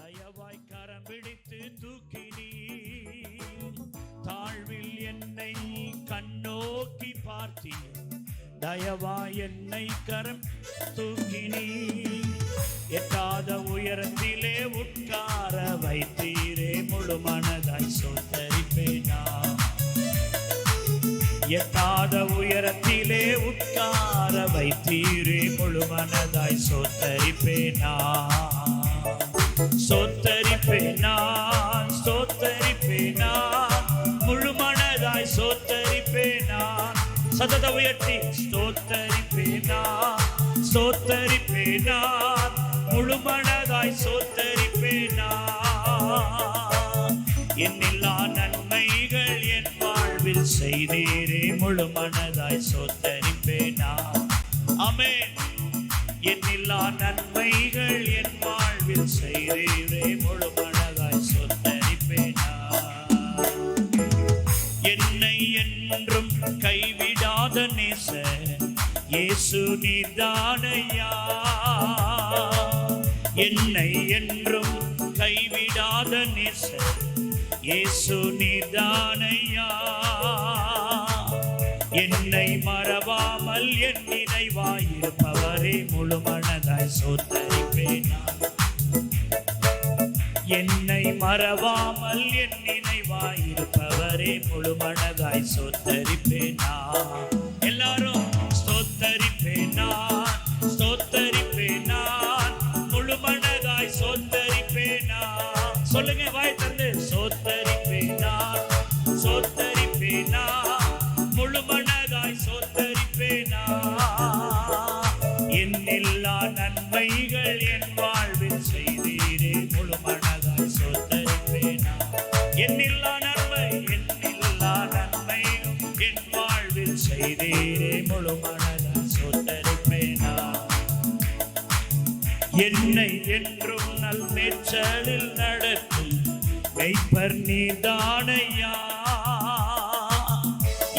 தயவாய் கரம் பிடித்து தூக்கினீ, தாழ்வில் என்னை கண்ணோக்கி பார்த்தீ, தயவாய் என்னை கரம் தூக்கினீ, எட்டாத உயரத்திலே உட்கார வைத்தீரே, முழு மனதாய் சோத்தரிப்பேனா. எட்டாத உயரத்திலே உட்கார வைத்தீரே, முழு மனதாய் சோத்தரிப்பேனா. சோத்தரிப்பேனா, சோத்தரிப்பேனா, முழு மனதாய் சோத்தரிப்பேனா. சதத உயர்த்தி சோத்தரிப்பேனா, சோத்தரிப்பேனா, முழு மனதாய் சோத்தரிப்பேனா. என்னில்லா நன்மைகள் என் வாழ்வில் செய்தீரே, முழு மனதாய் சோத்தரிப்பேனா. ஆமென். என்னில்லா நன்மைகள் என் வாழ்வில் செய்தீரே, முழு மனதாய் சோத்தரிப்பேனா. என்னை என்றும் கைவிடாத நேசர் இயேசு நீர்தானையா. என்னை என்றும் கைவிடாத நேசர் இயேசு நீர்தானையா. என்னை மறவாமல் என் நினைவாயிருப்பவரே, முழு மனதாய் சோத்தரிப்பேனா. என்னை மறவாமல் என் நினைவாயிருப்பவரே, முழு மனதாய் சோத்தரிப்பேனா. எல்லாரும் சோத்தரிப்பேனா, சோத்தரிப்பேனா, முழு மனதாய் சோத்தரிப்பேனா. சொல்லுங்க வாய் தந்து சோத்தரிப்பேனா, சோத்தரிப்பேனா, முழு மனதாய் சோத்தரிப்பேனா. என்னில்லா நன்மைகள் என் வாழ்வில் செய்தீரே, முழு மனதாய் சோத்தரிப்பேனா. என்னில்லா நன்மை, என்னில்லா நன்மை என் வாழ்வில் செய்தீரே, முழு மனதாய் சோத்தரிப்பேனா. என்னை என்றும் நல் மேய்ச்சலில் நடத்தும் மெய்ப்பர் நீர்தானையா.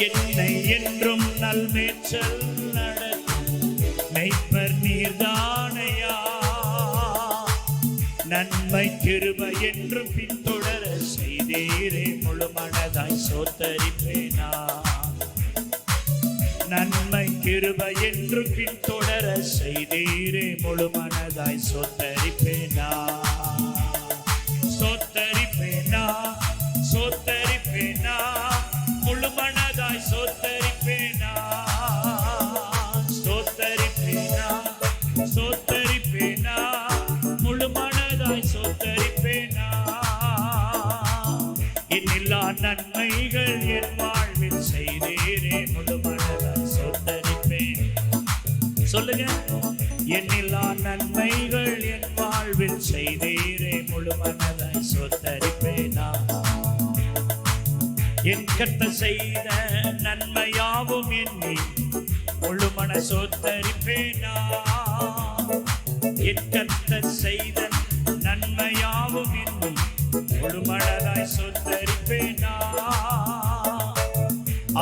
என்னை என்றும் நல் மேய்ச்சல் நடத்தும் மெய்ப்பர் நீர்தானையா. நன்மை கிருபை என்றும் பின்தொடர செய்தீரே, முழு மனதாய் சோத்தரிப்பேனா. நன்மை கிருபை என்று பின்தொடர செய்தீரே, முழு மனதாய் சோத்தரிப்பேனா. சோத்தரிப்பேனா, சோத்தரிப்பேனா, முழு மனதாய் சோத்தரிப்பேனா. சோத்தரிப்பேனா, சோத்தரிப்பேனா, முழு மனதாய் சோத்தரிப்பேனா. என்னில்லா நன்மைகள் என் வாழ்வில் செய்தீரே, முழு மனதாய் சோத்தரிப்பேன். சொல்லுங்க. என்னில்லா நன்மைகள் என் வாழ்வில் செய்தீரே, முழு மனதாய் சோத்தரிப்பேனா. என் கர்த்தர் செய்த நன்மையாவும் எண்ணி முழு மன சோத்தரிப்பேனா. என் கர்த்தர் செய்த நன்மையாவும் எண்ணி முழு மனதாய் சோத்தரிப்பேனா.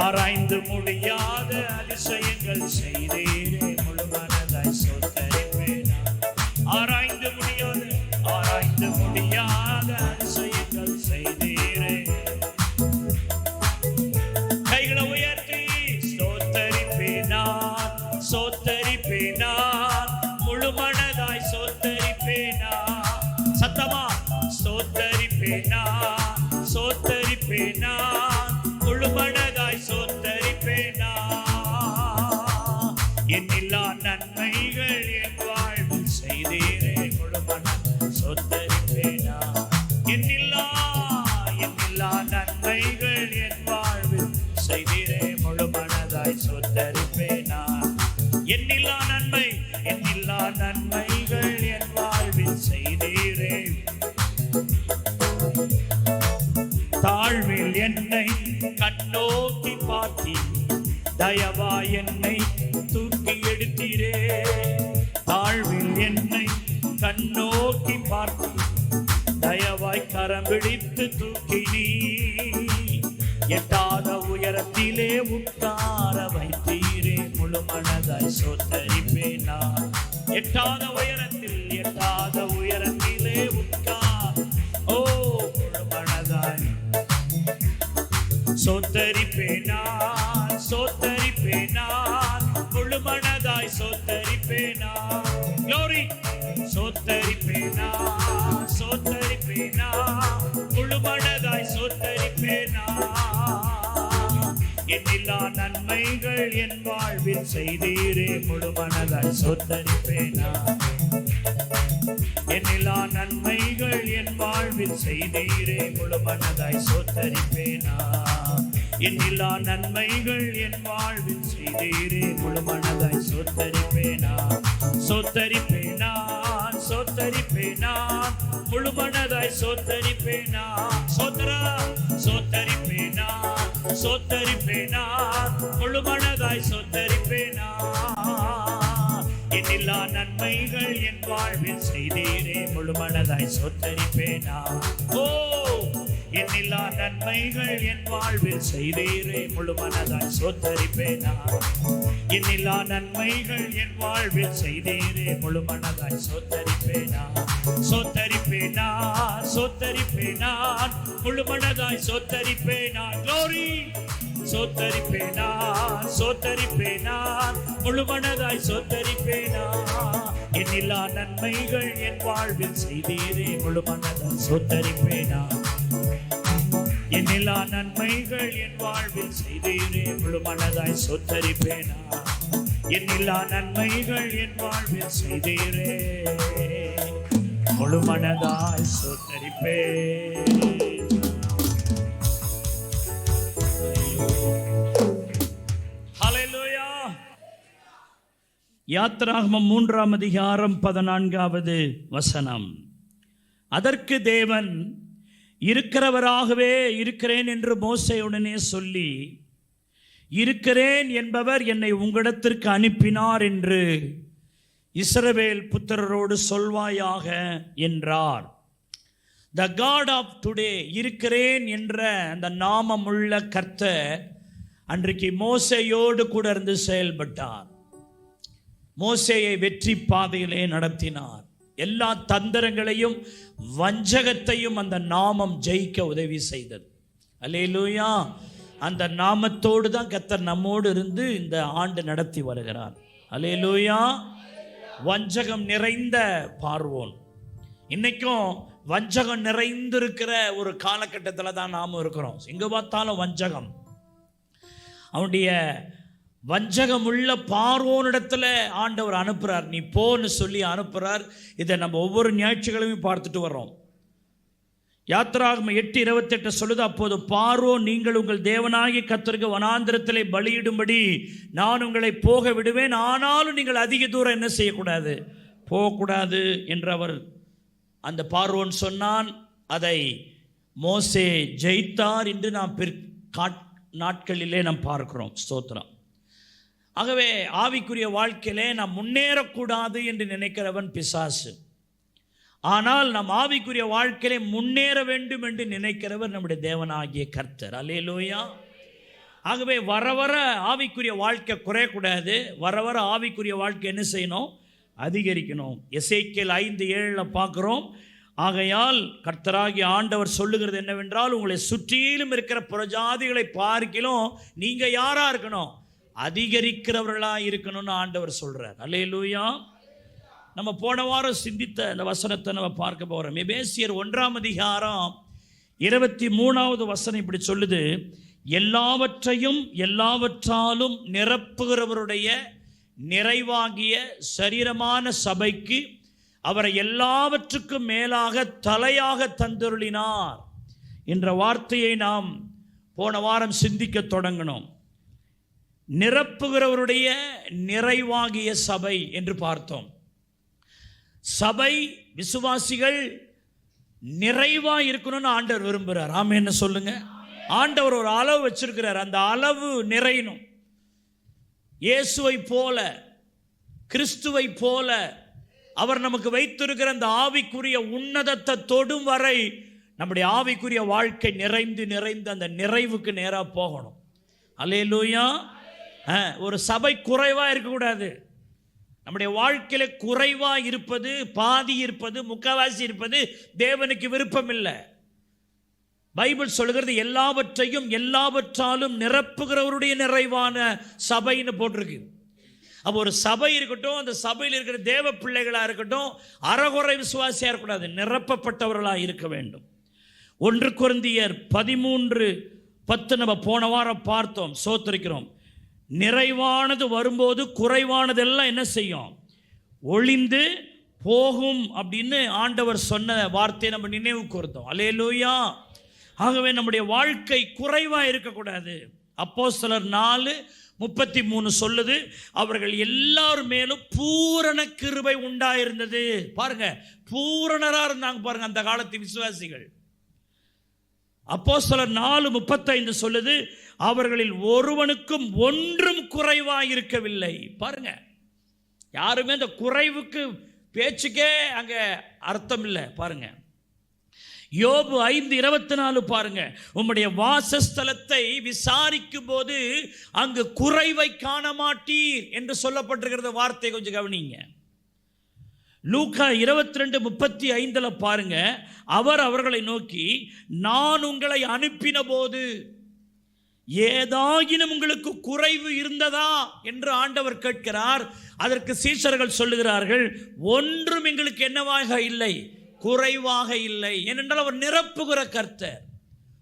ஆராய்ந்து முடியாத அதிசயங்கள் செய்தீரே, முழு மனதாய் சோத்தரிப்பேனா. ஆராய்ந்து முடியாத, ஆராய்ந்து முடியாத அதிசயங்கள் செய்தீரே. கைகளை உயர்த்தி சோத்தரிப்பேனா, சோத்தரிப்பேனா, முழு மனதாய் சோத்தரிப்பேனா. சத்தமா சோத்தரிப்பேனா, சோத்தரிப்பேனா, முழு மனதாய் சோத்தரிப்பேனா. என்னில்லா நன்மைகள் என் வாழ்வில் செய்தீரே, முழு மனதாய் சோத்தரிப்பேனா. என்னில்லா, என்னில்லா நன்மைகள் என் வாழ்வில் செய்தீரே, முழு மனதாய் சோத்தரிப்பேனா. என்னில்லா நன்மை, என்னில்லா நன்மைகள் என் வாழ்வில் செய்தீரே. தாழ்வில் என்னை கண்ணோக்கி பார்த்தீ, தயவாய் என்னை தூக்கி எடுத்தீரே. தாழ்வில் என்னை கண்ணோக்கி பார்த்தீ, தயவாய் கரம் பிடித்து தூக்கினீ, எட்டாத உயரத்திலே உட்கார வைத்தீரே, முழு மனதாய் சோத்தரிப்பேனா. எட்டாத உயரத்தில், எட்டாத உயரத்திலே உட்கார சோத்தரிப்பேனா, சோத்தரிப்பேனா, முழு மனதாய் சோத்தரிப்பேனா. எண்ணில்லா நன்மைகள் என் வாழ்வில் செய்தீரே, முழு மனதாய் சோத்தரிப்பேனா. எண்ணில்லா நன்மைகள் என் வாழ்வில் செய்தீரே, முழு மனதாய் சோத்தரிப்பேனா. எண்ணில்லா நன்மைகள் என் வாழ்வில் செய்தீரே, முழு மனதாய் சோத்தரிப்பேனா. சோத்தரிப்பேனா, சோத்தரிப்பேனா, முழு மனதாய் சோத்தரிப்பேனா. சோத்தரா, சோத்தரிப்பேனா, சோத்தரிப்பேனா, முழு மனதாய் சோத்தரிப்பேனா. எண்ணில்லா நன்மைகள் என் வாழ்வில் செய்தீரே, முழு மனதாய் சோத்தரிப்பேனா. ஓ, எண்ணில்லா நன்மைகள் என் வாழ்வில் செய்தீரே, முழு மனதாய் சோத்தரிப்பேனா. எண்ணில்லா நன்மைகள் என் வாழ்வில் செய்தீரே, முழு மனதாய் சோத்தரிப்பேனா. சோத்தரிப்பேனா, சோத்தரிப்பேனா, முழு மனதாய் சோத்தரிப்பேனா. க்ளோரி. சோத்தரிப்பேனா, சோத்தரிப்பேனா, முழு மனதாய் சோத்தரிப்பேனா. எண்ணில்லா நன்மைகள் என் வாழ்வில் செய்தீரே, முழு மனதாய் சோத்தரிப்பேனா. எண்ணில்லா நன்மைகள் என் வாழ்வில் செய்தீரே, முழு மனதாய் சோத்தரிப்பேனா. எண்ணில்லா நன்மைகள் என் வாழ்வில் செய்தீரே, முழு மனதாய் சோத்தரிப்பேன். யாத்திராகமம் 3ஆம் அதிகாரம் 14வது வசனம். அதற்கு தேவன், இருக்கிறவராகவே இருக்கிறேன் என்று மோசேயுடனே சொல்லி, இருக்கிறேன் என்பவர் என்னை உங்களிடத்திற்கு அனுப்பினார் என்று இஸ்ரவேல் புத்திரரோடு சொல்வாயாக என்றார். The God of today, இருக்கிறேன் என்ற அந்த நாமமுள்ள கர்த்தர் அன்றைக்கு மோசேயோடு கூட இருந்து செயல்பட்டார். மோசேயை வெற்றி பாதையிலே நடத்தினார். எல்லா தந்திரங்களையும் வஞ்சகத்தையும் அந்த நாமம் ஜெயிக்க உதவி செய்தது. அல்லேலூயா. அந்த நாமத்தோடு தான் கர்த்தர் நம்மோடு இருந்து இந்த ஆண்டு நடத்தி வருகிறார். அல்லேலூயா. வஞ்சகம் நிறைந்த பார்வோன். இன்னைக்கும் வஞ்சகம் நிறைந்திருக்கிற ஒரு காலகட்டத்தில் தான் நாம் இருக்கிறோம். எங்கே பார்த்தாலும் வஞ்சகம். அவனுடைய வஞ்சகம் உள்ள பார்வோனிடத்துல ஆண்டவர் அனுப்புறார். நீ போன்னு சொல்லி அனுப்புறார். இதை நம்ம ஒவ்வொரு ஞாயிற்றுக்கிழமையும் பார்த்துட்டு வர்றோம். யாத்திராகமம் 8:28 சொல்லுது, அப்போது பார்வோன், நீங்கள் உங்கள் தேவனாகிய கர்த்தருக்கு வனாந்திரத்திலே பலியிடும்படி நான் உங்களை போக விடுவேன், ஆனாலும் நீங்கள் அதிக தூரம் என்ன செய்யக்கூடாது, போகக்கூடாது என்று அவர் அந்த பார்வோன் சொன்னான். அதை மோசே ஜெயித்தார் என்று நாம் நாட்களிலே நாம் பார்க்கிறோம். ஸ்தோத்திரம். ஆகவே ஆவிக்குரிய வாழ்க்கையிலே நாம் முன்னேறக்கூடாது என்று நினைக்கிறவன் பிசாசு. ஆனால் நம் ஆவிக்குரிய வாழ்க்கையிலே முன்னேற வேண்டும் என்று நினைக்கிறவர் நம்முடைய தேவனாகிய கர்த்தர். அல்லேலூயா. ஆகவே வர வர ஆவிக்குரிய வாழ்க்கை குறையக்கூடாது. வர வர ஆவிக்குரிய வாழ்க்கை என்ன செய்யணும், அதிகரிக்கணும். எசேக்கியேல் 5:7 பார்க்கிறோம். ஆகையால் கர்த்தராகிய ஆண்டவர் சொல்லுகிறது என்னவென்றால், உங்களை சுற்றிலும் இருக்கிற புறஜாதிகளை பார்க்கிலும் நீங்க யாரா இருக்கணும், அதிகரிக்கிறவர்களா இருக்கணும்னு ஆண்டவர் சொல்றார். அல்லேலூயா. நம்ம போன வாரம் சிந்தித்த அந்த வசனத்தை நம்ம பார்க்க போறோம். எபேசியர் 1ஆம் அதிகாரம் 23வது வசனம் இப்படி சொல்லுது, எல்லாவற்றையும் எல்லாவற்றாலும் நிரப்புகிறவருடைய நிறைவாகிய சரீரமான சபைக்கு அவரை எல்லாவற்றுக்கும் மேலாக தலையாக தந்தருளினார் என்ற வார்த்தையை நாம் போன வாரம் சிந்திக்க தொடங்கினோம். நிரப்புகிறவருடைய நிறைவாகிய சபை என்று பார்த்தோம். சபை விசுவாசிகள் நிறைவா இருக்கணும்னு ஆண்டவர் விரும்புகிறார். ஆமென்னு சொல்லுங்க. ஆண்டவர் ஒரு அளவு வச்சிருக்கிறார். அந்த அளவு நிறையணும். இயேசுவை போல, கிறிஸ்துவை போல அவர் நமக்கு வைத்திருக்கிற அந்த ஆவிக்குரிய உன்னதத்தை தொடும் வரை நம்முடைய ஆவிக்குரிய வாழ்க்கை நிறைந்து நிறைந்து அந்த நிறைவுக்கு நேராக போகணும். அல்லேலூயா. ஒரு சபை குறைவா இருக்கக்கூடாது. நம்முடைய வாழ்க்கையில குறைவா இருப்பது, பாதி இருப்பது, முக்காவாசி இருப்பது தேவனுக்கு விருப்பம் இல்லை. பைபிள் சொல்லுகிறது எல்லாவற்றையும் எல்லாவற்றாலும் நிரப்புகிறவருடைய நிறைவான சபைன்னு போட்டிருக்கு. அப்போ ஒரு சபை இருக்கட்டும், அந்த சபையில் இருக்கிற தேவ பிள்ளைகளாக இருக்கட்டும், அறகுறை விசுவாசியாக இருக்கக்கூடாது, நிரப்பப்பட்டவர்களாக இருக்க வேண்டும். 1 கொரிந்தியர் 13:10 நம்ம போன வாரம் பார்த்தோம், சோத்திருக்கிறோம். நிறைவானது வரும்போது குறைவானதெல்லாம் என்ன செய்யும்? ஒளிந்து போகும் அப்படின்னு ஆண்டவர் சொன்ன வார்த்தையை நம்ம நினைவு கூர்ந்தோம். அல்லேலூயா. ஆகவே நம்முடைய வாழ்க்கை குறைவாக இருக்கக்கூடாது. அப்போஸ்தலர் 4:33 சொல்லுது, அவர்கள் எல்லாரும் மேலும் பூரண கிருபை உண்டாயிருந்தது. பாருங்க, பூரணராக இருந்தாங்க பாருங்க அந்த காலத்து விசுவாசிகள். அப்போஸ்தலர் 4:35 சொல்லுது, அவர்களில் ஒருவனுக்கும் ஒன்றும் குறைவாயிருக்கவில்லை. பாருங்க, யாருமே அந்த குறைவுக்கு பேச்சுக்கே அங்க அர்த்தம் இல்லை. பாருங்க, யோபு 5:24 பாருங்க, உம்முடைய வாசஸ்தலத்தை விசாரிக்கும் போது அங்கு குறைவை காண மாட்டீர் என்று சொல்லப்பட்டிருக்கிற வார்த்தை கொஞ்சம் கவனிங்க. லூக்கா 22:35 பாருங்க, அவர் அவர்களை நோக்கி, நான் உங்களை அனுப்பின போது ஏதாகினும் உங்களுக்கு குறைவு இருந்ததா என்று ஆண்டவர் கேட்கிறார். அதற்கு சீஷர்கள் சொல்லுகிறார்கள், ஒன்றும் எங்களுக்கு என்னவாக இல்லை, குறைவாக இல்லை. ஏனென்றால் அவர் நிரப்புகிற கர்த்தர்,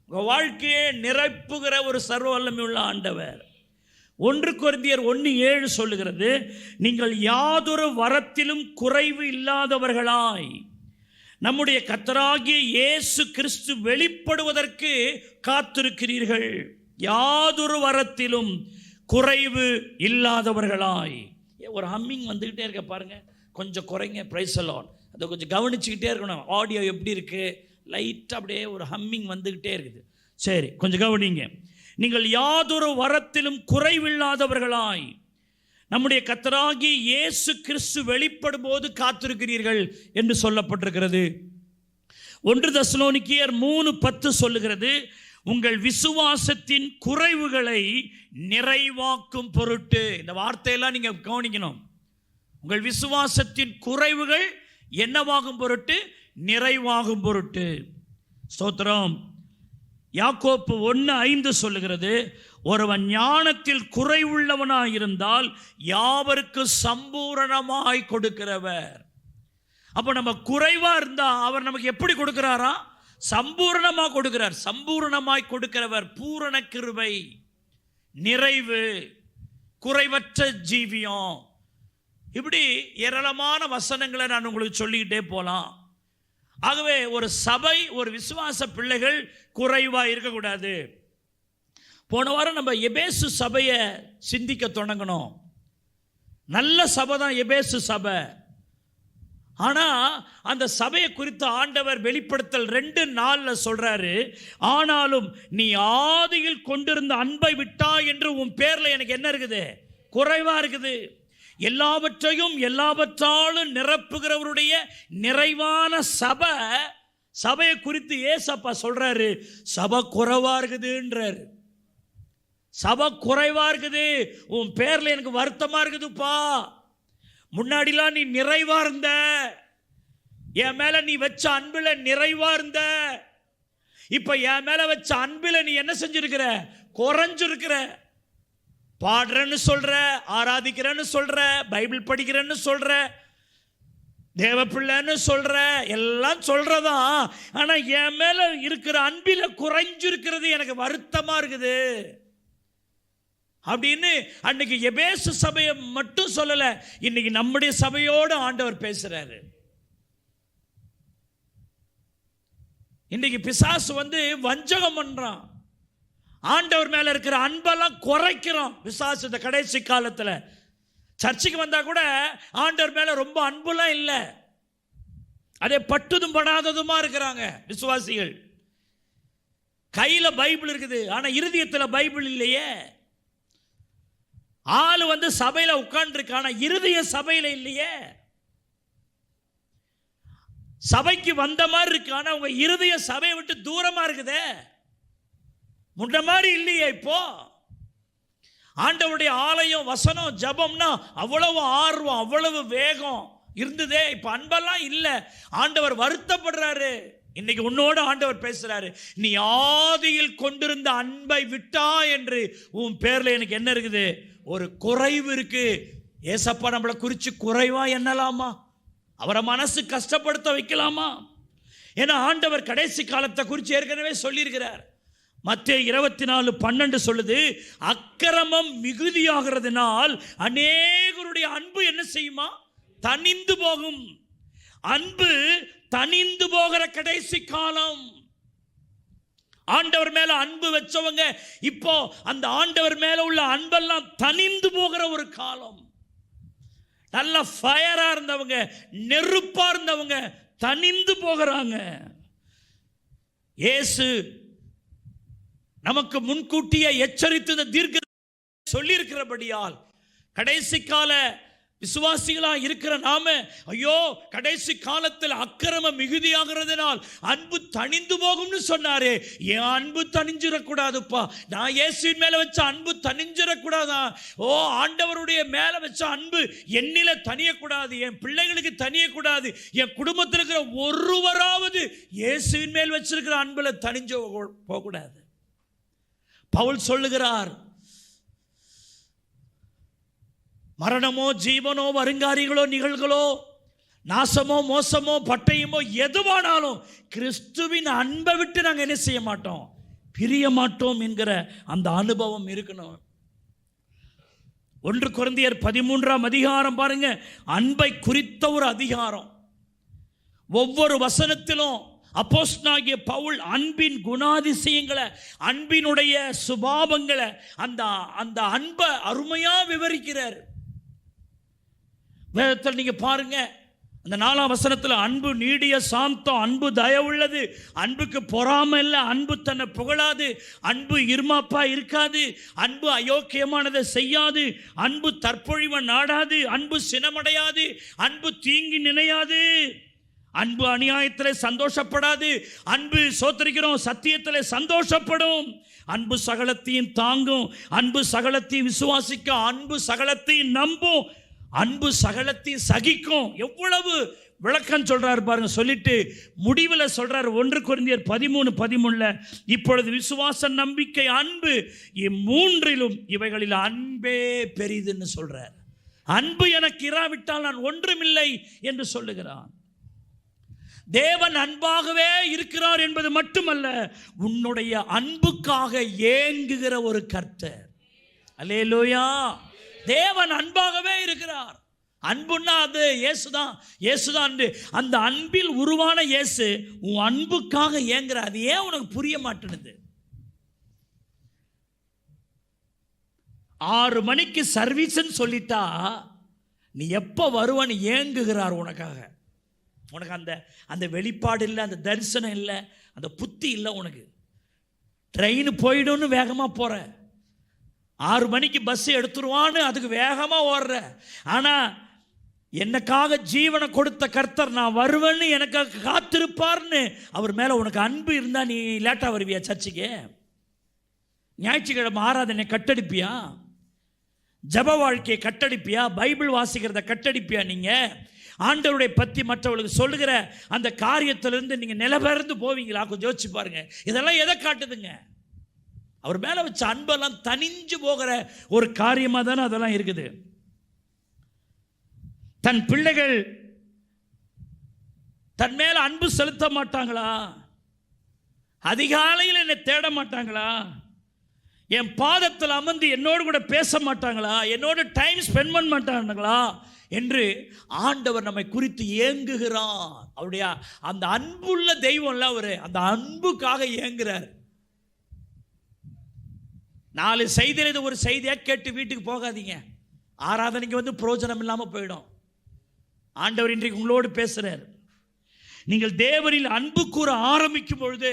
உங்கள் வாழ்க்கையை நிரப்புகிற ஒரு சர்வ வல்லமையுள்ள ஆண்டவர். 1 கொரிந்தியர் 1:7 சொல்லுகிறது, நீங்கள் யாதொரு வரத்திலும் குறைவு இல்லாதவர்களாய் நம்முடைய கர்த்தராகிய இயேசு கிறிஸ்து வெளிப்படுவதற்கு காத்திருக்கிறீர்கள். யாதொரு வரத்திலும் குறைவு இல்லாதவர்களாய். ஒரு ஹம்மிங் வந்துக்கிட்டே இருக்க பாருங்க, கொஞ்சம் குறைங்க, பிரைஸ் எல்லாம் அதை கொஞ்சம் கவனிச்சுக்கிட்டே இருக்கணும். ஆடியோ எப்படி இருக்குது, லைட்டாக அப்படியே ஒரு ஹம்மிங் வந்துக்கிட்டே இருக்குது. சரி, கொஞ்சம் கவனிங்க. நீங்கள் யாதொரு வரத்திலும் குறைவில்லாதவர்களாய் நம்முடைய கர்த்தராகிய இயேசு கிறிஸ்து வெளிப்படும் போது காத்திருக்கிறீர்கள் என்று சொல்லப்பட்டிருக்கிறது. 1 தெசலோனிக்கேயர் 3:10 சொல்லுகிறது, உங்கள் விசுவாசத்தின் குறைவுகளை நிறைவாக்கும் பொருட்டு. இந்த வார்த்தையெல்லாம் நீங்க கவனிக்கணும். உங்கள் விசுவாசத்தின் குறைவுகள் என்னவாகும் பொருட்டு? நிறைவாகும் பொருட்டு. ஸ்தோத்திரம். யாக்கோப்பு 1:5 சொல்லுகிறது, ஒருவன் ஞானத்தில் குறைவுள்ளவனாய் இருந்தால் யாவருக்கு சம்பூரணமாய் கொடுக்கிறவர். அப்போ நம்ம குறைவா இருந்தா அவர் நமக்கு எப்படி கொடுக்கிறாரா? சம்பூரணமாக கொடுக்கிறார். சம்பூரணமாய் கொடுக்கிறவர், பூரண கிருபை, நிறைவு, குறைவற்ற ஜீவியம். இப்படி ஏராளமான வசனங்களை நான் உங்களுக்கு சொல்லிக்கிட்டே போகலாம். ஆகவே ஒரு சபை, ஒரு விசுவாச பிள்ளைகள் குறைவாக இருக்கக்கூடாது. போன வாரம் நம்ம எபேசு சபையை சிந்திக்க தொடங்கணும். நல்ல சபை தான் எபேசு சபை. ஆனால் அந்த சபையை குறித்த ஆண்டவர் வெளிப்படுத்தல் 2:4 சொல்றாரு, ஆனாலும் நீ ஆதியில் கொண்டிருந்த அன்பை விட்டா என்று உன் பேர்ல எனக்கு என்ன இருக்குது? குறைவா இருக்குது. எல்லாவற்றையும் எல்லாவற்றாலும் நிரப்புகிறவருடைய நிறைவான சபையை குறித்து ஏசப்பா சொல்றாரு, சபை குறைவா இருக்குதுன்றாரு. சபை குறைவா இருக்குது, உன் பேர்ல எனக்கு வருத்தமா இருக்குதுப்பா. முன்னாடிலாம் நீ நிறைவா இருந்த, என் மேல நீ வச்ச அன்புல நிறைவா இருந்த. இப்ப என் மேல வச்ச அன்புல நீ என்ன செஞ்சிருக்கிற? குறைஞ்சிருக்கிற. பாடுறேன்னு சொல்ற, ஆராதிக்கிறேன்னு சொல்ற, பைபிள் படிக்கிறேன்னு சொல்ற, தேவ பிள்ளைன்னு சொல்ற, எல்லாம் சொல்றதா. ஆனா என் மேல இருக்கிற அன்பில குறைஞ்சிருக்கிறது எனக்கு வருத்தமா இருக்குது அப்படின்னு அன்னைக்கு எபேசு சபையை மட்டும் சொல்லல, இன்னைக்கு நம்முடைய சபையோடு ஆண்டவர் பேசுறாரு. இன்னைக்கு பிசாசு வஞ்சகம் பண்றான். ஆண்டவர் மேல இருக்கிற அன்பெல்லாம் குறைக்கிறோம் பிசாசு. இந்த கடைசி காலத்துல சர்ச்சுக்கு வந்தா கூட ஆண்டவர் மேல ரொம்ப அன்புலாம் இல்லை, அதே பட்டுதும் படாததுமா இருக்கிறாங்க விசுவாசிகள். கையில பைபிள் இருக்குது, ஆனா இருதயத்துல பைபிள் இல்லையே. ஆளு சபையில உட்கார்ந்து இருக்கான, இருதய சபையில இல்லையே. சபைக்கு வந்த மாதிரி இருக்கு, ஆனா உங்க இருதய சபையை விட்டு தூரமா இருக்குதே. முன்ன மாதிரி இல்லையே. இப்போ ஆண்டவருடைய ஆலயம், வசனம், ஜபம்னா அவ்வளவு ஆர்வம், அவ்வளவு வேகம் இருந்ததே. இப்ப அன்பெல்லாம் இல்லை. ஆண்டவர் வருத்தப்படுறாரு. இன்னைக்கு உன்னோட ஆண்டவர் பேசுறாரு, நீ ஆதியில் கொண்டிருந்த அன்பை விட்டா என்று உன் பேர்ல எனக்கு என்ன இருக்குது? ஒரு குறைவு இருக்கு. ஏசப்பா நம்மளை குறித்து குறைவா எண்ணலாமா? அவரை மனசு கஷ்டப்படுத்த வைக்கலாமா? ஏன்னா ஆண்டவர் கடைசி காலத்தை குறித்து ஏற்கனவே சொல்லியிருக்கிறார். மத்தேயு 24:12 சொல்லுது, அக்கிரமம் மிகுதியாகிறதுனால் அநேகருடைய அன்பு என்ன செய்யுமா? தனிந்து போகும். அன்பு தனிந்து போகிற கடைசி காலம். ஆண்டவர் மேல அன்பு வச்சவங்க இப்போ அந்த ஆண்டவர் மேல உள்ள அன்பெல்லாம் தனிந்து போகிற ஒரு காலம். நல்ல ஃபயரா இருந்தவங்க, நெருப்பா இருந்தவங்க தனிந்து போகிறாங்க. இயேசு நமக்கு முன்கூட்டியே எச்சரித்து தீர்க்க சொல்லியிருக்கிறபடியால் கடைசி கால விசுவாசிகளா இருக்கிற நாம, ஐயோ கடைசி காலத்தில் அக்கிரமம் மிகுதியாகிறதுனால் அன்பு தனிந்து போகும்னு சொன்னாரே, என் அன்பு தனிஞ்சிடக்கூடாதுப்பா. நான் இயேசுவின் மேல வச்ச அன்பு தனிஞ்சிடக்கூடாதா? ஓ, ஆண்டவருடைய மேல வச்ச அன்பு என்னில தனியக்கூடாது, என் பிள்ளைகளுக்கு தனியக்கூடாது, என் குடும்பத்தில் இருக்கிற ஒருவராவது இயேசுவின் மேல் வச்சிருக்கிற அன்புல தனிஞ்சு போகக்கூடாது. பவுல் சொல்லுகிறார், மரணமோ ஜீவனோ வருங்காரிகளோ நிகழ்களோ நாசமோ மோசமோ பட்டயமோ எதுவானாலும் கிறிஸ்துவின் அன்பை விட்டு நாங்கள் என்ன செய்ய மாட்டோம், பிரிய மாட்டோம் என்கிற அந்த அனுபவம் இருக்கணும். 1 கொரிந்தியர் 13 பாருங்க, அன்பை குறித்த ஒரு அதிகாரம். ஒவ்வொரு வசனத்திலும் அப்போஸ்தலனாகிய பவுல் அன்பின் குணாதிசயங்களை, அன்பினுடைய சுபாவங்களை, அந்த அன்பை அருமையா விவரிக்கிறார். வேதத்தில் நீங்க பாருங்க, அந்த 4ஆம் வசனத்தில் அன்பு நீடிய சாந்தம், அன்பு தயவுள்ளது, அன்புக்கு பொறாமை இல்லை, அன்பு தன்னை புகழாது, அன்பு இருமாப்பா இருக்காது, அன்பு அயோக்கியமானதை செய்யாது, அன்பு தற்பொழிவை நாடாது, அன்பு சினமடையாது, அன்பு தீங்கி நினையாது, அன்பு அநியாயத்தில் சந்தோஷப்படாது, அன்பு சோத்திரிக்கிறோம் சத்தியத்தில் சந்தோஷப்படும், அன்பு சகலத்தையும் தாங்கும், அன்பு சகலத்தையும் விசுவாசிக்க, அன்பு சகலத்தையும் நம்பும், அன்பு சகலத்தையும் சகிக்கும். எவ்வளவு விளக்கம் சொல்றாரு பாருங்க. சொல்லிட்டு முடிவில் சொல்றாரு 1 கொரிந்தியர் 13:13, இப்பொழுது விசுவாசம் நம்பிக்கை அன்பு இம்மூன்றிலும் இவைகளில் அன்பே பெரிதுன்னு சொல்றார். அன்பு எனக்கு இராவிட்டால் நான் ஒன்றுமில்லை என்று சொல்லுகிறான். தேவன் அன்பாகவே இருக்கிறார் என்பது மட்டுமல்ல, உன்னுடைய அன்புக்காக ஏங்குகிற ஒரு கர்த்தர். அல்லேலூயா. தேவன் அன்பாகவே இருக்கிறார். அன்புன்னா அது இயேசுதான். இயேசுதான் அந்த அன்பில் உருவான இயேசு உன் அன்புக்காக ஏங்குற. அது ஏன் உனக்கு புரிய மாட்டேனுது? 6 மணிக்கு சர்வீஸ்ன்னு சொல்லிட்டா நீ எப்போ வருவான்னு ஏங்குகிறார் உனக்காக. உனக்கு அந்த வெளிப்பாடு இல்லை, அந்த தரிசனம் இல்லை, அந்த புத்தி இல்லை. உனக்கு ட்ரெயின் போயிடும்னு வேகமாக போகிற, 6 மணிக்கு பஸ் எடுத்துருவான்னு அதுக்கு வேகமாக ஓடுற. ஆனால் எனக்காக ஜீவனை கொடுத்த கர்த்தர் நான் வருவேன்னு எனக்காக காத்திருப்பார்னு அவர் மேலே உனக்கு அன்பு இருந்தால் நீ லேட்டாக வருவியா சர்ச்சுக்கு? ஞாயிற்றுக்கிழமை ஆராதனை கட்டடிப்பியா? ஜப வாழ்க்கையை கட்டடிப்பியா? பைபிள் வாசிக்கிறத கட்டடிப்பியா? நீங்கள் ஆண்டவருடைய பற்றி மற்றவர்களுக்கு சொல்லுகிற அந்த காரியத்திலிருந்து நீங்கள் நிலபெயர்ந்து போவீங்களா? கொஞ்சம் யோசிச்சு பாருங்க. இதெல்லாம் எதை காட்டுதுங்க? அவர் மேலே வச்ச அன்பெல்லாம் தனிஞ்சு போகிற ஒரு காரியமாக தானே அதெல்லாம் இருக்குது. தன் பிள்ளைகள் தன் மேல அன்பு செலுத்த மாட்டாங்களா? அதிகாலையில் என்னை தேட மாட்டாங்களா? என் பாதத்தில் அமர்ந்து என்னோடு கூட பேச மாட்டாங்களா? என்னோட டைம் ஸ்பெண்ட் பண்ண மாட்டாங்களா என்று ஆண்டவர் நம்மை குறித்து ஏங்குகிறார். அவருடைய அந்த அன்புள்ள தெய்வம்ல அவரு அந்த அன்புக்காக ஏங்குறார். 4 செய்தியில் ஒரு செய்தியாக கேட்டு வீட்டுக்கு போகாதீங்க. ஆராதனைக்கு வந்து பிரயோஜனம் இல்லாமல் போயிடும். ஆண்டவர் இன்றைக்கு உங்களோடு பேசுகிறார். நீங்கள் தேவனில் அன்பு கூற ஆரம்பிக்கும் பொழுது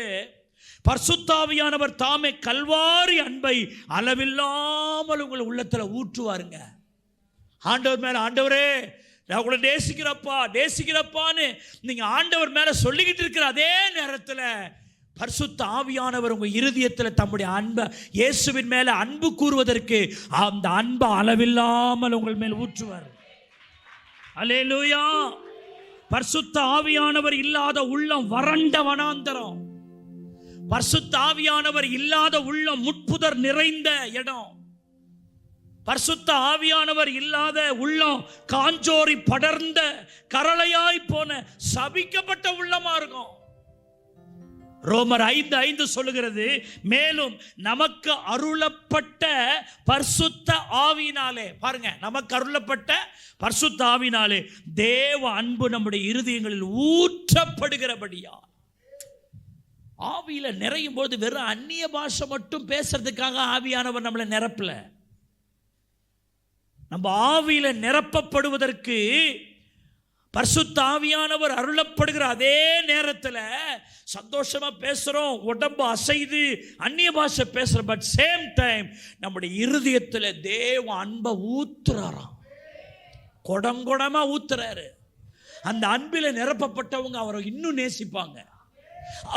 பரிசுத்த ஆவியானவர் தாமே கல்வாரி அன்பை அளவில்லாமல் உங்கள் உள்ளத்தில் ஊற்றுவாருங்க. ஆண்டவர் மேலே, ஆண்டவரே நான் உங்களை நேசிக்கிறப்பான்னு நீங்கள் ஆண்டவர் மேலே சொல்லிக்கிட்டு இருக்கிற அதே நேரத்தில் பரிசுத்த ஆவியானவர் உங்கள் இருதயத்தில் தம்முடைய அன்பை, இயேசுவின் மேலே அன்பு கூறுவதற்கு அந்த அன்பை அளவில்லாமல் உங்கள் மேல் ஊற்றுவார். அல்லேலூயா. பரிசுத்த ஆவியானவர் இல்லாத உள்ளம் வறண்ட வனாந்தரம். பரிசுத்த ஆவியானவர் இல்லாத உள்ளம் முட்புதர் நிறைந்த இடம். பரிசுத்த ஆவியானவர் இல்லாத உள்ளம் காஞ்சோரி படர்ந்த கரளையாய் போன சபிக்கப்பட்ட உள்ளமா இருக்கும். ரோமர் 5:5 சொல்லுகிறது, மேலும் நமக்கு அருளப்பட்ட பரிசுத்த ஆவியினாலே, பாருங்க, நமக்கு அருளப்பட்ட பரிசுத்த ஆவியினாலே தேவ அன்பு நம்முடைய இருதயங்களில் ஊற்றப்படுகிறபடியா. ஆவியில நிறையும் போது வெறும் அந்நிய பாஷை மட்டும் பேசுறதுக்காக ஆவியானவர் நம்மளை நிரப்பல. நம்ம ஆவியில நிரப்பப்படுவதற்கு பரிசுத்த ஆவியானவர் அருளப்படுகிற அதே நேரத்தில் சந்தோஷமா பேசுறோம், உடம்பு அசைது அந்நிய பாஷை பேசுறோம். பட் சேம் டைம் நம்முடைய இருதயத்தில் தேவ அன்பை ஊத்துறாராம், கொடங்கொடமா ஊத்துறாரு. அந்த அன்பில் நிரப்பப்பட்டவங்க அவரை இன்னும் நேசிப்பாங்க.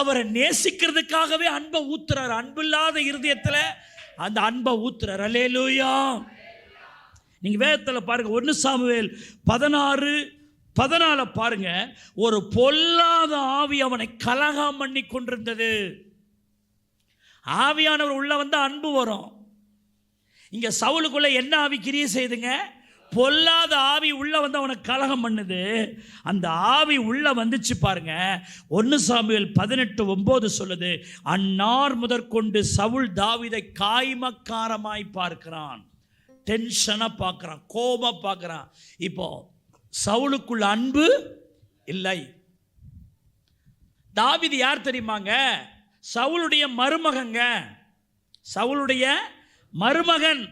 அவரை நேசிக்கிறதுக்காகவே அன்பை ஊத்துறாரு. அன்பில்லாத இருதயத்தில் அந்த அன்பை ஊத்துறாரு. அல்லேலூயா. நீங்க வேதத்தில் பாருங்க, 1 சாமுவேல் 16:14 பாருங்க. ஒரு பொல்லாத ஆவி அவனை கலகம் பண்ணி கொண்டிருந்தது. ஆவியானவர் உள்ள வந்தா அன்பு வரும். இங்க சவுலுக்குள்ள என்ன ஆவி கிரியை செய்துங்க? பொல்லாத ஆவி உள்ள வந்து அவனை கலகம் பண்ணுது. அந்த ஆவி உள்ள வந்துச்சு பாருங்க. 1 சாமுவேல் 18:9 சொல்லுது, அந்நார் முதற்கொண்டு சவுல் தாவீதை காய்மக்காரமாய் பார்க்கிறான், டென்ஷனா பார்க்கிறான், கோபமா பார்க்கிறான். இப்போ சவுலுக்குள்ள அன்பு இல்லை. தாவீது யார் தெரியுமாங்க? சவுலுடைய மருமகங்க. சவுலுடைய மருமகன்.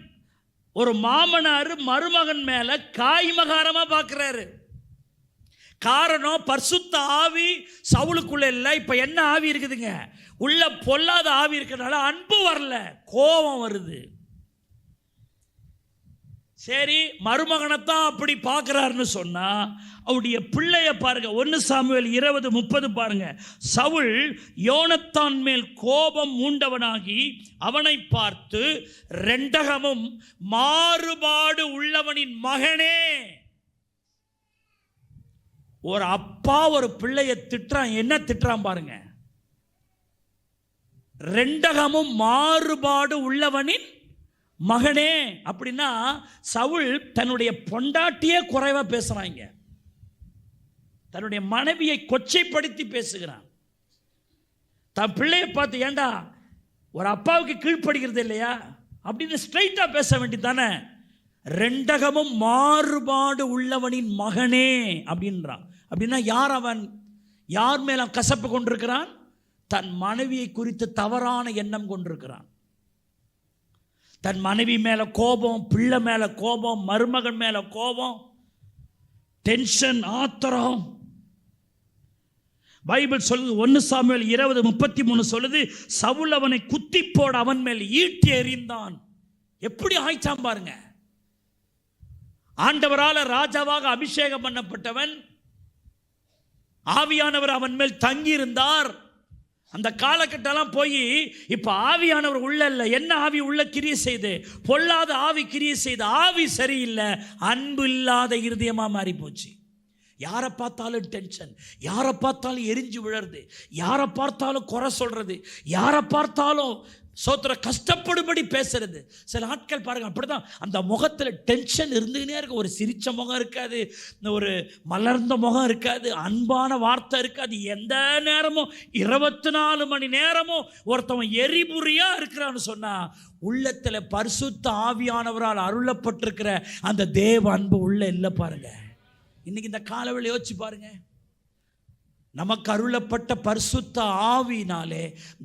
ஒரு மாமனார் மருமகன் மேல காய்மகாரமா பார்க்கிறாரு. காரணம், பரிசுத்த ஆவி சவுலுக்குள்ள இல்லை. இப்ப என்ன ஆவி இருக்குதுங்க? உள்ள பொல்லாத ஆவி இருக்கிறதுனால அன்பு வரல, கோபம் வருது. சரி, மருமகனைத்தான் அப்படி பார்க்கிறாருன்னு சொன்னா அவருடைய பிள்ளைய பாருங்க. 1 சாமுவேல் 20:30 பாருங்க. சவுல் யோனத்தான் மேல் கோபம் மூண்டவனாகி அவனை பார்த்து, ரெண்டகமும் மாறுபாடு உள்ளவனின் மகனே. ஒரு அப்பா ஒரு பிள்ளைய திட்டுறான். என்ன திட்டுறான் பாருங்க? ரெண்டகமும் மாறுபாடு உள்ளவனின் மகனே. அப்படின்னா சவுல் தன்னுடைய பொண்டாட்டியே குறைவா பேசுறாங்க, தன்னுடைய மனைவியை கொச்சைப்படுத்தி பேசுகிறான். தன் பிள்ளையை பார்த்து, ஏண்டா ஒரு அப்பாவுக்கு கீழ்ப்படுகிறது இல்லையா அப்படின்னு ஸ்ட்ரைட்டா பேச வேண்டியதானே. ரெண்டகமும் மாறுபாடு உள்ளவனின் மகனே அப்படின்றான். அப்படின்னா யார் அவன்? யார் மேல கசப்பு கொண்டிருக்கிறான்? தன் மனைவியை குறித்து தவறான எண்ணம் கொண்டிருக்கிறான். தன் மனைவி மேல கோபம், பிள்ளை மேல கோபம், மருமகன் மேல கோபம், டென்ஷன், ஆத்திரம். பைபிள் சொல்லுது, 1 சாமுவேல் 20:33 சொல்லுது, சவுல் அவனை குத்தி போட அவன் மேல் ஈட்டி எறிந்தான். எப்படி ஆயிச்சாம் பாருங்க. ஆண்டவரால ராஜாவாக அபிஷேகம் பண்ணப்பட்டவன், ஆவியானவர் அவன் மேல் தங்கி இருந்தார். அந்த காலகட்டம்லாம் போய் இப்ப ஆவியானவர் உள்ள இல்லை. என்ன ஆவி உள்ள கிரியை செய்து? பொல்லாத ஆவி கிரியை செய்து. ஆவி சரியில்லை, அன்பு இல்லாத இருதயமா மாறி போச்சு. யாரை பார்த்தாலும் டென்ஷன், யாரை பார்த்தாலும் எரிஞ்சு விழறது, யாரை பார்த்தாலும் குறை சொல்றது, யாரை பார்த்தாலும் சோத்திர கஷ்டப்படும்படி பேசுறது. சில ஆட்கள் பாருங்க அப்படிதான், அந்த முகத்தில் டென்ஷன் இருந்துகிட்டே இருக்கு. ஒரு சிரிச்ச முகம் இருக்காது, ஒரு மலர்ந்த முகம் இருக்காது, அன்பான வார்த்தை இருக்காது. எந்த நேரமும் 24 மணி நேரமும் ஒருத்தவன் எரிபுரியா இருக்கிறான்னு சொன்னா உள்ளத்தில் பரிசுத்த ஆவியானவரால் அருளப்பட்டிருக்கிற அந்த தேவ அன்பு உள்ள இல்லை பாருங்க. இன்னைக்கு இந்த காலவெளி யோசிச்சு பாருங்க. நமக்கு அருளப்பட்ட பரிசுத்த ஆவியினாலே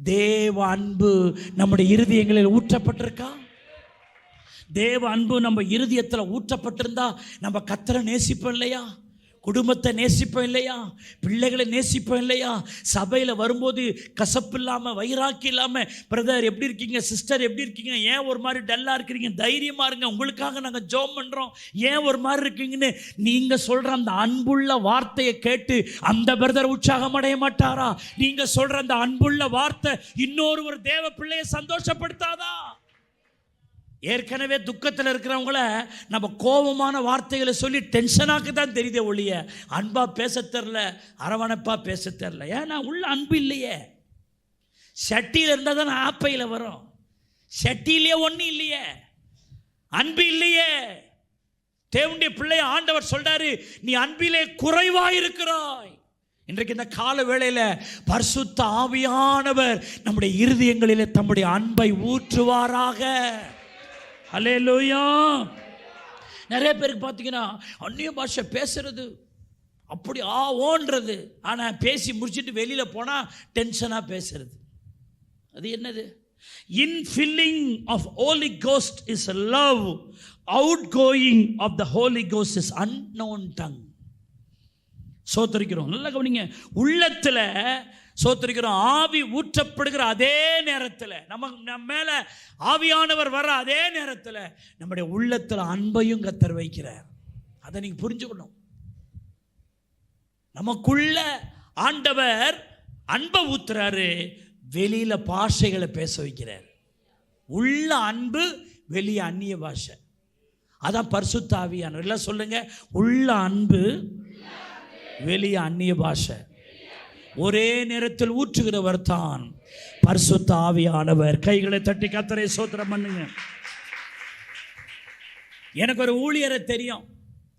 தேவ அன்பு நம்முடைய இருதயங்களில் ஊற்றப்பட்டிருக்கா? தேவ அன்பு நம்ம இருதயத்தில் ஊற்றப்பட்டிருந்தா நம்ம கர்த்தரை நேசிப்போம் இல்லையா? குடும்பத்தை நேசிப்போம் இல்லையா? பிள்ளைகளை நேசிப்போம் இல்லையா? சபையில் வரும்போது கசப்பு இல்லாமல், வைராக்கி இல்லாமல், பிரதர் எப்படி இருக்கீங்க, சிஸ்டர் எப்படி இருக்கீங்க, ஏன் ஒரு மாதிரி டல்லாக இருக்கிறீங்க, தைரியமாக இருங்க, உங்களுக்காக நாங்கள் ஜெபம் பண்ணுறோம், ஏன் ஒரு மாதிரி இருக்கீங்கன்னு நீங்கள் சொல்கிற அந்த அன்புள்ள வார்த்தையை கேட்டு அந்த பிரதர் உற்சாகம் அடைய மாட்டாரா? நீங்கள் சொல்கிற அந்த அன்புள்ள வார்த்தை இன்னொரு ஒரு தேவ பிள்ளையை சந்தோஷப்படுத்தாதா? ஏற்கனவே துக்கத்தில் இருக்கிறவங்கள நம்ம கோபமான வார்த்தைகளை சொல்லி டென்ஷனாக்கு தான் தெரியுதே ஒழிய அன்பா பேச தெரில, அரவணைப்பா பேச தெரில. ஏன்னா உள்ள அன்பு இல்லையே. சட்டியில் இருந்தால் தானே ஆப்பையில் வரும், சட்டியிலே ஒன்றும் இல்லையே. அன்பு இல்லையே. தேவனுடைய பிள்ளை ஆண்டவர் சொல்றாரு, நீ அன்பிலே குறைவாயிருக்கிறாய். இன்றைக்கு இந்த கால வேளையில பரிசுத்த ஆவியானவர் நம்முடைய இருதயங்களிலே தம்முடைய அன்பை ஊற்றுவாராக. ஹல்லேலூயா. நிறைய பேருக்கு பார்த்தீங்கன்னா அந்நிய பாஷை பேசுறது அப்படி ஓன்றது, ஆனால் பேசி முடிச்சுட்டு வெளியில் போனால் டென்ஷனாக பேசுறது. அது என்னது? Infilling of Holy Ghost is love, out going of the Holy Ghost is unknown tongue. சோத்தரிக்கிறோம், நல்லா கவனிங்க. உள்ளத்தில் சோத்தரிக்கிறோம், ஆவி ஊற்றப்படுகிற அதே நேரத்தில், நம்ம மேலே ஆவியானவர் வர அதே நேரத்தில் நம்முடைய உள்ளத்தில் அன்பையும் கர்த்தர் வைக்கிறார். அதை நீங்கள் புரிஞ்சுக்கணும். நமக்குள்ள ஆண்டவர் அன்பை ஊத்துறாரு, வெளியில பாஷைகளை பேச வைக்கிறார். உள்ள அன்பு, வெளியே அந்நிய பாஷை. அதான் பரிசுத்த ஆவியானவர். எல்லாம் சொல்லுங்க, உள்ள அன்பு, வெளியே அந்நிய பாஷை. ஒரே நேரத்தில் ஊற்றுகிறவர் தான் பரிசுத்த ஆவியானவர். கைகளை தட்டி கர்த்தரை ஸ்தோத்திரம் பண்ணுங்க. எனக்கு ஒரு ஊழியரை தெரியும்.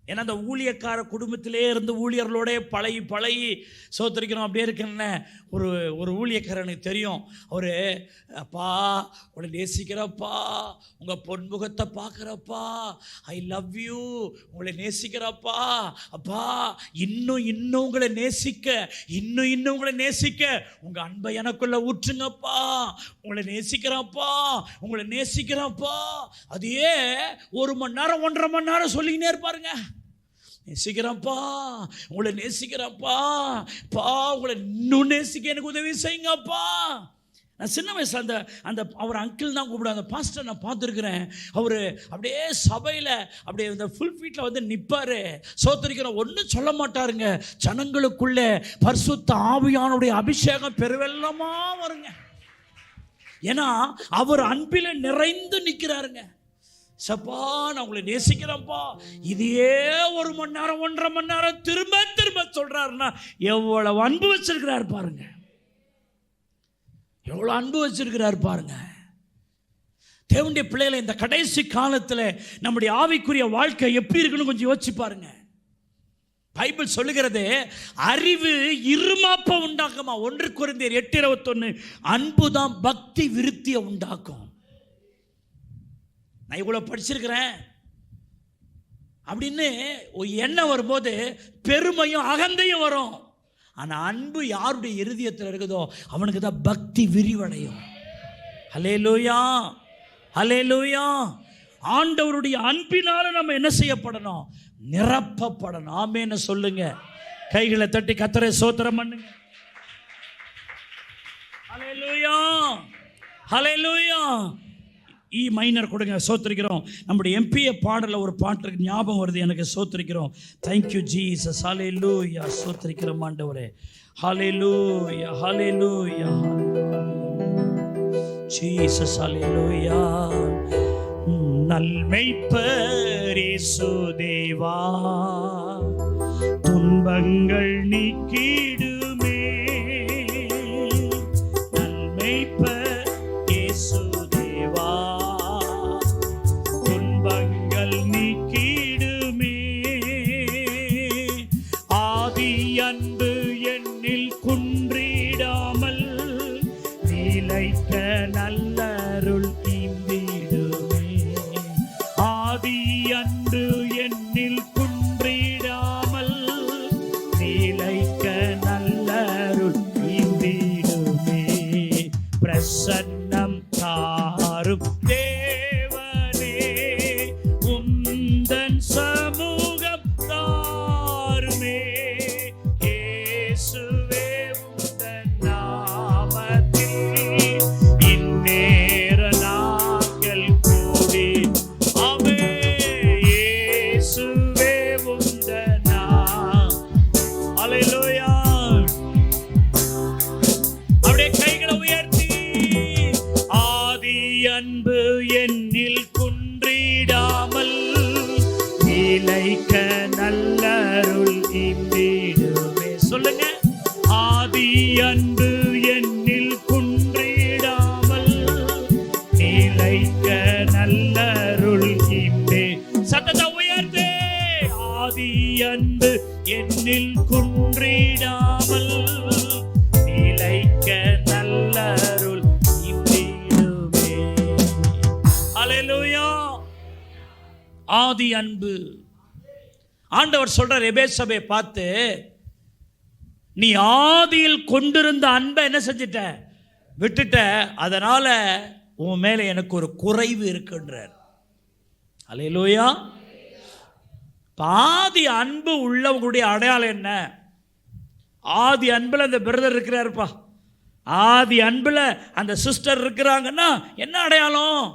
ஏன்னா அந்த ஊழியக்கார குடும்பத்திலே இருந்து ஊழியர்களோட பழகி சோத்தரிக்கணும் அப்படியே இருக்குன்னு ஒரு ஊழியக்காரனுக்கு தெரியும். அவர், அப்பா உங்களை நேசிக்கிறப்பா, உங்கள் பொன்முகத்தை பார்க்குறப்பா, ஐ லவ் யூ, உங்களை நேசிக்கிறப்பா, அப்பா இன்னும் உங்களை நேசிக்க, இன்னும் உங்களை நேசிக்க உங்கள் அன்பை எனக்குள்ளே ஊற்றுங்கப்பா, உங்களை நேசிக்கிறப்பா. அதையே 1 மணி நேரம் 1.5 மணி நேரம் சொல்லிக்கினே இருப்பாருங்க. நேசிக்கிறப்பா, உங்களை நேசிக்கிறப்பா, உங்களை இன்னும் நேசிக்க எனக்கு உதவி செய்யுங்கப்பா. நான் சின்ன வயசில் அந்த அவர் அங்கிள் தான் கூப்பிடுவேன். அந்த பாஸ்டர் நான் பார்த்துருக்குறேன். அவர் அப்படியே சபையில் அப்படியே இந்த ஃபுல் ஃபீட்டில் வந்து நிற்பார். சோத்தரிக்கிற ஒன்றும் சொல்ல மாட்டாருங்க. ஜனங்களுக்குள்ளே பரிசுத்த ஆவியானுடைய அபிஷேகம் பெருவெல்லமாக வருங்க. ஏன்னா அவர் அன்பில் நிறைந்து நிற்கிறாருங்க. சப்பா நான் உங்களை நேசிக்கிறேன்ப்பா, இதையே 1 மணி நேரம் 1.5 மணி நேரம் திரும்ப சொல்றாருன்னா எவ்வளவு அன்பு வச்சிருக்கிறார் பாருங்க. எவ்வளவு அன்பு வச்சிருக்கிறார் பாருங்க. தேவனுடைய பிள்ளைகளை இந்த கடைசி காலத்தில் நம்முடைய ஆவிக்குரிய வாழ்க்கை எப்படி இருக்குன்னு கொஞ்சம் யோசிச்சு பாருங்க. பைபிள் சொல்லுகிறது, அறிவு இருமாப்ப உண்டாக்குமா. 1 கொரிந்தியர் 8:21, அன்புதான் பக்தி விருத்தியை உண்டாக்கும். நான் இவ்வளோ படிச்சிருக்கிறேன் அப்படின்னு எண்ணம் வரும்போது பெருமையும் அகந்தையும் வரும். ஆனால் அன்பு யாருடைய இருதயத்தில் இருக்குதோ அவனுக்கு தான் பக்தி விரிவடையும். ஹல்லேலூயா, ஹல்லேலூயா. ஆண்டவருடைய அன்பினால நம்ம என்ன செய்யப்படணும்? நிரப்பப்படணும். ஆமென்னு சொல்லுங்க. கைகளை தட்டி கர்த்தரை ஸ்தோத்திரம் பண்ணுங்க. ஹல்லேலூயா, ஹல்லேலூயா. ஈ மைனர் கொடுங்க, சோத்திரிக்கிறோம். நம்முடைய எம்பிஏ பாடலில் ஒரு பாட்டுக்கு ஞாபகம் வருது எனக்கு. சோத்திரிக்கிறோம். Thank you Jesus. ஹல்லேலூயா. சோத்திரிக்கிறோம் ஆண்டவரே. ஹல்லேலூயா, ஹல்லேலூயா ஜீசஸ். ஹல்லேலூயா. நல்மெய்ப்பர் இயேசு தேவா, துன்பங்கள் நீக்கிடுமே. நல்மெய்ப்பர் பிரசன்னம் தாரும் தேவனே, உந்தன் சமூகம் தாருமே. இயேசுவே உந்தன் நாமத்தில் இந்நேர நாட்கள் கூடி அவே. இயேசுவே உந்தன் நாமம். ஹல்லேலூயா. அன்பு என்னில் குன்றிடாமல் நிலைக்க நல்லருள் ஈந்திடுமே. சொல்லுங்க. ஆதி அன்பு என்னில் குன்றிடாமல் நிலைக்க நல்லருள் என்னில் குன்றிடாமல் நிலைக்க நல்லருள் இன்றிடுமே. ஹல்லேலூயா. ஆதி அன்பு. ஆண்டவர் சொல்றார் எபேசபையை பார்த்து, நீ ஆதியில் கொண்டிருந்த அன்பை என்ன செஞ்சிட்ட? விட்டுட்ட. அதனால உன் மேல எனக்கு ஒரு குறைவு இருக்குன்றார். ஹல்லேலூயா. ஆதி அன்பு உள்ளவங்களுடைய அடையாளம் என்ன? ஆதி அன்புல அந்த பிரதர் இருக்கிறாருப்பா, ஆதி அன்புல அந்த சிஸ்டர் இருக்கிறாங்கன்னா என்ன அடையாளம்?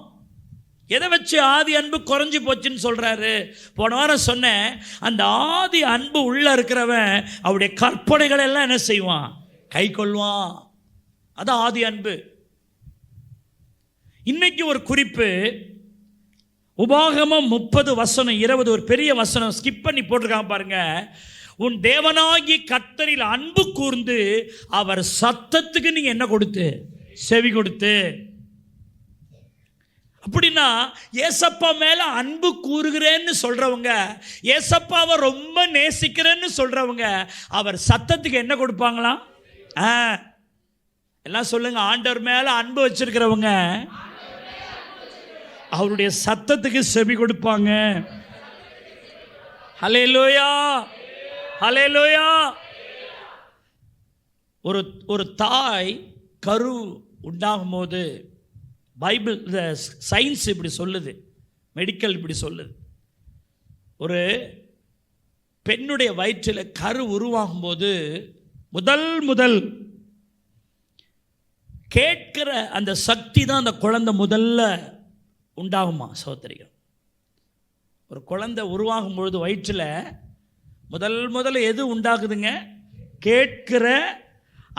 எதை வச்சு ஆதி அன்பு குறைஞ்சி போச்சுன்னு சொல்றாரு? போன வாரம் சொன்னேன், அந்த ஆதி அன்பு உள்ள இருக்கிறவன் அவருடைய கற்பனைகள் எல்லாம் என்ன செய்வான்? கை கொள்வான். அதான் ஆதி அன்பு. இன்னைக்கு ஒரு குறிப்பு, உபாகமம் 30:20, ஒரு பெரிய வசனம் ஸ்கிப் பண்ணி போட்டிருக்காங்க பாருங்க. உன் தேவனாகி கர்த்தரில் அன்பு கூர்ந்து அவர் சத்தத்துக்கு நீங்க என்ன கொடுத்து? செவி கொடுத்து. அப்படின்னா ஏசப்பா மேல அன்பு கூறுகிறேன்னு சொல்றவங்க, ஏசப்பாவை ரொம்ப நேசிக்கிறேன்னு சொல்றவங்க, அவர் சத்தத்துக்கு என்ன கொடுப்பாங்களாம்? எல்லாம் சொல்லுங்க. ஆண்டவர் மேல அன்பு வச்சிருக்கிறவங்க அவருடைய சத்தத்துக்கு செவி கொடுப்பாங்க. ஹல்லேலூயா, ஹல்லேலூயா. ஒரு தாய் கரு உண்டாகும் போது, பைபிள் சயின்ஸ் இப்படி சொல்லுது, மெடிக்கல் இப்படி சொல்லுது, ஒரு பெண்ணுடைய வயிற்றில் கரு உருவாகும் போது முதல் கேட்கிற அந்த சக்தி தான் அந்த குழந்தை முதல்ல உண்டாகுமா சகோதரிகள். ஒரு குழந்தை உருவாகும் பொழுது வயிற்றில் முதல்ல எது உண்டாகுதுங்க? கேட்கிற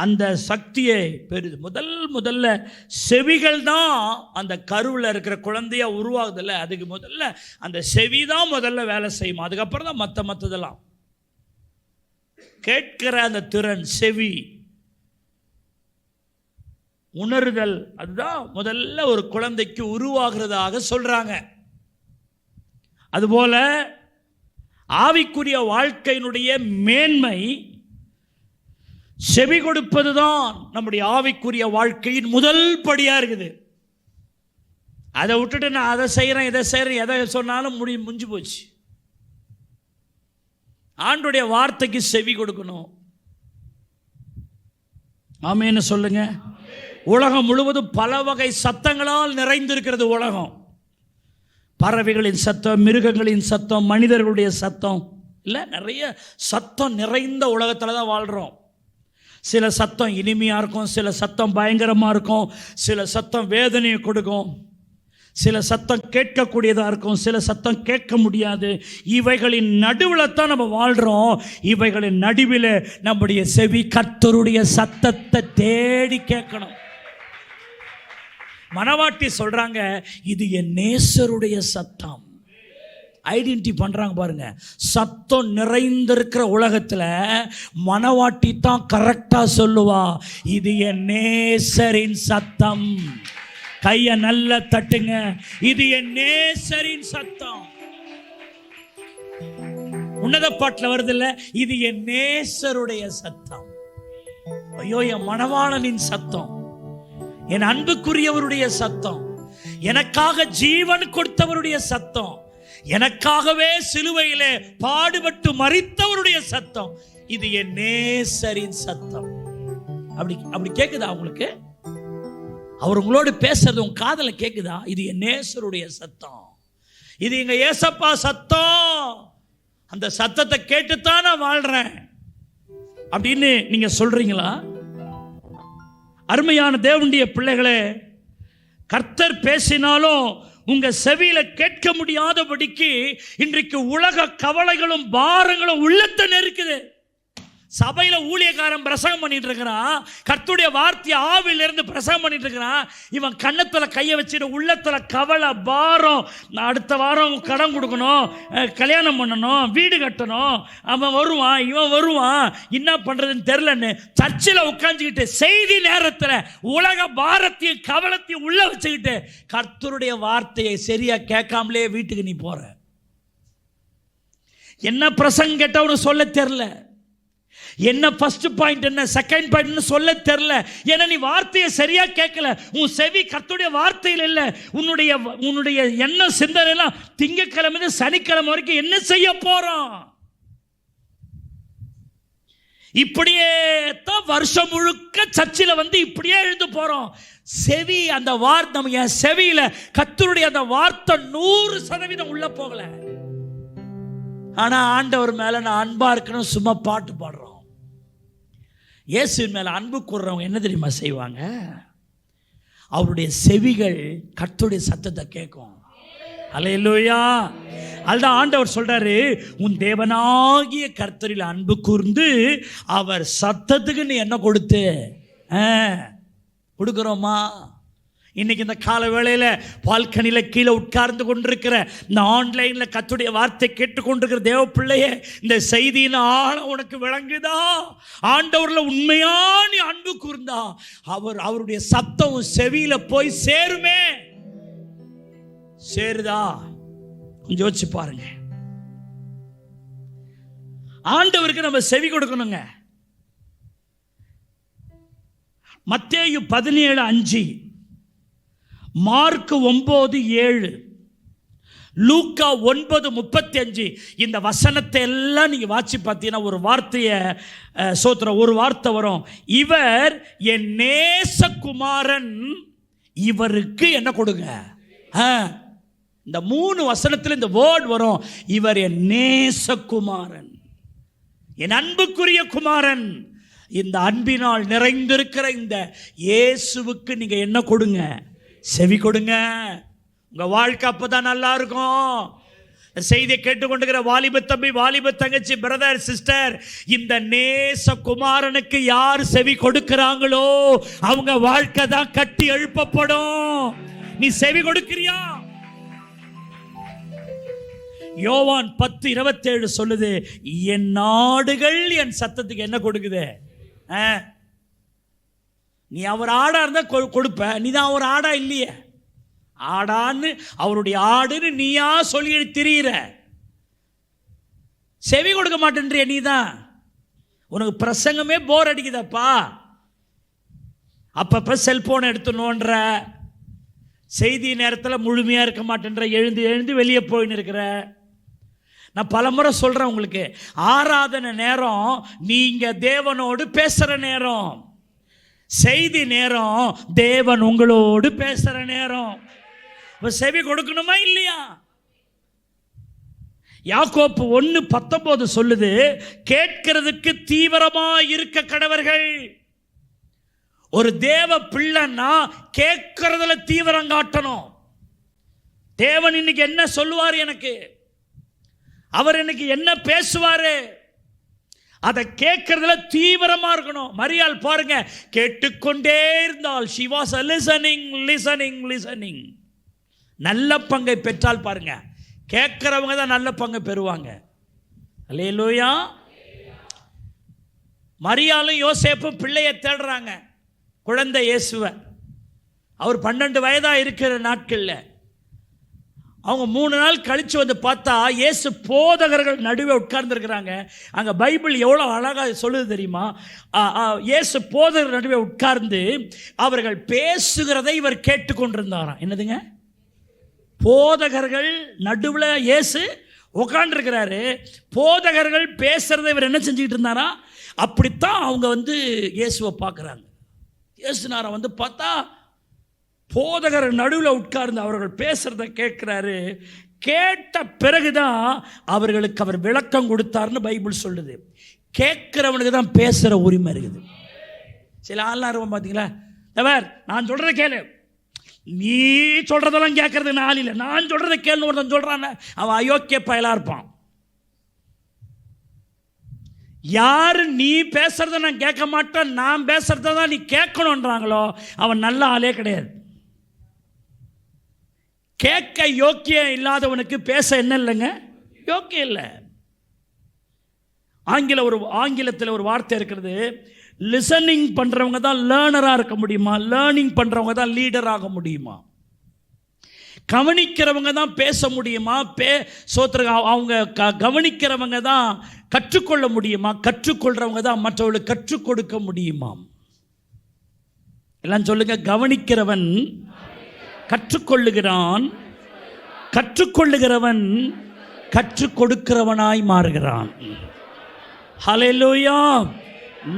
அந்த சக்தியை பெறுது. முதல்ல செவிகள் தான் அந்த கருவில் இருக்கிற குழந்தைய உருவாகுதில்ல, அதுக்கு முதல்ல அந்த செவி தான் முதல்ல வேலை செய்யும். அதுக்கப்புறம் தான் மற்றதெல்லாம். கேட்கிற அந்த திறன், செவி, உணர்தல், அதுதான் முதல்ல ஒரு குழந்தைக்கு உருவாகிறதாக சொல்றாங்க. அதுபோல ஆவிக்குரிய வாழ்க்கையினுடைய மேன்மை செவி கொடுப்பது தான் நம்முடைய ஆவிக்குரிய வாழ்க்கையின் முதல் படியா இருக்குது. அதை விட்டுட்டு நான் அதை செய்கிறேன் இதை செய்கிறேன் எதை சொன்னாலும் முடிஞ்சு போச்சு. ஆண்டுடைய வார்த்தைக்கு செவி கொடுக்கணும். ஆமென்னு சொல்லுங்க. உலகம் முழுவதும் பல வகை சத்தங்களால் நிறைந்திருக்கிறது. உலகம் பறவைகளின் சத்தம், மிருகங்களின் சத்தம், மனிதர்களுடைய சத்தம், இல்லை நிறைய சத்தம் நிறைந்த உலகத்தில் தான் வாழ்கிறோம். சில சத்தம் இனிமையாக இருக்கும், சில சத்தம் பயங்கரமாக இருக்கும், சில சத்தம் வேதனையை கொடுக்கும், சில சத்தம் கேட்கக்கூடியதாக இருக்கும், சில சத்தம் கேட்க முடியாது. இவைகளின் நடுவில் தான் நம்ம வாழ்கிறோம். இவைகளின் நடுவில் நம்முடைய செவி கர்த்தருடைய சத்தத்தை தேடி கேட்கணும். மனவாட்டி சொல்றாங்க, இது என் நேசருடைய சத்தம். ஐடென்டி பண்றாங்க பாருங்க. சத்தம் நிறைந்திருக்கிற உலகத்துல மனவாட்டி தான் கரெக்டா சொல்லுவா, இது என் நேசரின் சத்தம். கைய நல்ல தட்டுங்க, இது என் நேசரின் சத்தம். உன்னத பாட்டுல வருது இல்ல, இது என் நேசருடைய சத்தம். ஐயோ, என் மணவாளனின் சத்தம், என் அன்புக்குரியவருடைய சத்தம், எனக்காக ஜீவன் கொடுத்தவருடைய சத்தம், எனக்காகவே சிலுவையிலே பாடுபட்டு மரித்தவருடைய சத்தம், இது என் நேசரின் சத்தம். அப்படி கேக்குதா உங்களுக்கு? அவர் உங்களோடு பேசுறது உங்க காதுல கேக்குதா? இது என் நேசருடைய சத்தம், இது எங்க ஏசப்பா சத்தம். அந்த சத்தத்தை கேட்டுத்தான் நான் வாழ்றேன் அப்படின்னு நீங்க சொல்றீங்களா? அருமையான தேவனுடைய பிள்ளைகளே, கர்த்தர் பேசினாலும் உங்க செவியில கேட்க முடியாதபடிக்கு இன்றைக்கு உலக கவலைகளும் பாரங்களும் உள்ளத்தை நெருக்குது. சபையில ஊழியக்காரன் பிரசங்கம் பண்ணிட்டு இருக்கிறான், கர்த்தருடைய வார்த்தை ஆவில இருந்து பிரசங்கம் பண்ணிட்டு இருக்கிறான். இவன் கண்ணத்துல கையை வச்சுட்டு உள்ளத்துல கவலை பாரம், நான் அடுத்த வாரம் கடன் கொடுக்கணும், கல்யாணம் பண்ணணும், வீடு கட்டணும், அவன் வருவான் இவன் வருவான், என்ன பண்றதுன்னு தெரியலன்னு சர்ச்சில் உட்காந்துக்கிட்டு செய்தி நேரத்தில் உலக பாரத்தையும் கவலத்தையும் உள்ள வச்சுக்கிட்டு கர்த்தருடைய வார்த்தையை சரியா கேட்காமலே வீட்டுக்கு நீ போற. என்ன பிரசங்கம் கேட்டால் உனக்கு சொல்ல தெரில, என்ன ஃபர்ஸ்ட் பாயிண்ட் என்ன செகண்ட் பாயிண்ட் சொல்ல தெரில. ஏன்னா நீ வார்த்தையை சரியா கேட்கல. உன் செவி கர்த்தருடைய வார்த்தையில் இல்லை. உன்னுடைய எண்ணம் சிந்தனை எல்லாம் திங்கக்கிழமை சனிக்கிழமை வரைக்கும் என்ன செய்ய போறோம். இப்படியே தான் வருஷம் முழுக்க சர்ச்சில் வந்து இப்படியே எழுந்து போறோம். செவி அந்த வார்த்தை என் செவியில கர்த்தருடைய அந்த வார்த்தை 100% உள்ள போகல. ஆனா ஆண்டவர் மேல நான் அன்பா இருக்கணும் சும்மா பாட்டு பாடுறோம். இயேசுவின் மேல அன்பு கூர்றவங்க என்ன தெரியுமா செய்வாங்க? அவருடைய செவிகள் கர்த்தருடைய சத்தத்தை கேட்கும். அல்லேலூயா. அதுதான் ஆண்டவர் சொல்றாரு, உன் தேவனாகிய கர்த்தரில் அன்பு கூர்ந்து அவர் சத்தத்துக்கு நீ என்ன கொடுத்து கொடுக்குறோமா? இன்னைக்கு இந்த கால வேளையில பால்கனியில் கீழே உட்கார்ந்து கொண்டிருக்கிற இந்த ஆன்லைன்ல கர்த்தருடைய வார்த்தை கேட்டுக்கொண்டிருக்கிற தேவ பிள்ளையே, இந்த செய்தியின் ஆழம் உனக்கு விளங்குதா? ஆண்டவர்ல உண்மையா நீ அன்பு கூர்ந்தா அவருடைய சத்தம் செவியில போய் சேருமே. சேருதா? கொஞ்சம் யோசிச்சு பாருங்க. ஆண்டவருக்கு நம்ம செவி கொடுக்கணுங்க. மத்தேயு 17:5, மார்க் 9:7, லூக்கா 9:35 இந்த வசனத்தை எல்லாம் நீங்க வாசி பார்த்தீங்கன்னா ஒரு வார்த்தையை ஒரு வார்த்தை வரும். இவர் என் நேசகுமாரன், இவருக்கு என்ன கொடுங்க. இந்த 3 வசனத்தில் இந்த வேர்ட் வரும். இவர் என் நேசகுமாரன், என் அன்புக்குரிய குமாரன். இந்த அன்பினால் நிறைந்திருக்கிற இந்த இயேசுவுக்கு நீங்க என்ன கொடுங்க? செவி கொடுங்க. உங்க வாழ்க்கை அப்பதான் நல்லா இருக்கும். செய்தியை கேட்டுக்கொண்டிருக்கிற வாலிப தம்பி, வாலிப தங்கச்சி, பிரதர், சிஸ்டர், இந்த நேச குமாரனுக்கு யார் செவி கொடுக்கிறாங்களோ அவங்க வாழ்க்கை தான் கட்டி எழுப்பப்படும். நீ செவி கொடுக்கிறியா? யோவான் 10:27 சொல்லுது, என் நாடுகள் என் சத்தத்துக்கு என்ன கொடுக்குது? நீ அவர் ஆடா இருந்தா கொடுப்ப, நீ தான் அவர் ஆடா இல்லையே. ஆடான்னு அவருடைய ஆடுன்னு நீயா சொல்லி திரியிற, செவி கொடுக்க மாட்டேன்றிய. நீ தான், உனக்கு பிரசங்கமே போர் அடிக்குதப்பா. அப்பப்ப செல்போனை எடுத்து நோன்ற, செய்தி நேரத்தில் முழுமையா இருக்க மாட்டேன்ற, எழுந்து எழுந்து வெளியே போயின்னு இருக்கிற. நான் பலமுறை சொல்றேன் உங்களுக்கு, ஆராதனை நேரம் நீங்க தேவனோடு பேசுற நேரம், செய்தி நேரம் தேவன் உங்களோடு பேசுற நேரம். செவி கொடுக்கணுமா இல்லையா? யாக்கோப்பு 1:19 சொல்லுது, கேட்கிறதுக்கு தீவிரமா இருக்க கடவர்கள். ஒரு தேவ பிள்ளைன்னா கேட்கறதுல தீவிரம் காட்டணும். தேவன் இன்னைக்கு என்ன சொல்லுவார், எனக்கு அவர் இன்னைக்கு என்ன பேசுவாரு, அதை கேட்கறதுல தீவிரமா இருக்கணும். மரியாள் பாருங்க, கேட்டுக்கொண்டே இருந்தால், she was listening. நல்ல பங்கை பெற்றால் பாருங்க, கேட்கிறவங்க தான் நல்ல பங்கை பெறுவாங்க. அல்லேலூயா. மரியாளும் யோசேப்பும் பிள்ளையை தேடுறாங்க, குழந்தை இயேசுவை. அவர் 12 வயதா இருக்கிற நாட்கள்ல அவங்க 3 நாள் கழிச்சு வந்து பார்த்தா இயேசு போதகர்கள் நடுவே உட்கார்ந்து இருக்கிறாங்க. அங்க பைபிள் எவ்வளவு அழகா சொல்லுது தெரியுமா? இயேசு போதகர்கள் நடுவே உட்கார்ந்து அவர்கள் பேசுகிறதை இவர் கேட்டுக்கொண்டிருந்தாராம். என்னதுங்க? போதகர்கள் நடுவில் இயேசு உட்கார்ந்துருக்கிறாரு, போதகர்கள் பேசுறதை இவர் என்ன செஞ்சுக்கிட்டு இருந்தாரா? அப்படித்தான் அவங்க வந்து இயேசுவை பார்க்குறாங்க. இயேசுனாரை வந்து பார்த்தா போதகர் நடுவில் உட்கார்ந்து அவர்கள் பேசுறத கேட்கிறாரு. கேட்ட பிறகுதான் அவர்களுக்கு அவர் விளக்கம் கொடுத்தாருன்னு பைபிள் சொல்லுது. கேட்கிறவனுக்கு தான் பேசுற உரிமை இருக்குது. சில ஆள்லாம் இருக்கும் பார்த்தீங்களா, நான் சொல்றத கேளு, நீ சொல்றதெல்லாம் கேட்கறது ஆள் இல்லை, நான் சொல்றத கேள்னு ஒருத்தன் சொல்றான், அவன் அயோக்கிய பயலா இருப்பான். யாரு நீ பேசுறத நான் கேட்க மாட்டேன், நான் பேசுறத தான் நீ கேட்கணுன்றாங்களோ அவன் நல்ல ஆளே கிடையாது. கேட்க யோக்கியம் இல்லாதவனுக்கு பேச என்ன இல்லைங்க? யோக்கியம் இல்லை. ஆங்கிலத்தில் ஒரு வார்த்தை இருக்கிறது, லிசனிங் பண்றவங்க தான் லேர்னரா இருக்க முடியுமா, லேர்னிங் பண்றவங்க தான் லீடர் ஆக முடியுமா. கவனிக்கிறவங்க தான் பேச முடியுமா? அவங்க கவனிக்கிறவங்க தான் கற்றுக்கொள்ள முடியுமா? கற்றுக்கொள்றவங்க தான் மற்றவர்களுக்கு கற்றுக் கொடுக்க முடியுமா? எல்லாம் சொல்லுங்க. கவனிக்கிறவன் கற்றுக்கொள்ளுகிறான், கற்றுக்கொள்ளுகிறவன் கற்றுக் கொடுக்கிறவனாய் மாறுகிறான். ஹல்லேலூயா.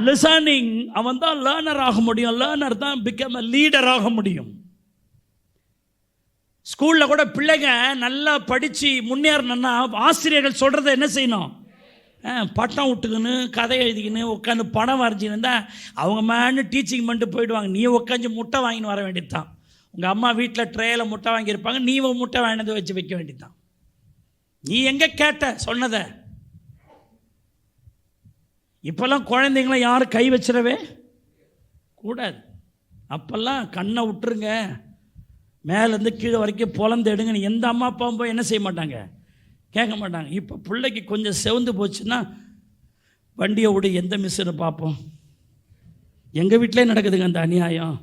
லிசனிங், அவன் தான் லேர்னர் ஆக முடியும். லேர்னர் தான் பிகம் a லீடர் ஆக முடியும். ஸ்கூலில் கூட பிள்ளைங்க நல்லா படித்து முன்னேறணும்னா ஆசிரியர்கள் சொல்கிறத என்ன செய்யணும்? பட்டம் விட்டுக்கின்னு கதை எழுதிக்கின்னு உட்காந்து படம் வரைஞ்சின்னு அவங்க மேனு டீச்சிங் பண்ணிட்டு போயிடுவாங்க. நீ உட்காந்து முட்டை வாங்கின்னு வர வேண்டியது தான். உங்கள் அம்மா வீட்டில் ட்ரேயில் முட்டை வாங்கியிருப்பாங்க, நீ முட்டை வாங்கினது வச்சு வைக்க வேண்டியது தான். நீ எங்கே கேட்ட சொன்னதை? இப்போல்லாம் குழந்தைங்களாம் யாரும் கை வச்சிடவே கூடாது. அப்போல்லாம் கண்ணை விட்டுருங்க, மேலேருந்து கீழே வரைக்கும் பொலந்து எடுங்கன்னு எந்த அம்மா அப்பாவும் போய் என்ன செய்ய மாட்டாங்க, கேட்க மாட்டாங்க. இப்போ பிள்ளைக்கு கொஞ்சம் செவந்து போச்சுன்னா வண்டியை விட எந்த மிஸ்ஸுன்னு பார்ப்போம். எங்கள் வீட்டிலே நடக்குதுங்க அந்த அநியாயம்.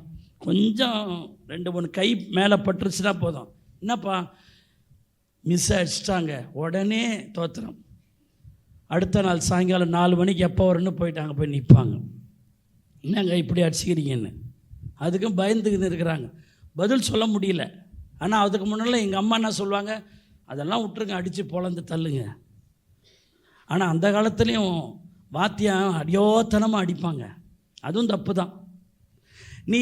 கொஞ்சம் 2-3 கை மேலே பட்டுருச்சுன்னா போதும், என்னப்பா மிஸ் அடிச்சிட்டாங்க, உடனே தோத்துறோம். அடுத்த நாள் சாயங்காலம் 4 மணிக்கு எப்போ வரும்னு போயிட்டாங்க, போய் நிற்பாங்க. என்னங்க இப்படி அடிச்சுக்கிறீங்கன்னு. அதுக்கும் பயந்துக்கின்னு இருக்கிறாங்க, பதில் சொல்ல முடியல. ஆனால் அதுக்கு முன்னால் எங்கள் அம்மா என்ன சொல்லுவாங்க, அதெல்லாம் விட்டுருங்க, அடித்து பொழந்து தள்ளுங்க. ஆனால் அந்த காலத்துலேயும் வாத்தியம் அடியோத்தனமாக அடிப்பாங்க, அதுவும் தப்பு தான். நீ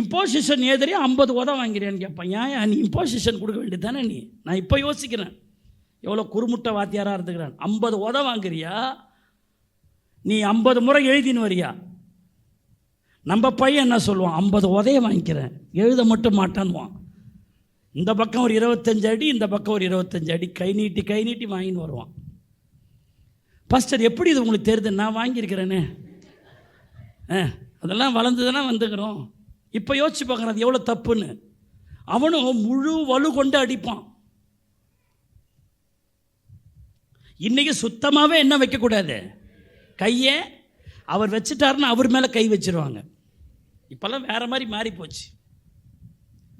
இம்போசிஷன் ஏதறியா 50 உதவ வாங்கிறேன்னு கேட்பான். ஏன் நீ இம்போசிஷன் கொடுக்க வேண்டியது தானே? நான் இப்போ யோசிக்கிறேன், எவ்வளோ குறுமுட்டை வாத்தியாராக இருந்துக்கிறான். 50 உதவ வாங்குறியா? நீ 50 முறை எழுதின்னு வரியா? நம்ம பையன் என்ன சொல்லுவான், 50 உதைய வாங்கிக்கிறேன், எழுத மட்டும் மாட்டான்வான். இந்த பக்கம் ஒரு 25 அடி, இந்த பக்கம் ஒரு 25 அடி, கை நீட்டி வாங்கின்னு வருவான். பாஸ்டர் எப்படி இது உங்களுக்கு தெரியுது? நான் வாங்கியிருக்கிறேனே. அதெல்லாம் வளர்ந்துதானே வந்துக்கிறோம். இப்போ யோசிச்சு பார்க்குறேன் அது எவ்வளோ தப்புன்னு. அவனும் முழு வலு கொண்டு அடிப்பான். இன்றைக்கி சுத்தமாகவே என்ன வைக்கக்கூடாது, கையை அவர் வச்சுட்டாருன்னா அவர் மேலே கை வச்சிருவாங்க. இப்போல்லாம் வேறு மாதிரி மாறி போச்சு.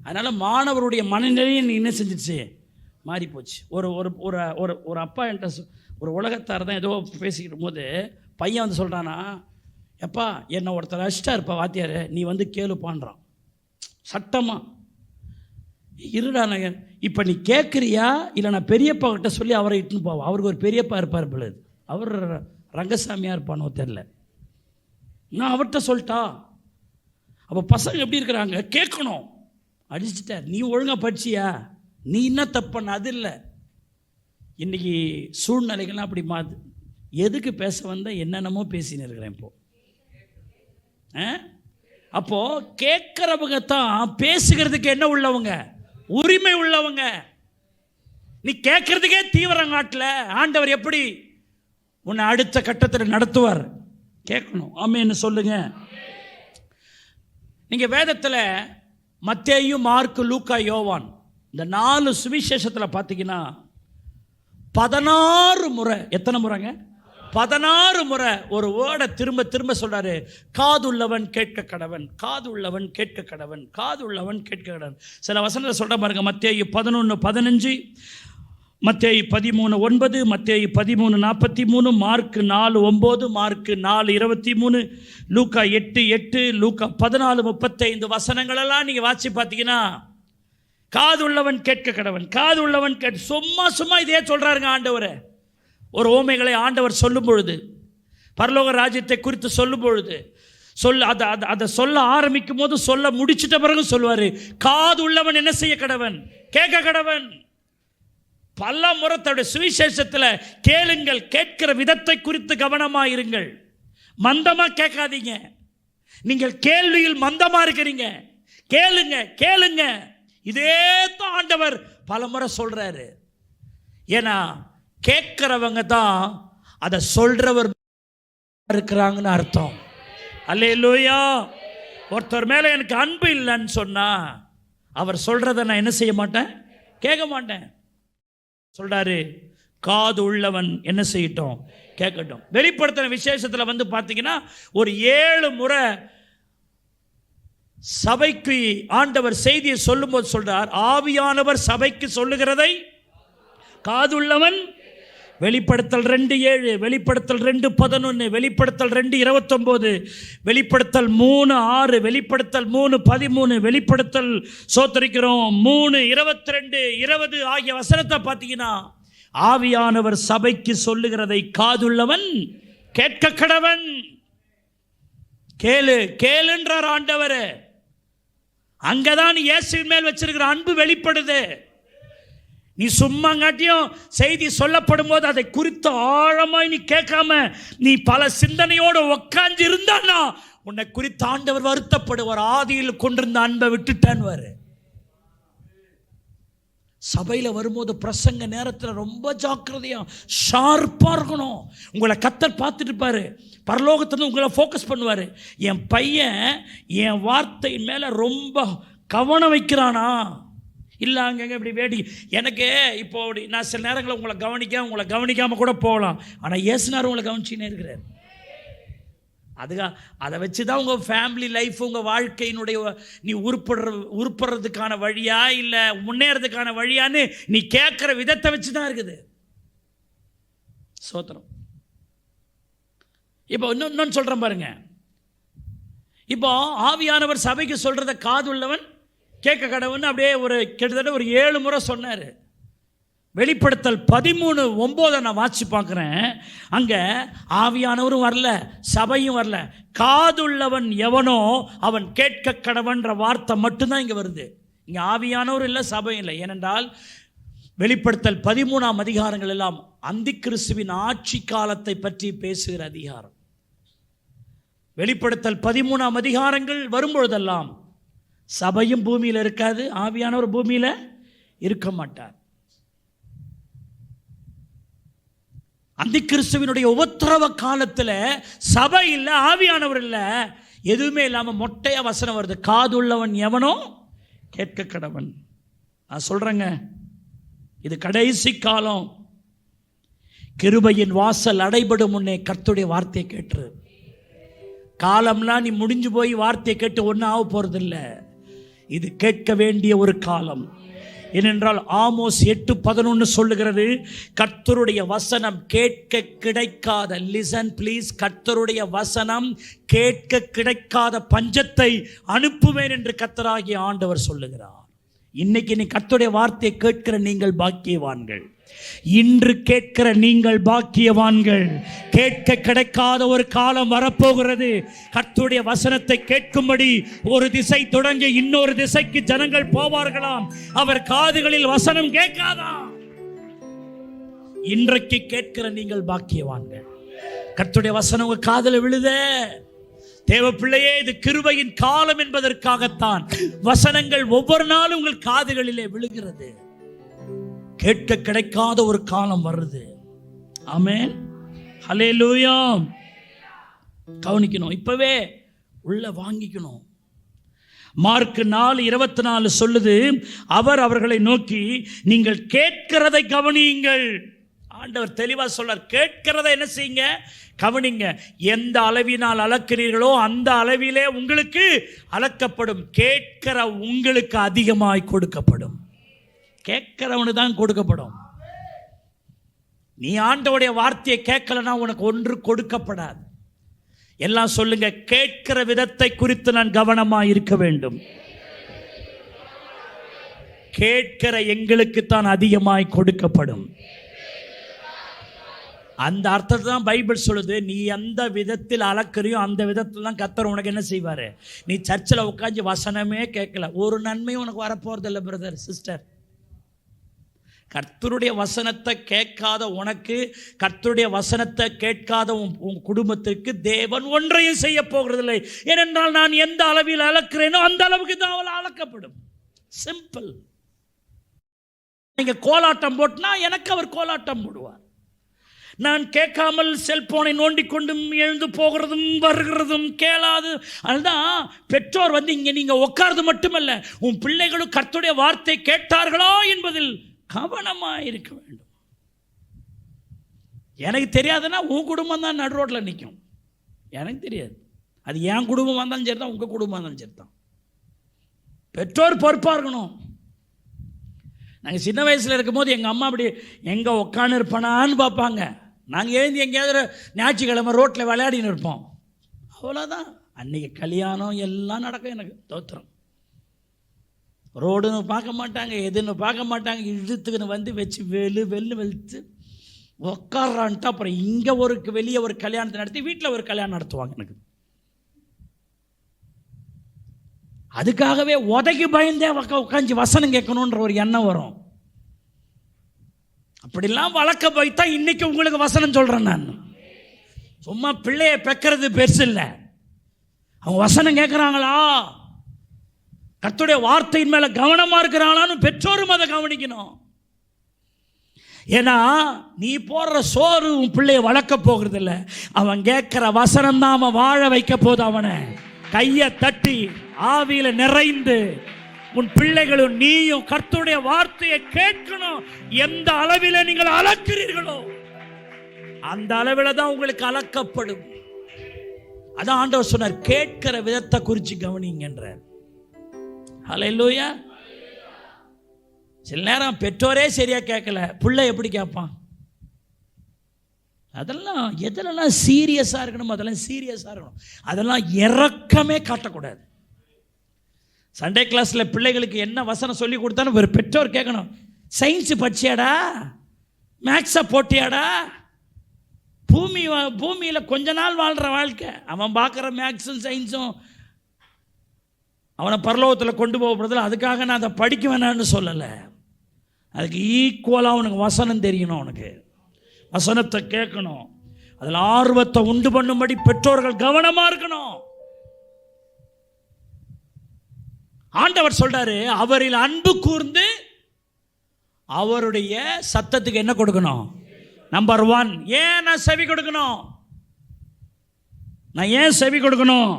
அதனால் மாணவருடைய மனநிலையை நீ என்ன செஞ்சிடுச்சு, மாறி போச்சு. ஒரு ஒரு ஒரு ஒரு அப்பா என்கிட்ட ஒரு உலகத்தார் தான் ஏதோ பேசிக்கிட்டு போது பையன் வந்து சொல்கிறானா, எப்பா என்னை ஒருத்தர் அடிச்சிட்டா இருப்பா வாத்தியார், நீ வந்து கேளுப்பான்றான் சட்டமாக. இருடா நகர், இப்போ நீ கேட்குறியா இல்லை நான் பெரியப்பா கிட்ட சொல்லி அவரை இட்டுன்னு போவோம். அவருக்கு ஒரு பெரியப்பா இருப்பார் பிள்ளை, அவர் ரங்கசாமியாக இருப்பானோ தெரில, நான் அவர்கிட்ட சொல்லிட்டா. அப்போ பசங்க எப்படி இருக்கிறாங்க, கேட்கணும். அடிச்சிட்ட நீ ஒழுங்காக படிச்சியா, நீ என்ன தப்பண்ண, அது இல்லை. இன்றைக்கி சூழ்நிலைகள்லாம் அப்படி மாது. எதுக்கு பேச வந்த என்னென்னமோ பேசின்னு இருக்கிறேன் இப்போ. அப்போது கேட்குறவங்க தான் பேசுகிறதுக்கு என்ன உள்ளவங்க, உரிமை உள்ளவங்க. நீ கேட்குறதுக்கே தீவிரங்காட்டில் ஆண்டவர் எப்படி உன்னை அடுத்த கட்டத்தில் நடத்துவார், கேட்கணும். ஆமேன்னு சொல்லுங்க. நீங்கள் வேதத்தில் மத்தேயு, மார்க்கு, லூக்கா, யோவான் இந்த 4 சுவிசேஷத்தில் பார்த்தீங்கன்னா 16 முறை, எத்தனை முறைங்க, 16 முறை ஒரு வேர்டை திரும்ப திரும்ப சொல்றாரு. காதுள்ளவன் கேட்க கடவன், காதுள்ளவன் கேட்க கடவன், காதுள்ளவன் கேட்க கடவன். சில வசனத்தை சொல்ற பாருங்க. மத்தேயு 11:15, மத்தேயு 13:9, மத்தேயு 13:43, மார்க்கு 4:9, மார்க்கு 4:23, லூக்கா 8:8, லூக்கா 14:35 வசனங்களெல்லாம் நீங்கள் வாசி பார்த்தீங்கன்னா காது உள்ளவன் கேட்க கடவன், காது உள்ளவன் கேட்க. சும்மா இதே சொல்கிறாருங்க ஆண்டவர். ஒரு ஓமைகளை ஆண்டவர் சொல்லும் பொழுது, பரலோக ராஜ்யத்தை குறித்து சொல்லும் பொழுது அதை சொல்ல ஆரம்பிக்கும் போது சொல்ல முடிச்சிட்ட பிறகு சொல்லுவார், காது உள்ளவன் என்ன செய்ய கடவன், கேட்க கடவன். பல முறை தன்னுடைய சுவிசேஷத்தில் கேளுங்கள், கேட்கிற விதத்தை குறித்து கவனமாக இருங்கள், மந்தமாக கேட்காதீங்க. நீங்கள் கேள்வியில் மந்தமாக இருக்கிறீங்க, கேளுங்க கேளுங்க. இதே தான் ஆண்டவர் பல முறை சொல்றாரு. ஏன்னா கேட்கிறவங்க தான் அதை சொல்றவர் இருக்கிறாங்கன்னு அர்த்தம். அல்லேலூயா. ஒருத்தர் மேலே எனக்கு அன்பு இல்லைன்னு சொன்னா அவர் சொல்றதை நான் என்ன செய்ய மாட்டேன், கேட்க மாட்டேன். சொல்றாரு, காது உள்ளவன் என்ன செய்யட்டும், கேட்கட்டும். வெளிப்படுத்தின விசேஷத்தில் வந்து பார்த்தீங்கன்னா ஒரு 7 முறை சபைக்கு ஆண்டவர் செய்தியை சொல்லும்போது சொல்றார், ஆவியானவர் சபைக்கு சொல்லுகிறதை காதுள்ளவன். வெளிப்படுத்தல் 2:7, வெளிப்படுத்தல் 2:11, வெளிப்படுத்தல் 2:29, வெளிப்படுத்தல் 3:6, வெளிப்படுத்தல் 3:13, வெளிப்படுத்தல் சோத்தரிக்கிறோம் 3:22, 20 ஆகிய வசனத்தை பார்த்தீங்கன்னா, ஆவியானவர் சபைக்கு சொல்லுகிறதை காதுள்ளவன் கேட்க கடவன். கேளு கேளுன்றார் ஆண்டவர். அங்கதான் இயேசுவின் மேல் வச்சிருக்கிற அன்பு வெளிப்படுது. நீ சும்மாங்காட்டியும் செய்தி சொல்லப்படும் போது அதை குறித்து ஆழமாய் நீ கேட்காம நீ பல சிந்தனையோடு உட்கார்ந்து இருந்தான்னா உன்னை குறித்து ஆண்டவர் வருத்தப்படுவார். ஆதியில் கொண்டிருந்த அன்பை விட்டுட்டான்வாரு. சபையில் வரும்போது பிரசங்க நேரத்தில் ரொம்ப ஜாக்கிரதையா ஷார்ப்பாக இருக்கணும். உங்களை கர்த்தர் பார்த்துட்டு இருப்பாரு. பரலோகத்திலிருந்து உங்களை ஃபோக்கஸ் பண்ணுவார். என் பையன் என் வார்த்தை மேலே ரொம்ப கவனம் வைக்கிறானா இல்லை அங்கங்கே இப்படி வேடி. எனக்கு இப்போ நான் சில நேரங்களில் உங்களை கவனிக்காமல் கூட போகலாம். ஆனால் இயேசுனார் உங்களை கவனிச்சுன்னே இருக்கிறார். அதை வச்சு தான் உங்கள் ஃபேமிலி லைஃப், உங்கள் வாழ்க்கையினுடைய நீ உருப்படுறதுக்கான வழியா இல்லை முன்னேறதுக்கான வழியான்னு நீ கேட்குற விதத்தை வச்சு தான் இருக்குது. சோத்திரம். இப்போ இன்னொன்று சொல்கிறேன் பாருங்க. இப்போ ஆவியானவர் சபைக்கு சொல்கிறத காதுள்ளவன் கேட்க கடவுன்னு அப்படியே கிட்டத்தட்ட ஒரு 7 முறை சொன்னார். வெளிப்படுத்தல் 13:9 நான் வாட்சி பார்க்குறேன். அங்கே ஆவியானவரும் வரல, சபையும் வரல. காதுள்ளவன் எவனோ அவன் கேட்க கடவன்ற வார்த்தை மட்டும்தான் இங்கே வருது. இங்கே ஆவியானவரும் இல்லை, சபையும் இல்லை. ஏனென்றால் வெளிப்படுத்தல் 13ஆம் அதிகாரங்கள் எல்லாம் அந்தி கிறிஸ்துவின் ஆட்சி காலத்தை பற்றி பேசுகிற அதிகாரம். வெளிப்படுத்தல் 13ஆம் அதிகாரங்கள் வரும்பொழுதெல்லாம் சபையும் பூமியில் இருக்காது, ஆவியானவர் பூமியில் இருக்க மாட்டார். அந்தி கிறிஸ்துவினுடைய உபத்திரவ காலத்தில் சபை இல்லை, ஆவியானவர் இல்லை, எதுவுமே இல்லாமல் மொட்டையா வசனம் வருது. காதுள்ளவன் எவனோ கேட்க கடவன். நான் சொல்றேங்க, இது கடைசி காலம். கிருபையின் வாசல் அடைபடும் முன்னே கர்த்தருடைய வார்த்தையை கேட்டு. காலம்லாம் நீ முடிஞ்சு போய் வார்த்தையை கேட்டு ஒன்றும் ஆக போறதில்லை. இது கேட்க வேண்டிய ஒரு காலம். ஏனென்றால் ஆமோஸ் 8:11 சொல்லுகிறது, கர்த்தருடைய வசனம் கேட்க கிடைக்காத, லிசன் ப்ளீஸ், கர்த்தருடைய வசனம் கேட்க கிடைக்காத பஞ்சத்தை அனுப்புவேன் என்று கர்த்தராகிய ஆண்டவர் சொல்லுகிறார். இன்னைக்கு நீ கர்த்தருடைய வார்த்தையை கேட்கிற நீங்கள் பாக்கியவான்கள். இன்று கேட்கிற நீங்கள் பாக்கியவான்கள். கேட்க கிடைக்காத ஒரு காலம் வரப்போகிறது. கர்த்தருடைய வசனத்தை கேட்கும்படி ஒரு திசை தொடங்கி இன்னொரு திசைக்கு ஜனங்கள் போவார்களாம். அவர் காதுகளில் வசனம் கேட்காதாம். இன்றைக்கு கேட்கிற நீங்கள் பாக்கியவான்கள். கர்த்தருடைய வசனம் உங்க காதுல விழுதே. தேவ பிள்ளையே, இது கிருபையின் காலம் என்பதற்காகத்தான் வசனங்கள் ஒவ்வொரு நாளும் உங்கள் காதுகளிலே விழுகிறது. கேட்க கிடைக்காத ஒரு காலம் வருது. ஆமென், ஹல்லேலூயா. கவனிக்கணும், இப்பவே உள்ள வாங்கிக்கணும். மார்க் 4:24 சொல்லுது, அவர் அவர்களை நோக்கி நீங்கள் கேட்கிறதை கவனியுங்கள். ஆண்டவர் தெளிவா சொல்றார், கேட்கிறதை என்ன செய்யுங்க, கவனிங்க. எந்த அளவினால் அளக்கிறீர்களோ அந்த அளவிலே உங்களுக்கு அளக்கப்படும். கேட்கிற உங்களுக்கு அதிகமாய் கொடுக்கப்படும். கேட்கிறவனு தான் கொடுக்கப்படும். நீ ஆண்டவருடைய வார்த்தையை கேட்கலனா உனக்கு ஒன்று கொடுக்கப்படாது. எல்லாம் சொல்லுங்க, கேட்கிற விதத்தை குறித்து நான் கவனமாக இருக்க வேண்டும். கேட்கிற எங்களுக்கு தான் அதிகமாய் கொடுக்கப்படும். அந்த அர்த்தத்தை தான் பைபிள் சொல்லுது. நீ எந்த விதத்தில் அளக்கிறியோ அந்த விதத்தில் தான் கர்த்தர் உனக்கு என்ன செய்வார். நீ சர்ச்சில் உட்காந்து வசனமே கேட்கல, ஒரு நன்மையும் உனக்கு வரப்போறதில்லை பிரதர் சிஸ்டர். கர்த்தருடைய வசனத்தை கேட்காத உனக்கு, கர்த்தருடைய வசனத்தை கேட்காத உன் குடும்பத்திற்கு தேவன் ஒன்றையும் செய்ய போகிறதில்லை. ஏனென்றால் நான் எந்த அளவில் அளக்கிறேனோ அந்த அளவுக்கு தான் அவள் அளக்கப்படும். சிம்பிள். நீங்க கோலாட்டம் போட்டுனா எனக்கு அவர் கோலாட்டம் போடுவார். நான் கேட்காமல் செல்போனை நோண்டிக்கொண்டும் எழுந்து போகிறதும் வருகிறதும் கேளாது. அதுதான் பெற்றோர் இங்கே நீங்கள் உட்கார்ந்து மட்டுமல்ல, உன் பிள்ளைகளும் கர்த்தருடைய வார்த்தை கேட்டார்களா என்பதில் கவனமாக இருக்க வேண்டும். எனக்கு தெரியாதுன்னா உன் குடும்பம் தான் நடு ரோட்டில் நிற்கும். எனக்கு தெரியாது. அது என் குடும்பமாக இருந்தாலும் சரி தான், உங்கள் குடும்பமாக இருந்தாலும் சரி தான். பெற்றோர் பொறுப்பாக இருக்கணும். நாங்கள் சின்ன வயசில் இருக்கும்போது எங்கள் அம்மா அப்படி எங்கே உட்காந்து இருப்பானான்னு பார்ப்பாங்க. நாங்கள் எழுந்து எங்கேயாவது ஞாயிற்றுக்கிழமை ரோட்டில் விளையாடின்னு இருப்போம். அவ்வளோதான். அன்றைக்கி கல்யாணம் எல்லாம் நடக்கும். எனக்கு தோத்திரம். ரோடுன்னு பார்க்க மாட்டாங்க, எதுன்னு பார்க்க மாட்டாங்க. இழுத்துக்குன்னு வந்து வச்சு வெள்ளு வெளுத்து உக்காரான்ட்டு அப்புறம் இங்கே வெளியே ஒரு கல்யாணத்தை நடத்தி வீட்டில் ஒரு கல்யாணம் நடத்துவாங்க. எனக்கு அதுக்காகவே உதைக்கு பயந்தே உட்காந்து வசனம் கேட்கணுன்ற ஒரு எண்ணம் வரும். அப்படிலாம் வளர்க்க போய்த்தா இன்னைக்கு உங்களுக்கு வசனம் சொல்கிறேன். நான் சும்மா பிள்ளைய பெக்கிறது பெருசு இல்லை. அவங்க வசனம் கேட்குறாங்களா, கர்த்தருடைய வார்த்தையின் மேலே கவனமாக இருக்கிறாங்களான்னு பெற்றோரும் அதை கவனிக்கணும். ஏன்னா நீ போடுற சோறு உன் பிள்ளைய வளர்க்க போகிறது இல்லை. அவன் கேட்குற வசனம் தான் அவன் வாழ வைக்க போது. அவனை கையை தட்டி ஆவியில் நிறைந்து உன் பிள்ளைகளும் நீயும் கர்த்தருடைய வார்த்தையை கேட்கணும். எந்த அளவில் நீங்கள் அளக்கிறீர்களோ அந்த அளவில் தான் உங்களுக்கு அளக்கப்படும். அதான் ஆண்டவர் சொன்னார், கேட்கிற விதத்தை குறித்து கவனிங்கன்றார். ஹல்லேலூயா. சில நேரம் பெற்றோரே சரியா கேட்கல, பிள்ளை எப்படி கேட்பான்? அதெல்லாம் எதெல்லாம் சீரியஸாக இருக்கணும் அதெல்லாம் சீரியஸாக இருக்கணும். அதெல்லாம் இறக்கமே காட்டக்கூடாது. சண்டே கிளாஸில் பிள்ளைகளுக்கு என்ன வசனம் சொல்லி கொடுத்தாலும் ஒரு பெற்றோர் கேட்கணும், சயின்ஸு படிச்சியாடா, மேக்ஸை போட்டியாடா? பூமியில் கொஞ்ச நாள் வாழ்கிற வாழ்க்கை. அவன் பார்க்குற மேக்ஸும் சயின்ஸும் அவனை பரலோகத்தில் கொண்டு போகப்படுறதில்ல. அதுக்காக நான் அதை படிக்க வேணான்னு சொல்லலை. அதுக்கு ஈக்குவலாக அவனுக்கு வசனம் தெரியணும். அவனுக்கு வசனத்தை கேட்கணும். அதில் ஆர்வத்தை உண்டு பண்ணும்படி பெற்றோர்கள் கவனமாக இருக்கணும். ஆண்டவர் சொல்றாரு, அவரில் அன்பு கூர்ந்து அவருடைய சத்தத்துக்கு என்ன கொடுக்கணும்? நம்பர் 1. ஏன் நான் செவி கொடுக்கணும்? நான் ஏன் செவி கொடுக்கணும்?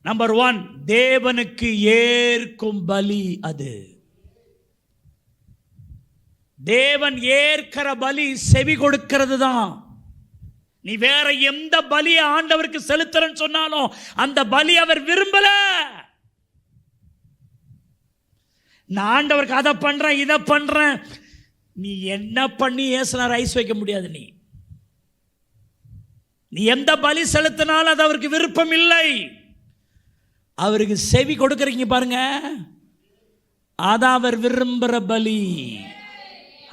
நம்பர் 1, தேவனுக்கு ஏற்கும் பலி. அது தேவன் ஏற்கிற பலி செவி கொடுக்கிறது தான். நீ வேற எந்த பலியை ஆண்டவருக்கு செலுத்துறன்னு சொன்னாலும் அந்த பலி அவர் விரும்பல. நான் ஆண்டவருக்கு அதை பண்றேன் இதை பண்றேன், நீ என்ன பண்ணி ஏசுனார் ஐஸ் வைக்க முடியாது. நீ எந்த பலி செலுத்தினாலும் அது அவருக்கு விருப்பம் இல்லை. அவருக்கு செவி கொடுக்கறீங்க பாருங்க, அதான் அவர் விரும்புகிற பலி.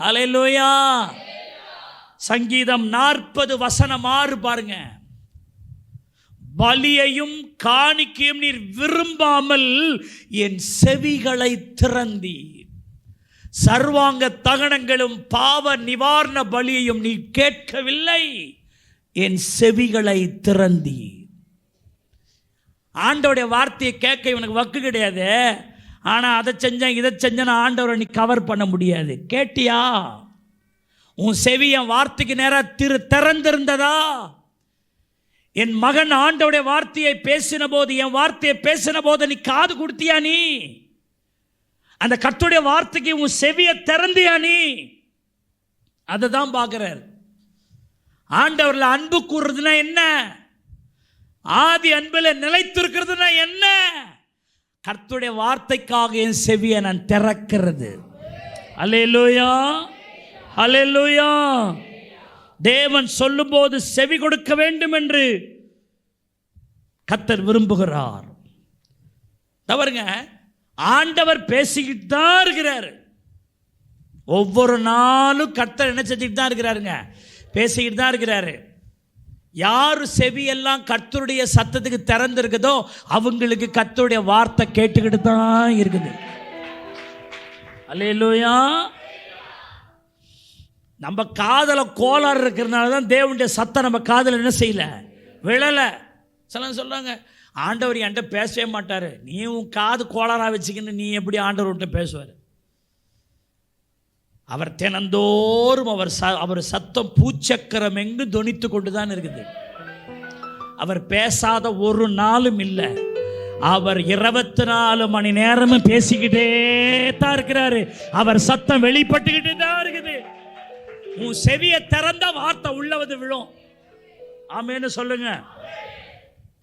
ஹல்லேலூயா. சங்கீதம் 40:6 பாருங்க. பலியையும் காணிக்கையும் நீர் விரும்பாமல் என் செவிகளை திறந்தீர். சர்வாங்க தகனங்களும் பாவ நிவாரண பலியையும் நீ கேட்கவில்லை, என் செவிகளை திறந்தீர். ஆண்டவருடைய வார்த்தையை கேட்க இவனுக்கு வக்கு கிடையாது. ஆனால் அதை செஞ்சேன் இதை செஞ்சேன்னு ஆண்டவரை நீ கவர் பண்ண முடியாது. கேட்டியா? உன் செவி என் வார்த்தைக்கு நேராக திறந்திருந்ததா? என் மகன் ஆண்டவருடைய வார்த்தையை பேசின போது, என் வார்த்தையை பேசின போது நீ காது கொடுத்தியா? நீ அந்த கர்த்தருடைய வார்த்தைக்கு உன் செவியை திறந்தியா? நீ அதை தான் பார்க்கிறார். ஆண்டவர்ல அன்பு கூறுறதுன்னா என்ன? ஆதி அன்பில் நிலைத்திருக்கிறதுனா என்ன? கர்த்தருடைய வார்த்தைக்காக என் செவியை நான் திறக்கிறது. அல்லேலூயா, அல்லேலூயா. தேவன் சொல்லும்போது செவி கொடுக்க வேண்டும் என்று கர்த்தர் விரும்புகிறார். தவறுங்க, ஆண்டவர் பேசிக்கிட்டு தான் இருக்கிறார். ஒவ்வொரு நாளும் கர்த்தர் என்ன செஞ்சுக்கிட்டு தான் இருக்கிறாருங்க? பேசிக்கிட்டு தான் இருக்கிறாரு. யாரு செவியெல்லாம் கர்த்தருடைய சத்தத்துக்கு திறந்திருக்குதோ அவங்களுக்கு கர்த்தருடைய வார்த்தை கேட்டுக்கிட்டு தான் இருக்குது. அல்லேலூயா. நம்ம காதல கோளாறு இருக்கிறதுனால தான் தேவனுடைய சத்தம் நம்ம காதல என்ன செய்யல, விழலை. சில சொல்றாங்க, ஆண்டவர் என்கிட்ட பேசவே மாட்டாரு. நீ உன் காது கோளாறா வச்சுக்கின்னு நீ எப்படி ஆண்டவர்கிட்ட பேசுவார்? அவர் தினந்தோறும் அவர் சத்தம் பூச்சக்கரம் எங்கு தொனித்து கொண்டு தான் இருக்குது. அவர் பேசாத ஒரு நாளும் இல்லை. அவர் 24 மணி நேரமும் பேசிக்கிட்டே தான் இருக்கிறாரு. அவர் சத்தம் வெளிப்பட்டுக்கிட்டே தான் இருக்குது. உன் செவியை திறந்த வார்த்தை உள்ளவது விழும். ஆமேன்னு சொல்லுங்க.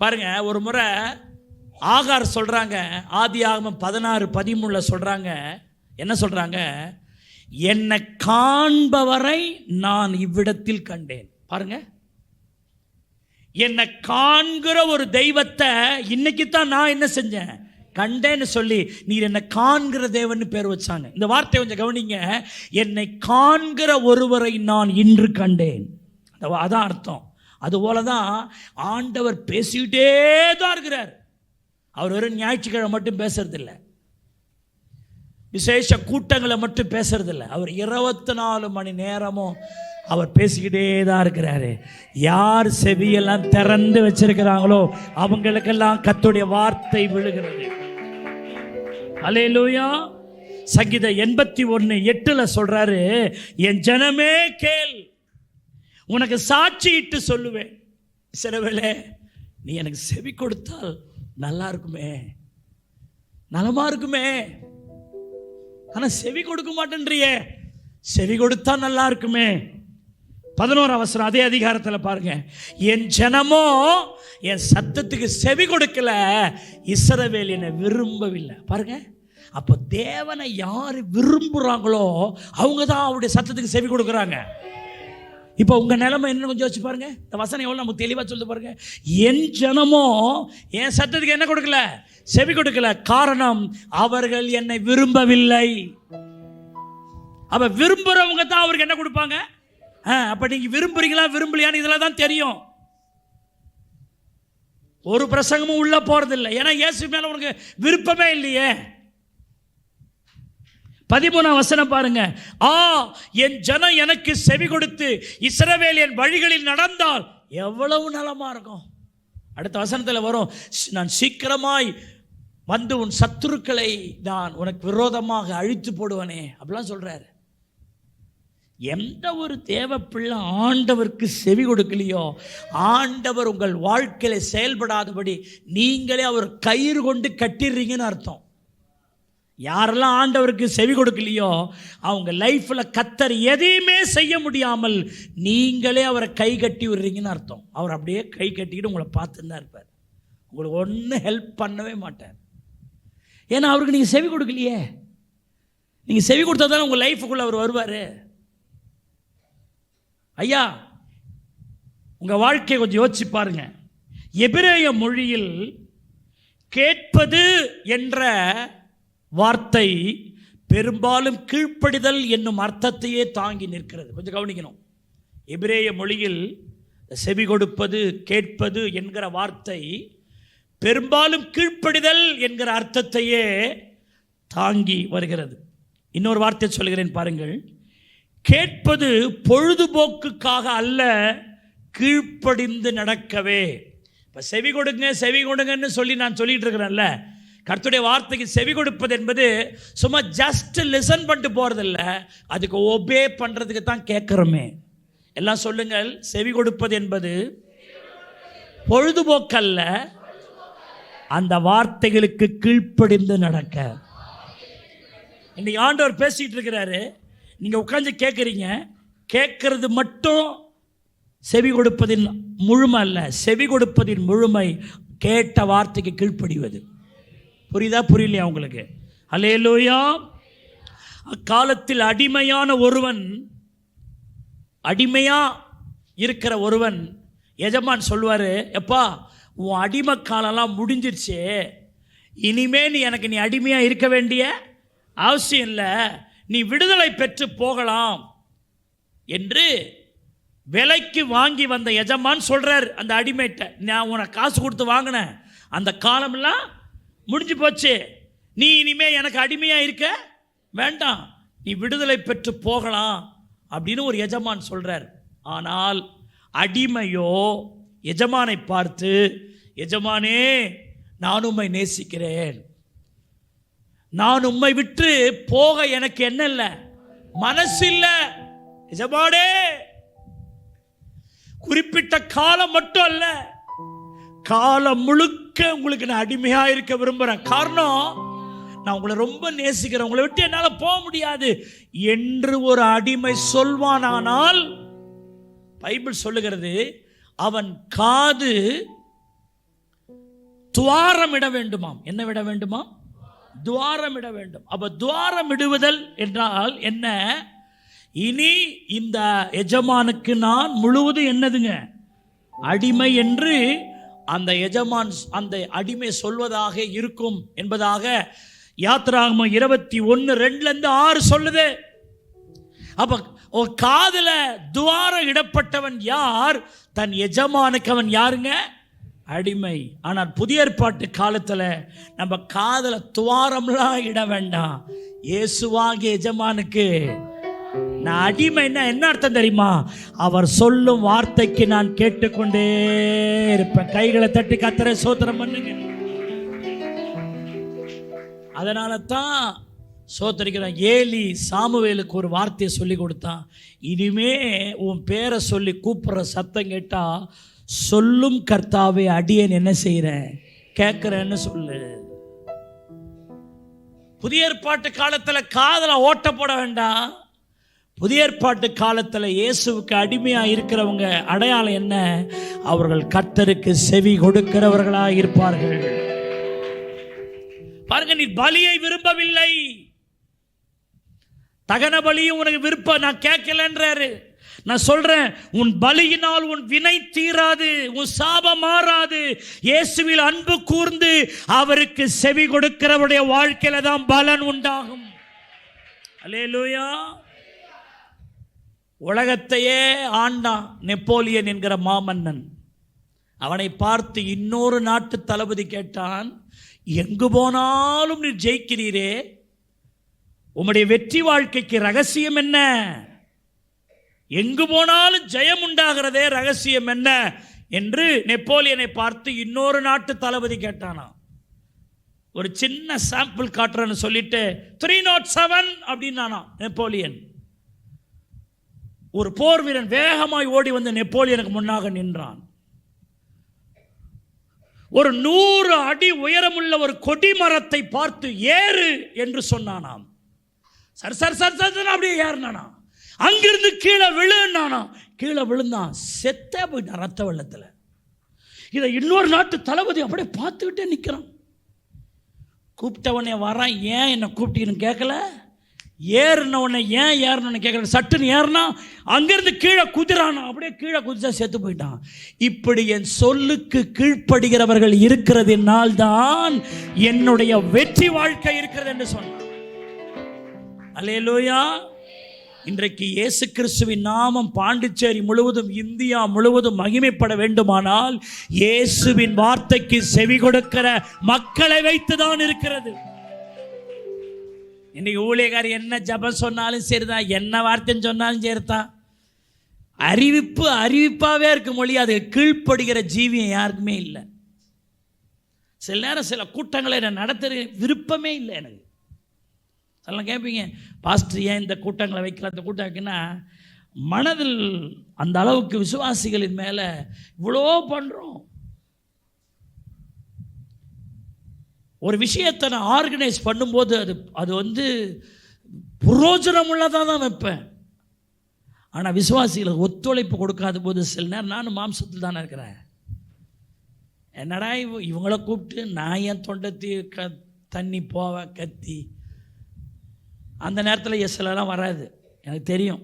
பாருங்க, ஒரு முறை ஆகார் சொல்றாங்க, ஆதியாகமம் 16:13 சொல்றாங்க, என்ன சொல்றாங்க? என்னை காண்பவரை நான் இவ்விடத்தில் கண்டேன். பாருங்க, என்னை காண்கிற ஒரு தெய்வத்தை இன்னைக்கு தான் நான் என்ன செஞ்சேன், கண்டேன்னு சொல்லி நீர் என்னை காண்கிற தேவன் பேர் வச்சாங்க. இந்த வார்த்தை கொஞ்சம் கவனிங்க. என்னை காண்கிற ஒருவரை நான் இன்று கண்டேன், அதான் அர்த்தம். அதுபோல தான் ஆண்டவர் பேசிக்கிட்டே தான் இருக்கிறார். அவர் வெறும் ஞாயிற்றுக்கிழமை மட்டும் பேசுறதில்லை, விசேஷ கூட்டங்களை மட்டும் பேசுறதில்லை. அவர் 24 மணி நேரமும் அவர் பேசிக்கிட்டே தான் இருக்கிறாரு. யார் செவியெல்லாம் திறந்து வச்சிருக்கிறாங்களோ அவங்களுக்கெல்லாம் கர்த்தருடைய வார்த்தை விழுகிறது. அல்லேலூயா. சங்கீதம் 81:8 சொல்றாரு, என் ஜனமே கேள், உனக்கு சாட்சியிட்டு சொல்லுவேன். சிலவேளை நீ எனக்கு செவி கொடுத்தால் நல்லா இருக்குமே, நலமா இருக்குமே, ஆனா செவி கொடுக்க மாட்டேன்றியே. செவி கொடுத்தா நல்லா இருக்குமே. 11 வசனம் அதே அதிகாரத்தில் பாருங்க, என் ஜனமோ என் சத்தத்துக்கு செவி கொடுக்கல, இஸ்ரவேல் என்னை விரும்பவில்லை. பாருங்க, அப்போ தேவனை யார் விரும்புகிறாங்களோ அவங்க தான் அவருடைய சத்தத்துக்கு செவி கொடுக்குறாங்க. இப்போ உங்க நிலைமை என்ன கொஞ்சம் வச்சு பாருங்க. இந்த வசனம் எவ்வளவு நமக்கு தெளிவா சொல்லுது பாருங்க. என் ஜனமோ என் சத்தத்துக்கு என்ன கொடுக்கல, செவி கொடுக்கல. காரணம், அவர்கள் என்னை விரும்பவில்லை. அப்ப விரும்புறவங்க தான் அவருக்கு என்ன கொடுப்பாங்க. அப்ப நீங்க விரும்புறீங்களா விரும்பலையான்னு இதெல்லாம் தான் தெரியும். ஒரு பிரசங்கமும் உள்ள போறதில்லை, ஏன்னா இயேசு மேல உனக்கு விருப்பமே இல்லையே. 13 வசனம் பாருங்க, என் ஜனம் எனக்கு செவி கொடுத்து இஸ்ரவேல் என் வழிகளில் நடந்தால் எவ்வளவு நலமா இருக்கும். அடுத்த வசனத்தில் வரும், நான் சீக்கிரமாய் வந்து உன் சத்துருக்களை நான் உனக்கு விரோதமாக அழித்து போடுவனே, அப்படிலாம் சொல்றாரு. எந்த ஒரு தேவ பிள்ளை ஆண்டவருக்கு செவி கொடுக்கலையோ, ஆண்டவர் உங்கள் வாழ்க்கையில செயல்படாதபடி நீங்களே அவர் கயிறு கொண்டு கட்டிடுறீங்கன்னு அர்த்தம். யாரெல்லாம் ஆண்டவருக்கு செவி கொடுக்கலையோ அவங்க லைஃப்ல கர்த்தர் எதையுமே செய்ய முடியாமல் நீங்களே அவரை கை கட்டி விடுறீங்கன்னு அர்த்தம். அவர் அப்படியே கை கட்டிக்கிட்டு உங்களை பார்த்துன்னு தான் இருப்பார், உங்களுக்கு ஒன்றும் ஹெல்ப் பண்ணவே மாட்டார். ஏன்னா அவருக்கு நீங்கள் செவி கொடுக்கலையே. நீங்கள் செவி கொடுத்தா தானே உங்கள் லைஃபுக்குள்ளே அவர் வருவார். ஐயா, உங்கள் வாழ்க்கையை கொஞ்சம் யோசிச்சு பாருங்க. எபிரேய மொழியில் கேட்பது என்ற வார்த்தை பெரும்பாலும் கீழ்ப்படிதல் என்னும் அர்த்தத்தையே தாங்கி நிற்கிறது. கொஞ்சம் கவனிக்கணும். எபிரேய மொழியில் செவி கொடுப்பது, கேட்பது என்கிற வார்த்தை பெரும்பாலும் கீழ்ப்படிதல் என்கிற அர்த்தத்தையே தாங்கி வருகிறது. இன்னொரு வார்த்தை சொல்கிறேன் பாருங்கள். கேட்பது பொழுதுபோக்குக்காக அல்ல, கீழ்ப்படிந்து நடக்கவே. இப்போ செவி கொடுங்க செவி கொடுங்கன்னு சொல்லி நான் சொல்லிட்டு இருக்கிறேன்ல, கர்த்தருடைய வார்த்தைக்கு செவி கொடுப்பது என்பது சும்மா ஜஸ்ட் லிசன் பண்ணிட்டு போறதில்ல, அதுக்கு ஒபே பண்றதுக்கு தான் கேட்கிறோமே. எல்லாம் சொல்லுங்கள், செவி கொடுப்பது என்பது பொழுதுபோக்கல்ல, அந்த வார்த்தைகளுக்கு கீழ்ப்படிந்து நடக்க. இன்னைக்கு ஆண்டவர் பேசிட்டு இருக்கிறாரு, நீங்க உட்கார்ந்து கேட்குறீங்க. கேட்கறது மட்டும் செவி கொடுப்பதின் முழுமை அல்ல, செவி கொடுப்பதின் முழுமை கேட்ட வார்த்தைக்கு கீழ்ப்படிவது. புரியுதா புரியலையா உங்களுக்கு? அல்லேலூயா. அக்காலத்தில் அடிமையான ஒருவன், அடிமையா இருக்கிற ஒருவன் எஜமான் சொல்வாரு, எப்பா உன் அடிமை காலம்லாம் முடிஞ்சிருச்சு, இனிமே நீ எனக்கு நீ அடிமையா இருக்க வேண்டிய அவசியம் இல்லை, நீ விடுதலை பெற்று போகலாம் என்று விலைக்கு வாங்கி வந்த எஜமான் சொல்றார் அந்த அடிமைட்ட, நான் உனக்கு காசு கொடுத்து வாங்கினேன், அந்த காலமெல்லாம் முடிஞ்சு போச்சு, நீ இனிமே எனக்கு அடிமையா இருக்க வேண்டாம், நீ விடுதலை பெற்று போகலாம் அப்படின்னு ஒரு எஜமான் சொல்றார். ஆனால் அடிமையோ எஜமானை பார்த்து, எஜமானே நான் உம்மை நேசிக்கிறேன், நான் உம்மை விட்டு போக எனக்கு என்ன இல்லை, மனசு இல்லை, எஜமானே குறிப்பிட்ட காலம் மட்டும் அல்ல, காலம் முழுக்க உங்களுக்கு நான் அடிமையா இருக்க விரும்புறேன், காரணம் நான் உங்களை ரொம்ப நேசிக்கிறேன், உங்களை விட்டு என்னால் போக முடியாது என்று ஒரு அடிமை சொல்வானானால், பைபிள் சொல்லுகிறது அவன் காது துவாரம் இட வேண்டுமாம். என்ன விட வேண்டுமா? துவாரம் இட வேண்டும். அப்ப துவாரம் இடுவதல் என்றால் என்ன? இனி இந்த எஜமானுக்கு நான் முழுவதும் என்னதுங்க? அடிமை என்று அந்த எஜமான் அந்த அடிமை சொல்வதாக இருக்கும் என்பதாக யாத்திராகமம் 21:2-6 சொல்லுது. அப்ப காதுல துவாரம் இடப்பட்டவன் யார்? தன் எஜமானுக்கு அவன் யாருங்க? அடிமை. ஆனால் புதிய ஏற்பாட்டு காலத்துல நம்ம காதுல துவாரம்லாம் இட வேண்டாம். இயேசுவாகிய எஜமானுக்கு நான் அடிமைன்னா என்ன அர்த்தம் தெரியுமா? அவர் சொல்லும் வார்த்தைக்கு நான் கேட்டுக்கொண்டே இருப்பேன். கைகளை தட்டி கர்த்தரை ஸ்தோத்திரம் பண்ணுங்க. அதனால தான் சோத்தரிக்கிறான். ஏலி சாமுவேலுக்கு ஒரு வார்த்தையை சொல்லி கொடுத்தான். இனிமே உன் பேரை சொல்லி கூப்பிடுற சத்தம் கேட்டா சொல்லும் கர்த்தாவே அடியேன் என்ன செய்யறேன் கேட்கிறேன்னு சொல்லு. புதிய ஏற்பாட்டு காலத்துல காதல ஓட்ட போட வேண்டாம். புதிய ஏற்பாட்டு காலத்துல இயேசுவுக்கு அடிமையா இருக்கிறவங்க அடையாளம் என்ன? அவர்கள் கர்த்தருக்கு செவி கொடுக்கிறவர்களா இருப்பார்கள். பாருங்க, நீ பலியை விரும்பவில்லை, தகன பலியும் உனக்கு விருப்பம் நான் கேட்கலன்றாரு. நான் சொல்றேன், உன் பலியினால் உன் வினை தீராது, உன் சாபம் மாறாது. இயேசுவில் அன்பு கூர்ந்து அவருக்கு செவி கொடுக்கிறவருடைய வாழ்க்கையில தான் பலன் உண்டாகும். அல்லேலூயா. உலகத்தையே ஆண்டான் நெப்போலியன் என்கிற மாமன்னன். அவனை பார்த்து இன்னொரு நாட்டு தளபதி கேட்டான், எங்கு போனாலும் நீ ஜெயிக்கிறீரே, உம்முடைய வெற்றி வாழ்க்கைக்கு ரகசியம் என்ன? எங்கு போனாலும் ஜெயம் உண்டாகிறதே, ரகசியம் என்ன என்று நெப்போலியனை பார்த்து இன்னொரு நாட்டு தளபதி கேட்டானா. ஒரு சின்ன சாம்பிள் காட்டுறேன்னு சொல்லிட்டு 307 அப்படின்னானா நெப்போலியன். ஒரு போர் வீரன் வேகமாய் ஓடி வந்து நெப்போலியனுக்கு முன்னாக நின்றான். ஒரு 100 அடி உயரமுள்ள ஒரு கொடி மரத்தை பார்த்து ஏறு என்று சொன்னானாம். சர் சர் சர் சர் அப்படியே ஏறினானா. அங்கிருந்து கீழே விழுந்தானா. கீழே விழுந்தான், செத்தே போயிட்டான் ரத்த வெள்ளத்தில். இதை இன்னொரு நாட்டு தளபதி அப்படியே பார்த்துக்கிட்டே நிற்கிறான். கூப்பிட்டவனே வரான், ஏன் என்னை கூப்பிட்டீங்கன்னு கேட்கல, ஏறினவனை ஏன் ஏறணும்னு கேட்கல. சட்டுன்னு ஏறினா அங்கிருந்து கீழே குதிரானா, அப்படியே கீழே குதிச்சா செத்து போயிட்டான். இப்படி என் சொல்லுக்கு கீழ்ப்படுகிறவர்கள் இருக்கிறதுனால் தான் என்னுடைய வெற்றி வாழ்க்கை இருக்கிறது என்று சொன்னான். அல்லேலூயா. இன்றைக்கு இயேசு கிறிஸ்துவின் நாமம் பாண்டிச்சேரி முழுவதும், இந்தியா முழுவதும் மகிமைப்பட வேண்டுமானால் இயேசுவின் வார்த்தைக்கு செவி கொடுக்கிற மக்களை வைத்துதான் இருக்கிறது. இன்னைக்கு ஊழியக்காரி என்ன ஜபம் சொன்னாலும் சரிதான், என்ன வார்த்தைன்னு சொன்னாலும் சரிதான். அறிவிப்பாவே இருக்க மொழி, அது கீழ்ப்படுகிற ஜீவியம் யாருக்குமே இல்லை. சில நேரம் சில கூட்டங்களை நான் நடத்துற விருப்பமே இல்லை எனக்கு. அதெல்லாம் கேட்பீங்க, பாஸ்டர் ஏன் இந்த கூட்டங்களை வைக்கல, அந்த கூட்டம் வைக்கன்னா, மனதில் அந்த அளவுக்கு விசுவாசிகளின் மேலே இவ்வளோ பண்ணுறோம். ஒரு விஷயத்தை நான் ஆர்கனைஸ் பண்ணும்போது அது வந்து புரோஜனம் உள்ளதாக தான் வைப்பேன். ஆனால் விசுவாசிகளுக்கு ஒத்துழைப்பு கொடுக்காத போது சில நேரம் நானும் மாம்சத்தில் தானே இருக்கிறேன். என்னடா இவங்கள கூப்பிட்டு நான் என் தொண்டை தண்ணி போவேன் கத்தி. அந்த நேரத்தில் சிலலாம் வராது, எனக்கு தெரியும்.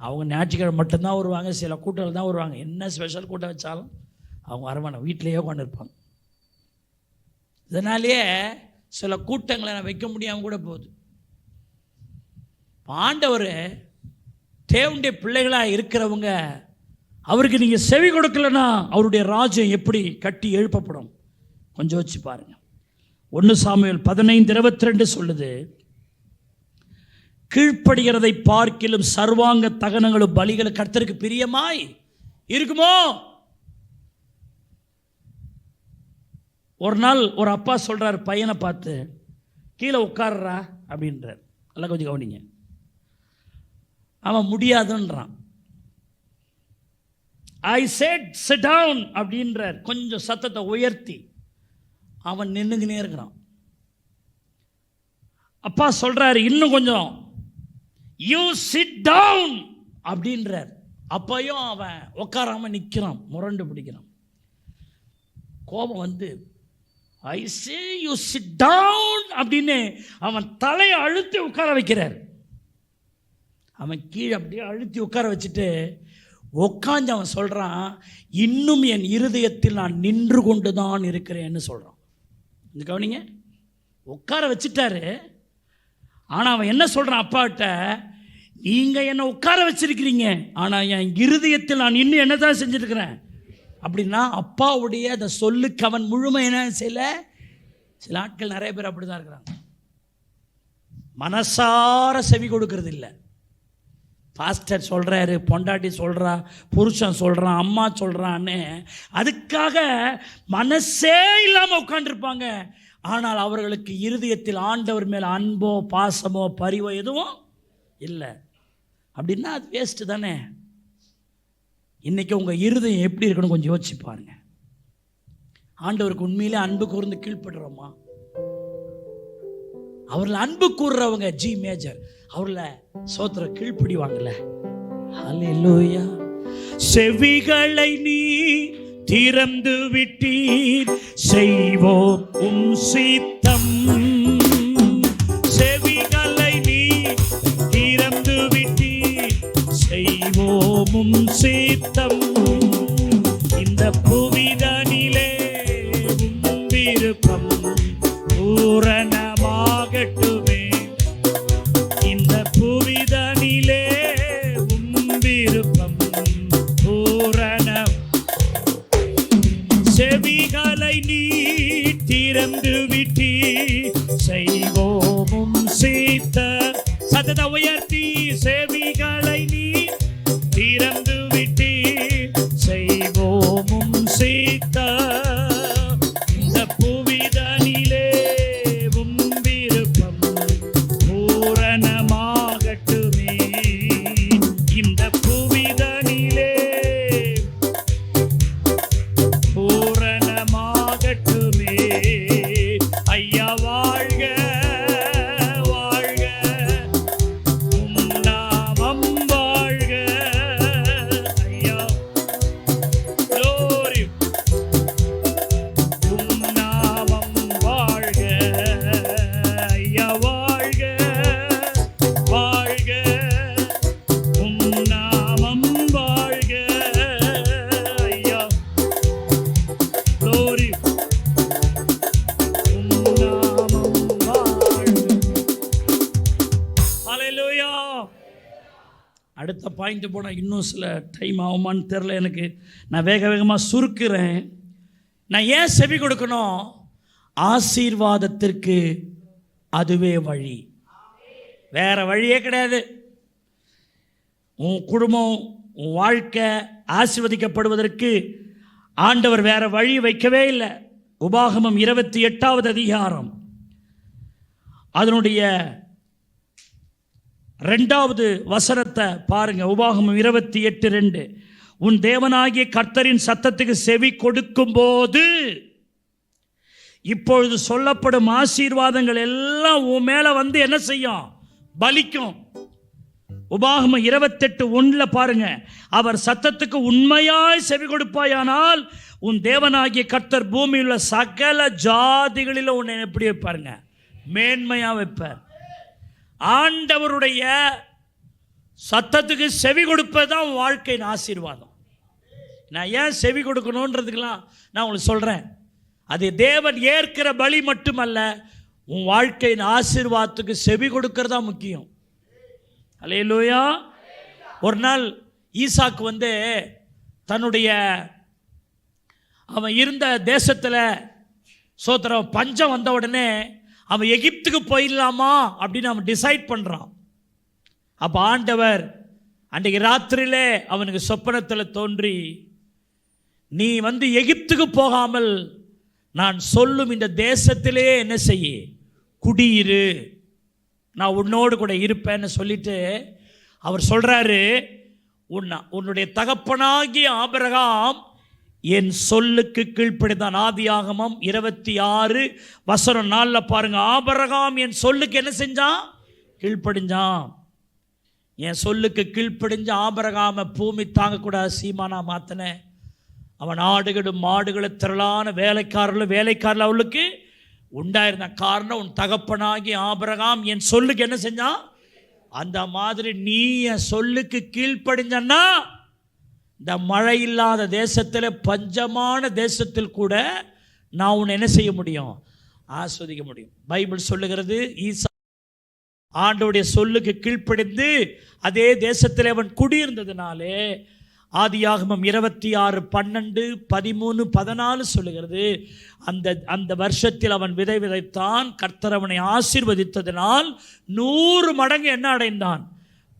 அவங்க ஞாயிற்றுக்கிழமை மட்டும்தான் வருவாங்க, சில கூட்டங்கள் தான் வருவாங்க. என்ன ஸ்பெஷல் கூட்டம் வச்சாலும் அவங்க வரமாட்டாங்க, வீட்டிலேயே கொண்டு இருப்பாங்க. இதனாலேயே சில கூட்டங்களை நான் வைக்க முடியாமல் கூட போகுது. ஆண்டவர் தேவனுடைய பிள்ளைகளாக இருக்கிறவங்க, அவருக்கு நீங்கள் செவி கொடுக்கலன்னா அவருடைய ராஜ்யம் எப்படி கட்டி எழுப்பப்படும்? கொஞ்சம் வச்சு பாருங்க. 1 சாமுவேல் 15:22 சொல்லுது, கீழ்ப்படுகிறதை பார்க்கிலும் சர்வாங்க தகனங்களும் பலிகளும் கர்த்தருக்கு பிரியமாய் இருக்குமோ? ஒரு நாள் ஒரு அப்பா சொல்றார் பையனை பார்த்து, கீழே உட்கார்றா அப்படின்றார். நல்லா கொஞ்சம் கவனிங்க. அவன் முடியாதுன்றான். ஐ செட் சிட் டவுன் அப்படின்றார் கொஞ்சம் சத்தத்தை உயர்த்தி. அவன் நின்னுங்கனே இருக்கிறான். அப்பா சொல்றாரு இன்னும் கொஞ்சம், யூ சிட் டவுன் அப்படின்றார். அப்பையும் அவன் உட்காராம நிற்கிறான், முரண்டு பிடிக்கிறான். கோபம் வந்து ஐ சே யூ சிட் டவுன் அப்படின்னு அவன் தலையை அழுத்தி உட்கார வைக்கிறார். அவன் கீழே அப்படியே அழுத்தி உட்கார வச்சுட்டு உட்காந்து அவன் சொல்கிறான், இன்னும் என் இருதயத்தில் நான் நின்று கொண்டு தான் இருக்கிறேன்னு சொல்கிறான். இந்த கவனிங்க, உட்கார வச்சுட்டாரு. ஆனால் அவன் என்ன சொல்கிறான் அப்பாட்ட, நீங்கள் என்னை உட்கார வச்சிருக்கிறீங்க, ஆனால் என் இருதயத்தில் நான் இன்னும் என்ன தான் செஞ்சுருக்கிறேன் அப்படின்னா அப்பாவுடைய அந்த சொல்லுக்கு அவன் முழுமை என்ன செய்யல. சில ஆட்கள் நிறைய பேர் அப்படி தான் இருக்கிறாங்க, மனசார செவி கொடுக்கறது இல்லை. பாஸ்டர் சொல்கிறாரு, பொண்டாட்டி சொல்கிறா, புருஷன் சொல்கிறான், அம்மா சொல்கிறான்னு அதுக்காக மனசே இல்லாமல் உட்காந்துருப்பாங்க. ஆனால் அவர்களுக்கு இருதயத்தில் ஆண்டவர் மேலே அன்போ பாசமோ பரிவோ எதுவும் இல்லை. அப்படின்னா அது வேஸ்ட்டு தானே. இன்றைக்கி உங்கள் இருதயம் எப்படி இருக்குன்னு கொஞ்சம் யோசிச்சு பாருங்க. ஆண்டவருக்கு உண்மையிலே அன்பு கூர்ந்து கீழ்ப்படுறோமா? அவரில் அன்பு கூறுறவங்க ஜி மேஜர், அவரில் சோத்திர கீழ்ப்படிவாங்கல்ல. ஹல்லேலூயா. செவிகளை நீ திறந்து விட்டீர், செய்வோம் உம் சித்தம். செவிகளை நீ திறந்து விட்டீர், செய்வோம் உம் சித்தம். இந்த புவிதனிலே உம் விருப்பம் பூரணமாகட்டுமே. இந்த புவிதனிலே உம் விருப்பம் பூரணம். செவிகளை நீ திறந்து விட்டி, செய்வோமும் சீத்த. சத்தத்தை உயர்த்தி, செவிகளை நீ திறந்து விட்டி, செய்வோமும் சீத்த. இந்த புவிதனிலே உம் விருப்பம் பூரணமாகட்டுமே. இந்த புவிதனிலே பூரணமாகட்டுமே. ஐயா வாழ்க வாழ்க, உம் நாமம் வாழ்க. ஐயா glory, உம் நாமம் வாழ்க. ஐயா வாழ்க வாழ்க, உம் நாமம் வாழ்க. ஐயா glory, உம் நாமம் வாழ்க. ஹல்லேலூயா. அடுத்த பாயிண்ட் போனால் இன்னும் சில டைம் ஆகுமான்னு தெரில எனக்கு. நான் வேக வேகமாக சுருக்கிறேன். நான் ஏன் செவி கொடுக்கணும்? ஆசீர்வாதத்திற்கு அதுவே வழி, வேற வழியே கிடையாது. உன் குடும்பம், உன் வாழ்க்கை ஆசீர்வதிக்கப்படுவதற்கு ஆண்டவர் வேற வழி வைக்கவே இல்லை. உபாகமம் 28வது அதிகாரம் அதனுடைய 2வது வசனத்தை பாருங்க. உபாகமம் 28:2, உன் தேவனாகிய கர்த்தரின் சத்தத்துக்கு செவி கொடுக்கும் போது இப்பொழுது சொல்லப்படும் ஆசீர்வாதங்கள் எல்லாம் உன் மேல வந்து என்ன செய்யும்? பலிக்கும். உபாகமம் 28:1 பாருங்க, அவர் சத்தத்துக்கு உண்மையாய் செவி கொடுப்பாயானால் உன் தேவனாகிய கர்த்தர் பூமியில் உள்ள சகல ஜாதிகளிலும் உன்னை எப்படி வைப்பாருங்க? மேன்மையா வைப்பார். ஆண்டவருடைய சத்தத்துக்கு செவி கொடுப்பதுதான் வாழ்க்கையின் ஆசீர்வாதம். நான் ஏன் செவி கொடுக்கணுன்றதுக்கெல்லாம் நான் உங்களுக்கு சொல்கிறேன். அது தேவன் ஏற்கிற பலி மட்டுமல்ல, உன் வாழ்க்கையின் ஆசீர்வாதத்துக்கு செவி கொடுக்கறதா முக்கியம். அல்லேலூயா. ஒரு நாள் ஈசாக்கு வந்து தன்னுடைய அவன் இருந்த தேசத்தில் சோத்திரம் பஞ்சம் வந்த உடனே அவன் எகிப்துக்கு போயிடலாமா அப்படின்னு அவன் டிசைட் பண்ணுறான். அப்போ ஆண்டவர் அன்றைக்கு ராத்திரியிலே அவனுக்கு சொப்பனத்தில் தோன்றி, நீ வந்து எகிப்துக்கு போகாமல் நான் சொல்லும் இந்த தேசத்திலே என்ன செய்ய, குடியிரு, நான் உன்னோடு கூட இருப்பேன்னு சொல்லிட்டு அவர் சொல்கிறாரு, உன்னுடைய தகப்பனாகிய ஆபிரகாம் என் சொல்லுக்கு கீழ்ப்படிந்தான். ஆதியாகமம் 26:4 பாருங்க. ஆபிரகாம் என் சொல்லுக்கு என்ன செஞ்சான்? கீழ்ப்படிஞ்சான். என் சொல்லுக்கு கீழ்ப்படிஞ்ச ஆபிரகாமை பூமி தாங்கக்கூடாது சீமானா மாத்தினேன். அவன் ஆடுகளும் மாடுகளும் திரளான வேலைக்காரர்கள் அவளுக்கு உண்டாயிருந்த காரணம் உன் தகப்பனாகி ஆபிரகாம் என் சொல்லுக்கு என்ன செஞ்சான். அந்த மாதிரி நீ என் சொல்லுக்கு கீழ்ப்படிஞ்சன்னா இந்த மழை இல்லாத தேசத்தில், பஞ்சமான தேசத்தில் கூட நான் உன்னை என்ன செய்ய முடியும், ஆஸ்வதிக்க முடியும். பைபிள் சொல்லுகிறது ஈசா ஆண்டவருடைய சொல்லுக்கு கீழ்ப்படிந்து அதே தேசத்தில் அவன் குடியிருந்ததுனாலே ஆதியாகமம் 26:12-13-14 சொல்லுகிறது. அந்த வருஷத்தில் அவன் விதை விதைத்தான். கர்த்தர் அவனை ஆசீர்வதித்ததினால் 100 மடங்கு என்ன அடைந்தான்,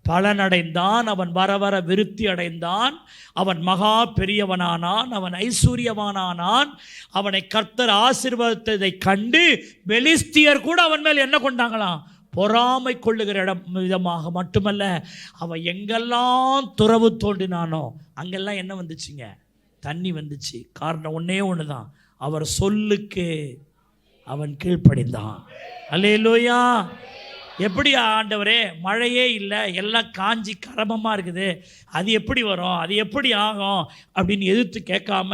பலனடைந்தான். அவன் வர வர விருத்தி அடைந்தான். அவன் மகா பெரியவனானான். அவன் ஐஸ்வர்யவானானான். அவனை கர்த்தர் ஆசீர்வதித்ததை கண்டு பெலிஸ்தியர் கூட அவன் மேல் என்ன கொண்டாங்களாம், பொறாமை கொள்ளுகிற விதமாக. மட்டுமல்ல, அவன் எங்கெல்லாம் துறவு தோண்டினானோ அங்கெல்லாம் என்ன வந்துச்சுங்க, தண்ணி வந்துச்சு. காரணம் ஒன்னே ஒன்று தான், அவர் சொல்லுக்கு அவன் கீழ்ப்படிந்தான். அல்லேலூயா. எப்படி ஆண்டவரே மழையே இல்லை, எல்லாம் காஞ்சி கரமமாக இருக்குது, அது எப்படி வரும், அது எப்படி ஆகும் அப்படின்னு எதிர்த்து கேட்காம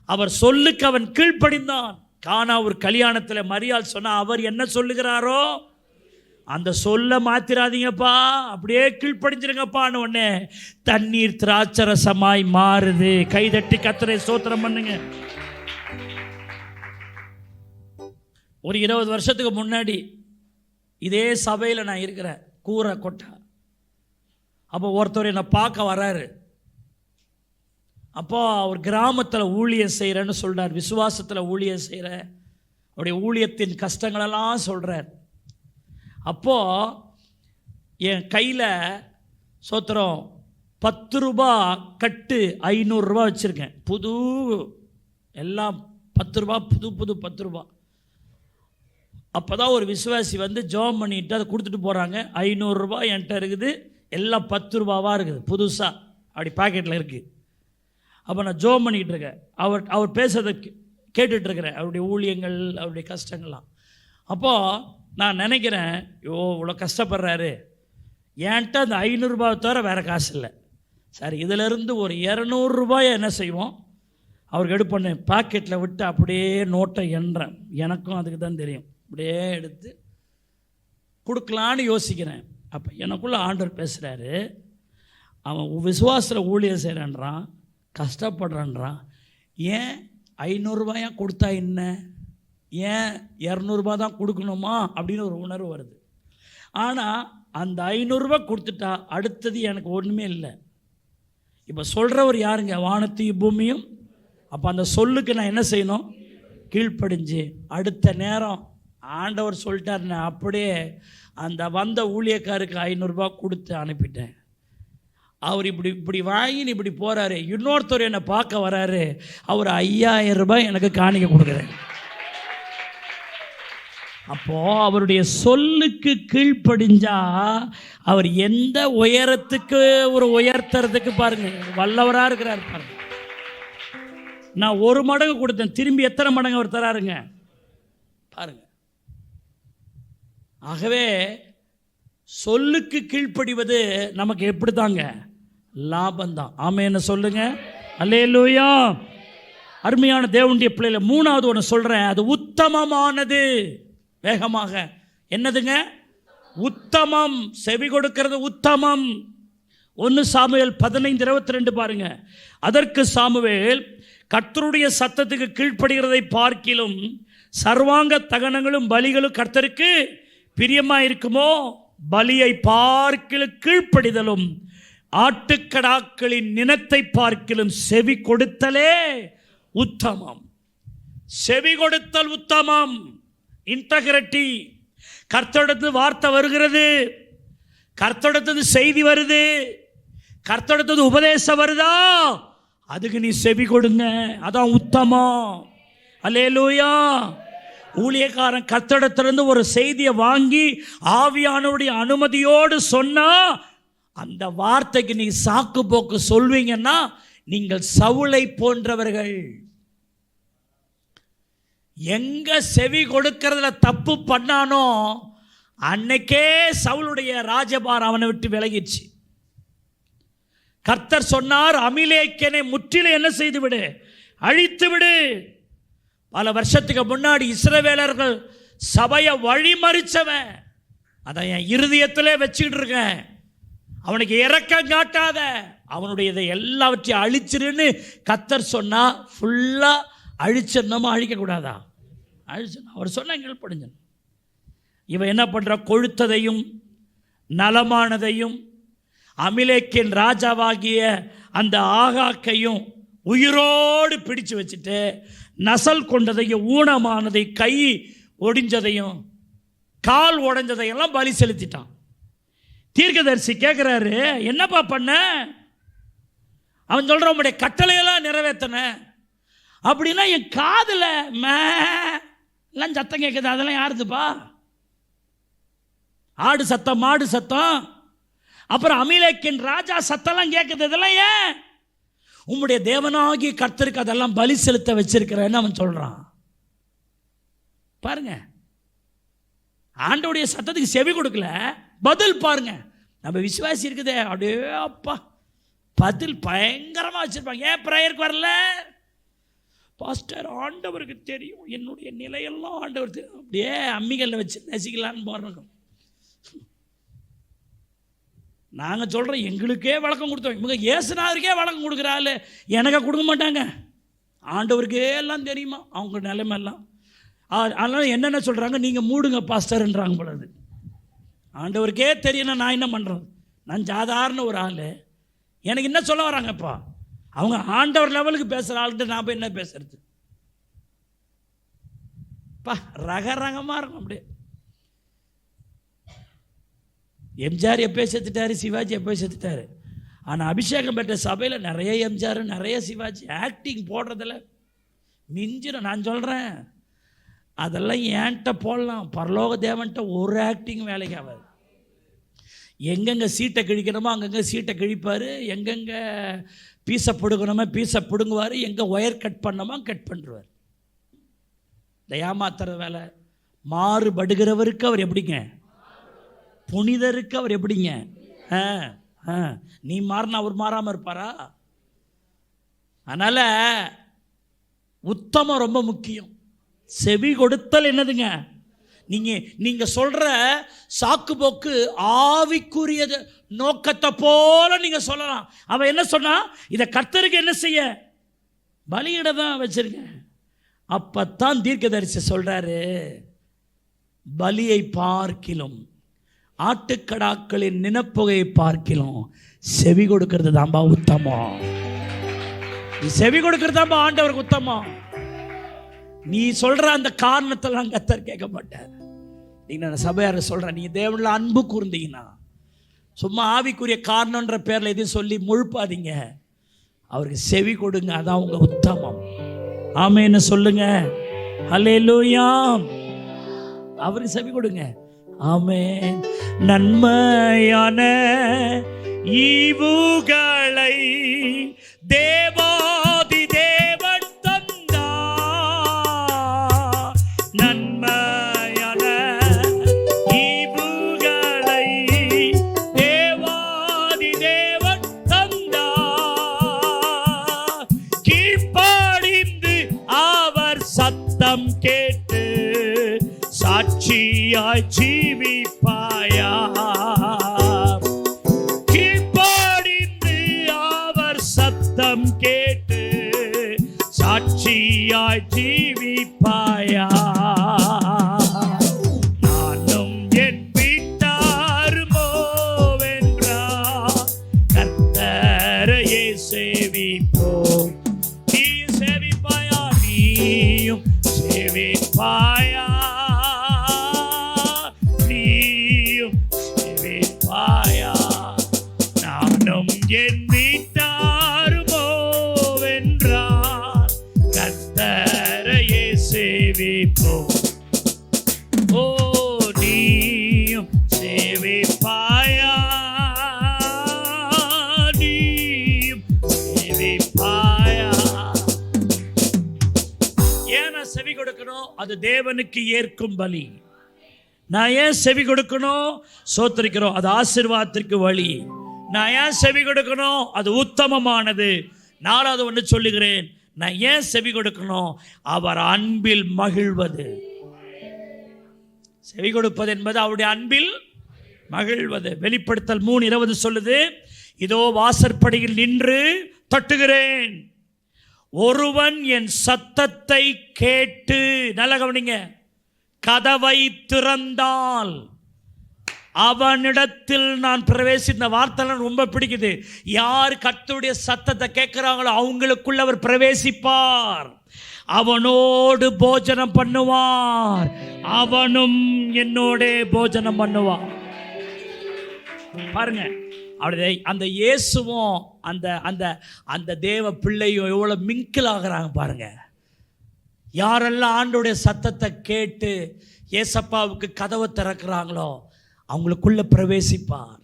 அவர் சொல்லுக்கு அவன் கீழ்ப்படிந்தான். கானா ஒரு கல்யாணத்தில் மரியாள் சொன்னா, அவர் என்ன சொல்லுகிறாரோ அந்த சொல்ல மாத்திராதீங்கப்பா, அப்படியே கீழ்ப்படிஞ்சிருங்கப்பான்னு உடனே தண்ணீர் திராட்சரசமாய் மாறுது. கைதட்டி கர்த்தரை ஸ்தோத்திரம் பண்ணுங்க. ஒரு 20 வருஷத்துக்கு முன்னாடி இதே சபையில் நான் இருக்கிறேன், கூரை கொட்டா. அப்போ ஒருத்தர் என்னை பார்க்க வராரு. அப்போ அவர் கிராமத்தில் ஊழியம் செய்கிறேன்னு சொல்கிறார், விசுவாசத்தில் ஊழியம் செய்கிற, அவருடைய ஊழியத்தின் கஷ்டங்களெல்லாம் சொல்கிறார். அப்போது என் கையில் சோத்திரம் 10 ரூபா கட்டு 500 ரூபா வச்சுருக்கேன். புது எல்லாம் 10 ரூபா, புது 10 ரூபா. அப்போ தான் ஒரு விசுவாசி வந்து ஜெபம் பண்ணிட்டு அதை கொடுத்துட்டு போகிறாங்க. 500 ரூபா என்கிட்ட இருக்குது, எல்லாம் 10 ரூபாவாக இருக்குது, புதுசாக அப்படி பாக்கெட்டில் இருக்குது. அப்போ நான் ஜெபம் பண்ணிக்கிட்டு இருக்கேன். அவர் பேசுறதை கேட்டுட்ருக்கிறேன், அவருடைய ஊழியங்கள், அவருடைய கஷ்டங்கள்லாம். அப்போது நான் நினைக்கிறேன், இவ்வளோ கஷ்டப்படுறாரு, என்கிட்ட அந்த 500 ரூபாவை தவிர வேறு காசு இல்லை. சரி, இதிலேருந்து ஒரு 200 ரூபாயை என்ன செய்வோம், அவருக்கு எடுப்பண்ணு பாக்கெட்டில் விட்டு அப்படியே நோட்டை எண்ணுறேன். எனக்கும் அதுக்கு தான் தெரியும். அப்படியே எடுத்து கொடுக்கலான்னு யோசிக்கிறேன். அப்போ எனக்குள்ளே ஆண்டவர் பேசுகிறாரு, அவன் விசுவாசத்தில் ஊழியம் செய்கிறான்றான், கஷ்டப்படுறான்றான், ஏன் 500 ரூபாயாக கொடுத்தா என்ன, ஏன் 200 ரூபா தான் கொடுக்கணுமா அப்படின்னு ஒரு உணர்வு வருது. ஆனால் அந்த 500 ரூபா கொடுத்துட்டா அடுத்தது எனக்கு ஒன்றுமே இல்லை. இப்போ சொல்கிறவர் யாருங்க, வானத்தையும் பூமியும். அப்போ அந்த சொல்லுக்கு நான் என்ன செய்யணும், கீழ்ப்படிஞ்சு அடுத்த நேரம் ஆண்டவர் சொல்லிட்டாருன்னு அப்படியே அந்த வந்த ஊழியக்காருக்கு 500 ரூபா கொடுத்து அனுப்பிட்டேன். அவர் இப்படி வாங்கின்னு இப்படி போகிறாரு. இன்னொருத்தர் என்னை பார்க்க வராரு, அவர் 5000 ரூபாய் எனக்கு காணிக்க கொடுக்குறாரு. அப்போது அவருடைய சொல்லுக்கு கீழ்ப்படிஞ்சா அவர் எந்த உயரத்துக்கு ஒரு உயர்த்துறதுக்கு பாருங்கள் வல்லவராக இருக்கிறார். பாருங்க, நான் 1 மடங்கு கொடுத்தேன், திரும்பி எத்தனை மடங்கு அவர் தராருங்க பாருங்க. ஆகவே சொல்லுக்கு கீழ்ப்படிவது நமக்கு எப்படி தாங்க லாபம்தான். ஆமென்னு சொல்லுங்க. அல்லேலூயா. அருமையான தேவனுடைய பிள்ளைகளை 3வது ஒன்று சொல்கிறேன், அது உத்தமமானது. வேகமாக என்னதுங்க, உத்தமம். செவி கொடுக்கிறது உத்தமம். 1 சாமுவேல் 15:22 பாருங்க. அதற்கு சாமுவேல், கர்த்தருடைய சத்தத்துக்கு கீழ்ப்படுகிறதை பார்க்கிலும் சர்வாங்க தகனங்களும் பலிகளும் கர்த்தருக்கு பிரியமாக இருக்குமோ, பலியை பார்க்கிலும் கீழ்ப்படிதலும் ஆட்டுக்கடாக்களின் நினத்தை பார்க்கிலும் செவி கொடுத்தலே உத்தமம். செவி கொடுத்தல் உத்தமம். இன்டகிரிட்டி. கர்த்தரிடத்து வார்த்தை வருகிறது, கர்த்தரிடத்து செய்தி வருது, கர்த்தரிடத்து உபதேசம் வருதா, அதுக்கு நீ செவி கொடுங்க, அதான் உத்தமம். அல்லேலூயா. ஊழியக்காரன் கர்த்தரிடத்திலிருந்து ஒரு செய்தியை வாங்கி ஆவியானவருடைய அனுமதியோடு சொன்னா அந்த வார்த்தைக்கு நீ சாக்கு போக்கு சொல்வீங்கன்னா நீங்கள் சவுலை போன்றவர்கள். எங்க செவி கொடுக்கறதுல தப்பு பண்ணானோ அன்னைக்கே சவுளுடைய ராஜபாரம் அவனை விட்டு விலகிடுச்சு. கர்த்தர் சொன்னார், அமிலேக்கனை முற்றிலும் என்ன செய்து விடு, அழித்து விடு. பல வருஷத்துக்கு முன்னாடி இஸ்ரவேலர்கள் சபையை வழிமறிச்சவன், அதை என் இருதயத்திலே வச்சுக்கிட்டு இருக்கேன். அவனுக்கு இரக்கம் காட்டாத, அவனுடைய இதை எல்லாவற்றையும் அழிச்சிருன்னு கர்த்தர் சொன்னா ஃபுல்லாக அழிச்சிடணுமா அழிக்கக்கூடாதா? அழிச்சிடணும். அவர் சொன்னா கீழ்ப்படிஞ்சணும். இவன் என்ன பண்ணுற, கொழுத்ததையும் நலமானதையும் அமிலேக்கின் ராஜாவாகிய அந்த ஆகாக்கையும் உயிரோடு பிடிச்சு வச்சுட்டு நசல் கொண்டதையும் ஊனமானதை கை ஒடிஞ்சதையும் கால் உடைஞ்சதையெல்லாம் பலி செலுத்திட்டான். தீர்க்கதரிசி கேட்குறாரு, என்னப்பா பண்ண? அவன் சொல்கிற, உங்களுடைய கட்டளையெல்லாம் நிறைவேற்றின. அப்படின்னா என் காதில் எல்லாம் சத்தம் கேட்குது, அதெல்லாம் யாருதுப்பா? ஆடு சத்தம், மாடு சத்தம், அப்புறம் அமிலேக்கின் ராஜா சத்தம்லாம் கேட்குது, இதெல்லாம் ஏன்? உம்முடைய தேவனாகிய கர்த்தருக்கு அதெல்லாம் பலி செலுத்த வச்சிருக்கிறேன்னு அவன் சொல்கிறான். பாருங்க, ஆண்டோடைய சத்தத்துக்கு செவி கொடுக்கல, பதில் பாருங்க. நம்ம விசுவாசி இருக்குதே, அப்படியே அப்பா பதில் பயங்கரமாக வச்சுருப்பாங்க. ஏன் ப்ரேயருக்கு வரல? பாஸ்டர், ஆண்டவருக்கு தெரியும் என்னுடைய நிலையெல்லாம், ஆண்டவர் தெரியும். அப்படியே அம்மிகளில் வச்சு நசிக்கலான்னு போகிறோம். நாங்கள் சொல்கிறோம், எங்களுக்கே வழக்கம் கொடுத்தோம், இவங்க இயேசுநாதருக்கே வழக்கம் கொடுக்குறாள், எனக்கு கொடுக்க மாட்டாங்க. ஆண்டவருக்கே எல்லாம் தெரியுமா அவங்க நிலைமெல்லாம். அதனால் என்னென்ன சொல்கிறாங்க, நீங்கள் மூடுங்க பாஸ்டர்ன்றாங்க பொழுது. ஆண்டவருக்கே தெரியும்னா நான் என்ன பண்ணுறது? நான் சாதாரண ஒரு ஆள், எனக்கு என்ன சொல்ல வராங்கப்பா? அவங்க ஆண்டவர் லெவலுக்கு பேசுகிற ஆள்கிட்ட நான் போய் என்ன பேசுறது? பா ரகரகமாக இருக்கும். அப்படியே எம்ஜிஆர் எப்போ செத்துட்டாரு, சிவாஜி எப்போ செத்துட்டாரு. ஆனால் அபிஷேகம் பெற்ற சபையில் நிறைய எம்ஜிஆர், நிறைய சிவாஜி ஆக்டிங் போடுறதில்ல மிஞ்சிடும். நான் சொல்கிறேன், அதெல்லாம் ஏன்ட்ட போடலாம், பரலோக தேவன்ட்ட ஒரு ஆக்டிங் வேலைக்கு ஆகாது. எங்கெங்கே சீட்டை கிழிக்கணுமோ அங்கங்கே சீட்டை கிழிப்பார், எங்கெங்கே பீஸை பிடுங்கணுமோ பீஸை பிடுங்குவார், எங்கே ஒயர் கட் பண்ணணுமோ கட் பண்ணுவார். இந்த ஏமாத்துற வேலை. மாறுபடுகிறவருக்கு அவர் எப்படிங்க? புனிதருக்கு அவர் எப்படிங்க? நீ மாறினா அவர் மாறாமல் இருப்பாரா? அதனால் உத்தமம் ரொம்ப முக்கியம். செவி கொடுத்தல் என்னதுங்க? நீங்கள் சொல்கிற சாக்கு போக்கு ஆவிக்குரியது நோக்கத்தை போல நீங்கள் சொல்லலாம். அவன் என்ன சொன்னா, இதை கர்த்தருக்கு என்ன செய்ய பலியிட தான் வச்சிருங்க. அப்பத்தான் தீர்க்கதரிசி சொல்கிறாரு, பலியை பார்க்கிலும் ஆட்டுக்கடாக்களின் நினப்புகையை பார்க்கிலும் செவி கொடுக்கறது தான்பா உத்தமம். நீ செவி கொடுக்கறது தான்பா ஆண்டவருக்கு உத்தமம். நீ சொல்ற அந்த காரணத்தெல்லாம் கர்த்தர் கேட்க மாட்டார். நீங்க சபையார சொல்ற, நீ தேவன்ல அன்பு கூர்ந்தீங்கன்னா சும்மா ஆவிக்குரிய காரணம்ன்ற பேர்ல எதையும் சொல்லி முழுப்பாதீங்க. அவருக்கு செவி கொடுங்க, அதான் உங்க உத்தமம். ஆமென்னு சொல்லுங்க. ஹல்லேலூயா. அவருக்கு செவி கொடுங்க. ஆமென். நன்மையான ஈவுகளை தேவாதி தேவன் தந்தா, நன்மையான ஈவுகளை தேவாதி தேவன் தந்தா, கீழ்ப்படிந்து அவர் சத்தம் கேட்டு சாட்சியாய் ஜீவிப்பாயா, கீழ்ப்படிந்து அவர் சத்தம் கேட்டு சாட்சியாய் ஜீவிப்பாயா. நானும் என் வீட்டாருமோவென்றா கர்த்தரையே சேவிப்போம். நீ சேவிப்பாயா? நீயும் சேவிப்பாயா? என் வீட்டாருமோவென்றார் கர்த்தரையே சேவிப்போம். ஓ நீயும் சேவிப்பாயா? நீயும் சேவிப்பாயா? ஏன் நான் செவி கொடுக்கணும்? அது தேவனுக்கு ஏற்கும் பலி. நான் ஏன் செவி கொடுக்கணும்? சோத்திரிக்கிறோம், அது ஆசீர்வாதத்திற்கு வழி. நான் ஏன் செவி கொடுக்கணும்? அது உத்தமமானது. நாலாவது ஒன்று சொல்லுகிறேன், நான் ஏன் செவி கொடுக்கணும்? அவர் அன்பில் மகிழ்வது. செவி கொடுப்பது என்பது அவருடைய அன்பில் மகிழ்வது. வெளிப்படுத்தல் 3:20 சொல்லுது, இதோ வாசற்படியில் நின்று தட்டுகிறேன், ஒருவன் என் சத்தத்தை கேட்டு, நல்ல கவனிங்க, கதவை திறந்தால் அவனிடத்தில் நான் பிரவேசி. இந்த வார்த்தை ரொம்ப பிடிக்குது. யார் கர்த்தருடைய சத்தத்தை கேட்கிறாங்களோ அவங்களுக்குள்ள அவர் பிரவேசிப்பார், அவனோடு போஜனம் பண்ணுவார், அவனும் என்னோட போஜனம் பண்ணுவார். பாருங்க, அப்படி அந்த இயேசுவும் அந்த அந்த அந்த தேவ பிள்ளையும் எவ்வளவு மிங்கிள் ஆகிறாங்க பாருங்க. யாரெல்லாம் ஆண்டோடைய சத்தத்தை கேட்டு ஏசப்பாவுக்கு கதவை திறக்கிறாங்களோ அவங்களுக்குள்ள பிரவேசிப்பார்.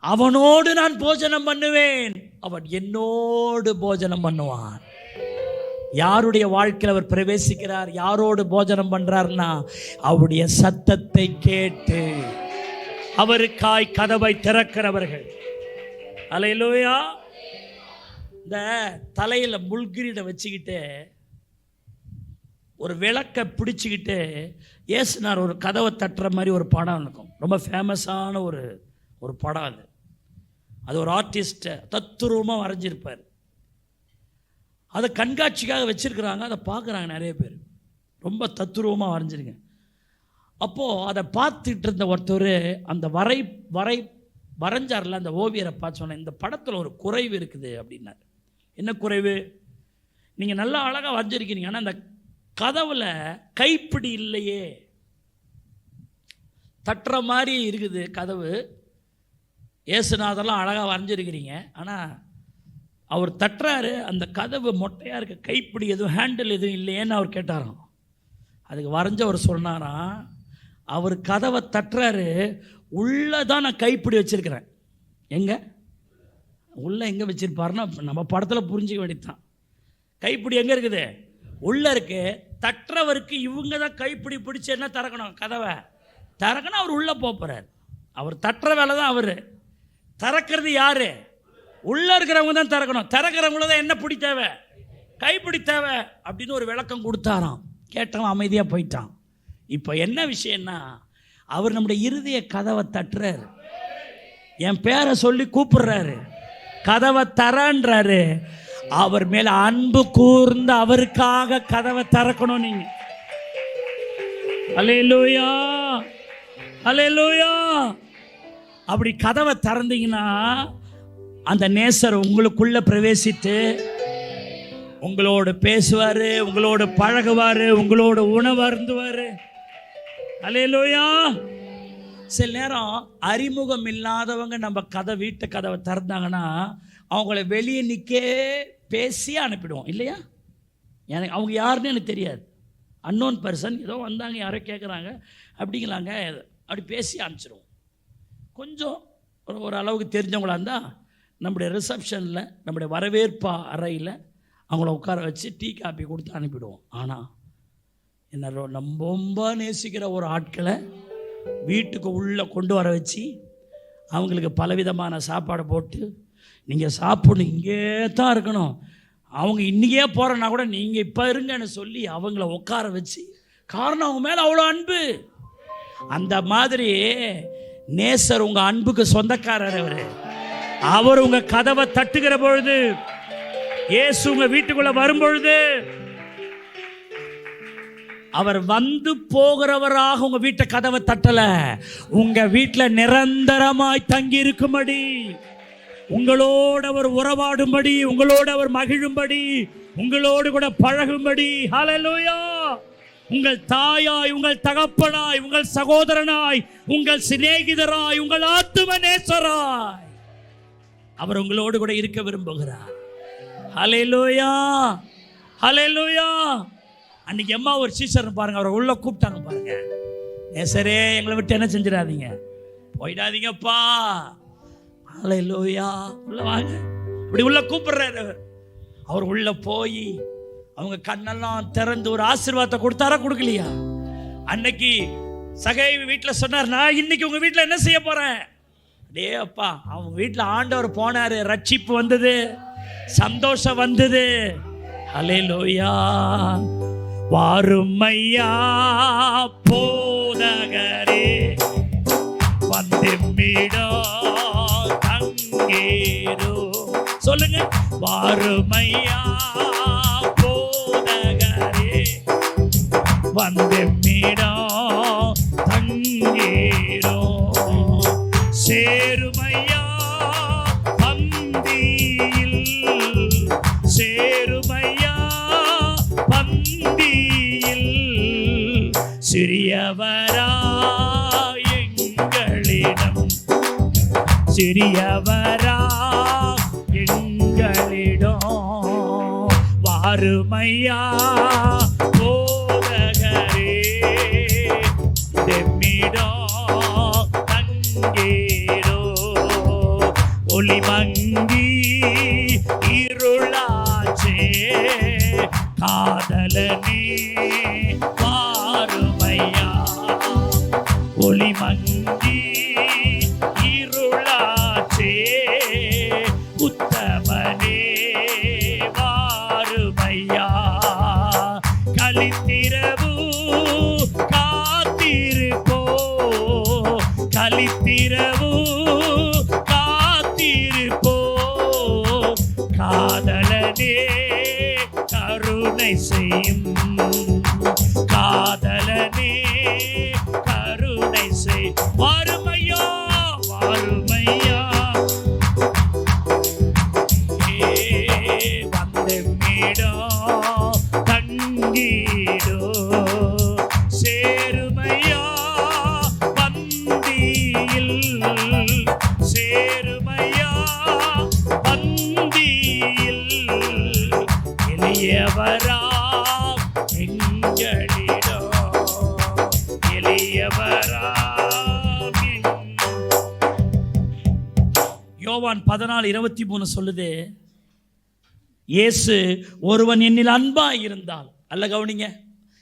அவனோடு நான் போஜனம் பண்ணுவேன், அவன் என்னோடு போஜனம் பண்ணுவான். யாருடைய வாழ்க்கையில் அவர் பிரவேசிக்கிறார், யாரோடு போஜனம் பண்றார்னா அவருடைய சத்தத்தை கேட்டு அவருக்காய் கதவை திறக்கிறவர்கள். அல்லேலூயா. இந்த தலையில முள்கிரீட வச்சுக்கிட்டு ஒரு விளக்கை பிடிச்சிக்கிட்டு ஏசுனார் ஒரு கதவை தட்டுற மாதிரி ஒரு படம் இருக்கும். ரொம்ப ஃபேமஸான ஒரு படம். அது ஒரு ஆர்டிஸ்ட்டை தத்துரூபமாக வரைஞ்சிருப்பார். அதை கண்காட்சிக்காக வச்சுருக்கிறாங்க. அதை பார்க்குறாங்க நிறைய பேர். ரொம்ப தத்துரூபமாக வரைஞ்சிருங்க. அப்போது அதை பார்த்துட்டு இருந்த ஒருத்தர் அந்த வரைஞ்சார்ல அந்த ஓவியரை பார்த்து சொன்னேன், இந்த படத்தில் ஒரு குறைவு இருக்குது அப்படின்னார். என்ன குறைவு? நீங்கள் நல்லா அழகாக வரைஞ்சிருக்கிறீங்க, ஆனால் அந்த கதவுல கைப்பிடி இல்லையே, தட்டுற மாதிரி இருக்குது கதவு. ஏசுநாதெல்லாம் அழகாக வரைஞ்சிருக்கிறீங்க, ஆனால் அவர் தட்டுறாரு, அந்த கதவு மொட்டையாக இருக்க, கைப்பிடி எதுவும் ஹேண்டில் எதுவும் இல்லையேன்னு அவர் கேட்டாராம். அதுக்கு வரைஞ்சவர் சொன்னாராம், அவர் கதவை தட்டுறாரு, உள்ளே தான் நான் கைப்பிடி வச்சுருக்கிறேன். எங்கே உள்ளே எங்கே வச்சுருப்பாருன்னா நம்ம படத்தில் புரிஞ்சிக்க வேண்டியதுதான். கைப்பிடி எங்கே இருக்குது? உள்ளே இருக்கு. தட்டுறவருக்கு இவங்க தான் கைப்பிடி பிடிச்சி என்ன திறக்கணும், கதவை திறக்கணும். அவர் உள்ளே போகிறார். அவர் தட்டுற வேலை தான் அவர். திறக்கிறது யாரு? உள்ளே இருக்கிறவங்க தான் திறக்கணும். திறக்கிறவங்கள தான் என்ன பிடி தேவை? கைப்பிடி தேவை அப்படின்னு ஒரு விளக்கம் கொடுத்தாராம். கேட்டவன் அமைதியாக போயிட்டான். இப்போ என்ன விஷயம்னா, அவர் நம்முடைய இருதய கதவை தட்டுறாரு, என் பேரை சொல்லி கூப்பிடுறாரு, கதவை தரன்றாரு. அவர் மேல அன்பு கூர்ந்து அவருக்காக கதவை திறக்கணும் நீங்க. அல்லேலூயா, அல்லேலூயா. அப்படி கதவை திறந்தீங்கன்னா அந்த நேசர் உங்களுக்குள்ள பிரவேசித்து உங்களோடு பேசுவாரு, உங்களோடு பழகுவாரு, உங்களோட உணவு அருந்துவாரு. அல்லேலூயா. சில நேரம் அறிமுகம் இல்லாதவங்க நம்ம வீட்டு கதவை திறந்தாங்கன்னா அவங்கள வெளியே நிற்கே பேசி அனுப்பிடுவோம் இல்லையா? எனக்கு அவங்க யாருன்னு எனக்கு தெரியாது, அன்னோன் பர்சன், ஏதோ வந்தாங்க, யாரோ கேட்குறாங்க அப்படிங்களாங்க, அப்படி பேசி அனுப்பிச்சிடுவோம். கொஞ்சம் ஒரு அளவுக்கு தெரிஞ்சவங்களா இருந்தால் நம்முடைய ரிசப்ஷனில், நம்முடைய வரவேற்பு அறையில் அவங்கள உட்கார வச்சு டீ காப்பி கொடுத்து அனுப்பிடுவோம். ஆனால் என்ன நம்ம ரொம்ப நேசிக்கிற ஒரு ஆட்களை வீட்டுக்கு உள்ளே கொண்டு வர வச்சு அவங்களுக்கு பலவிதமான சாப்பாடு போட்டு, நீங்கள் சாப்பிடணும், இங்கே தான் இருக்கணும், அவங்க இன்றைக்கே போகிறனா கூட நீங்கள் இப்போ இருங்கன்னு சொல்லி அவங்கள உட்கார வச்சு, காரணம் அவங்க மேலே அவ்வளோ அன்பு. அந்த மாதிரி நேசர் உங்கள் அன்புக்கு சொந்தக்காரர். அவர் உங்கள் கதவை தட்டுகிற பொழுது, இயேசு உங்கள் வீட்டுக்குள்ளே வரும்பொழுது, அவர் வந்து போகிறவராக உங்க வீட்டை கதவை தட்டல, உங்க வீட்டில் நிரந்தரமாய் தங்கி இருக்கும்படி, உங்களோடு அவர் உறவாடும்படி, உங்களோடு அவர் மகிழும்படி, உங்களோடு கூட பழகும்படி. ஹல்லேலூயா. உங்கள் தாயாய், உங்கள் தகப்பனாய், உங்கள் சகோதரனாய், உங்கள் சிநேகிதராய், உங்கள் ஆத்தும நேசராய் அவர் உங்களோடு கூட இருக்க விரும்புகிறார். ஹல்லேலூயா, ஹல்லேலூயா. அன்னைக்கு அம்மா ஒரு சீசர் பாருங்க, அவரை உள்ள கூப்பிட்டாங்க பாருங்க. நேசரே, எங்களை விட்டு என்ன செஞ்சிடாதீங்க, போயிடாதீங்கப்பா. ஹல்லேலூயா, உள்ள வாங்க. அப்படி உள்ள கூப்பிடுறாரு. அவர் உள்ள போய் அவங்க கண்ணெல்லாம் திறந்து ஒரு ஆசீர்வாதத்தை கொடுத்தாரா, கொடுக்கலையா? அன்னைக்கு சகை வீட்டில் சொன்னார், நான் இன்னைக்கு உங்க வீட்டில் என்ன செய்ய போறேன். டே அப்பா, அவங்க வீட்டில் ஆண்டவர் போனாரு, ரட்சிப்பு வந்தது. சந்தோஷம் வந்தது. ஹல்லேலூயா. வாருமையா போதகரே, வந்தெம்மிடம் தங்கேரோ. சொல்லுங்க, வாருமையா போதகரே, வந்தெம்மிடம் தங்கேரோ. சேருமையா பந்தியில், சேருமையா பந்தியில், சிறியவரா எங்களிடம், சிறியவரா எங்களிடம். வாருமையா போதகரே, தெம்மிடம் தங்கேரோ. ஒளிமங்கி இருளாச்சே காதலனே, வாருமையா. ஒளிமங்கி இருளாச்சே உத்தமனே, வாருமையா. கலித்திரவு காத்திருப்போ, கலித்திரவு காத்திருப்போ. காதலனே கருணை செய்யும், காதலனே கருணை செய். வாருமையா, வாருமையா. வந்தெம்மிடம் தங்கீடோ. சேருமையா பந்தியில், சேருமையா பந்தியில், எளியவரா எங்களிடம், எளியவரா. யோவான் 14:23 சொல்லுது, இயேசு ஒருவன் என்னில் அன்பாய் இருந்தால், அல்ல கவனிங்க,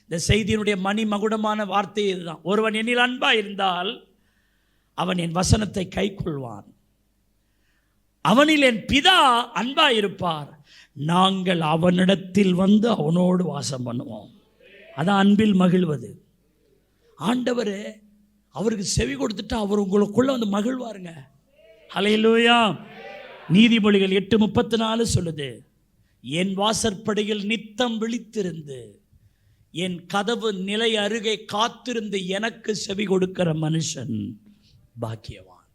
இந்த செய்தியினுடைய மணி மகுடமான வார்த்தை இதுதான். ஒருவன் என்னில் அன்பாய் இருந்தால் அவன் என் வசனத்தை கைக்கொள்வான், அவனில் என் பிதா அன்பாய் இருப்பார், நாங்கள் அவனிடத்தில் வந்து அவனோடு வாசம் பண்ணுவோம். அதான் அன்பில் மகிழ்வது. ஆண்டவர் அவருக்கு செவி கொடுத்துட்டு அவர் உங்களுக்குள்ள வந்து மகிழ்வாருங்க. ஹல்லேலூயா. நீதிமொழிகள் 8:34 சொல்லுது, என் வாசற்படியில் நித்தம் விழித்திருந்து என் கதவு நிலை அருகே காத்திருந்து எனக்கு செவி கொடுக்கிற மனுஷன் பாக்கியவான்.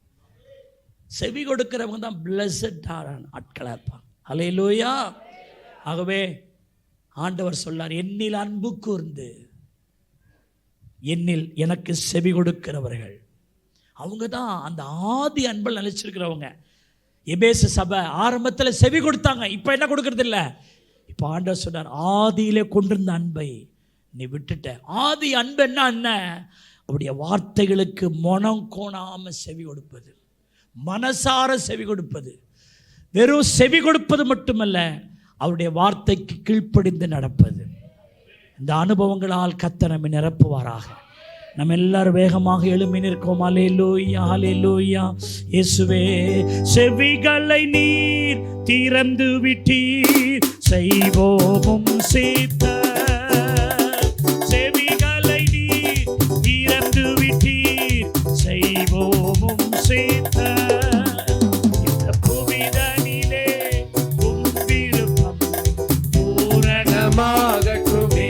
செவி கொடுக்கிறவங்க தான் பிளஸட் ஆட்களாக இருப்பாங்க. ஹல்லேலூயா. ஆகவே ஆண்டவர் சொல்லார், என்னில் அன்பு கூர்ந்து என்னில் எனக்கு செவி கொடுக்கிறவர்கள், அவங்க தான் அந்த ஆதி அன்பை நினைச்சிருக்கிறவங்க. எபேசு சபை ஆரம்பத்தில் செவி கொடுத்தாங்க, இப்போ என்ன கொடுக்கறது இல்லை. இப்போ ஆண்டவர் சொன்னார், ஆதியிலே கொண்டிருந்த அன்பை நீ விட்டுட்ட. ஆதி அன்பு என்ன? அவருடைய வார்த்தைகளுக்கு மனம் கோணாம செவி கொடுப்பது, மனசார செவி கொடுப்பது. வெறும் செவி கொடுப்பது மட்டுமல்ல, அவருடைய வார்த்தைக்கு கீழ்ப்படிந்து நடப்பது. இந்த அனுபவங்களால் கர்த்தர் நம்மை நிரப்புவாராக. நம்ம எல்லாரும் வேகமாக எழும்பி நிற்கும். அல்லேலூயா, அல்லேலூயா. இயேசுவே, செவிகளை நீர் திறந்து விட்டீர், செய்வோமும் சேர்த்த. செவிகளை நீர் திறந்து விட்டீர், செய்வோமும் சேர்த்த. இந்த புவிதனிலே உம் விருப்பம் பூரணமாகட்டுமே.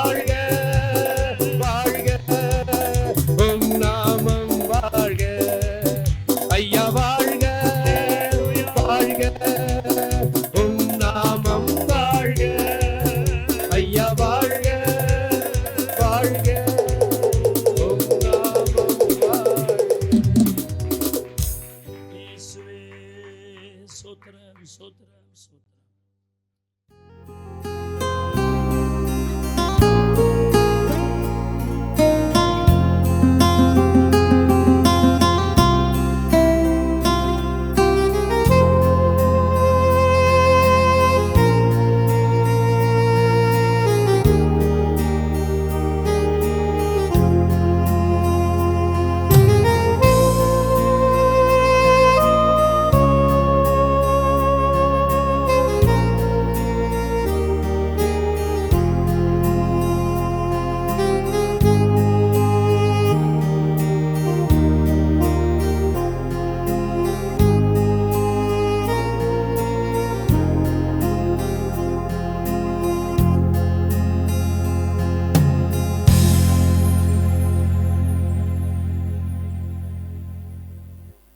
வாழ்க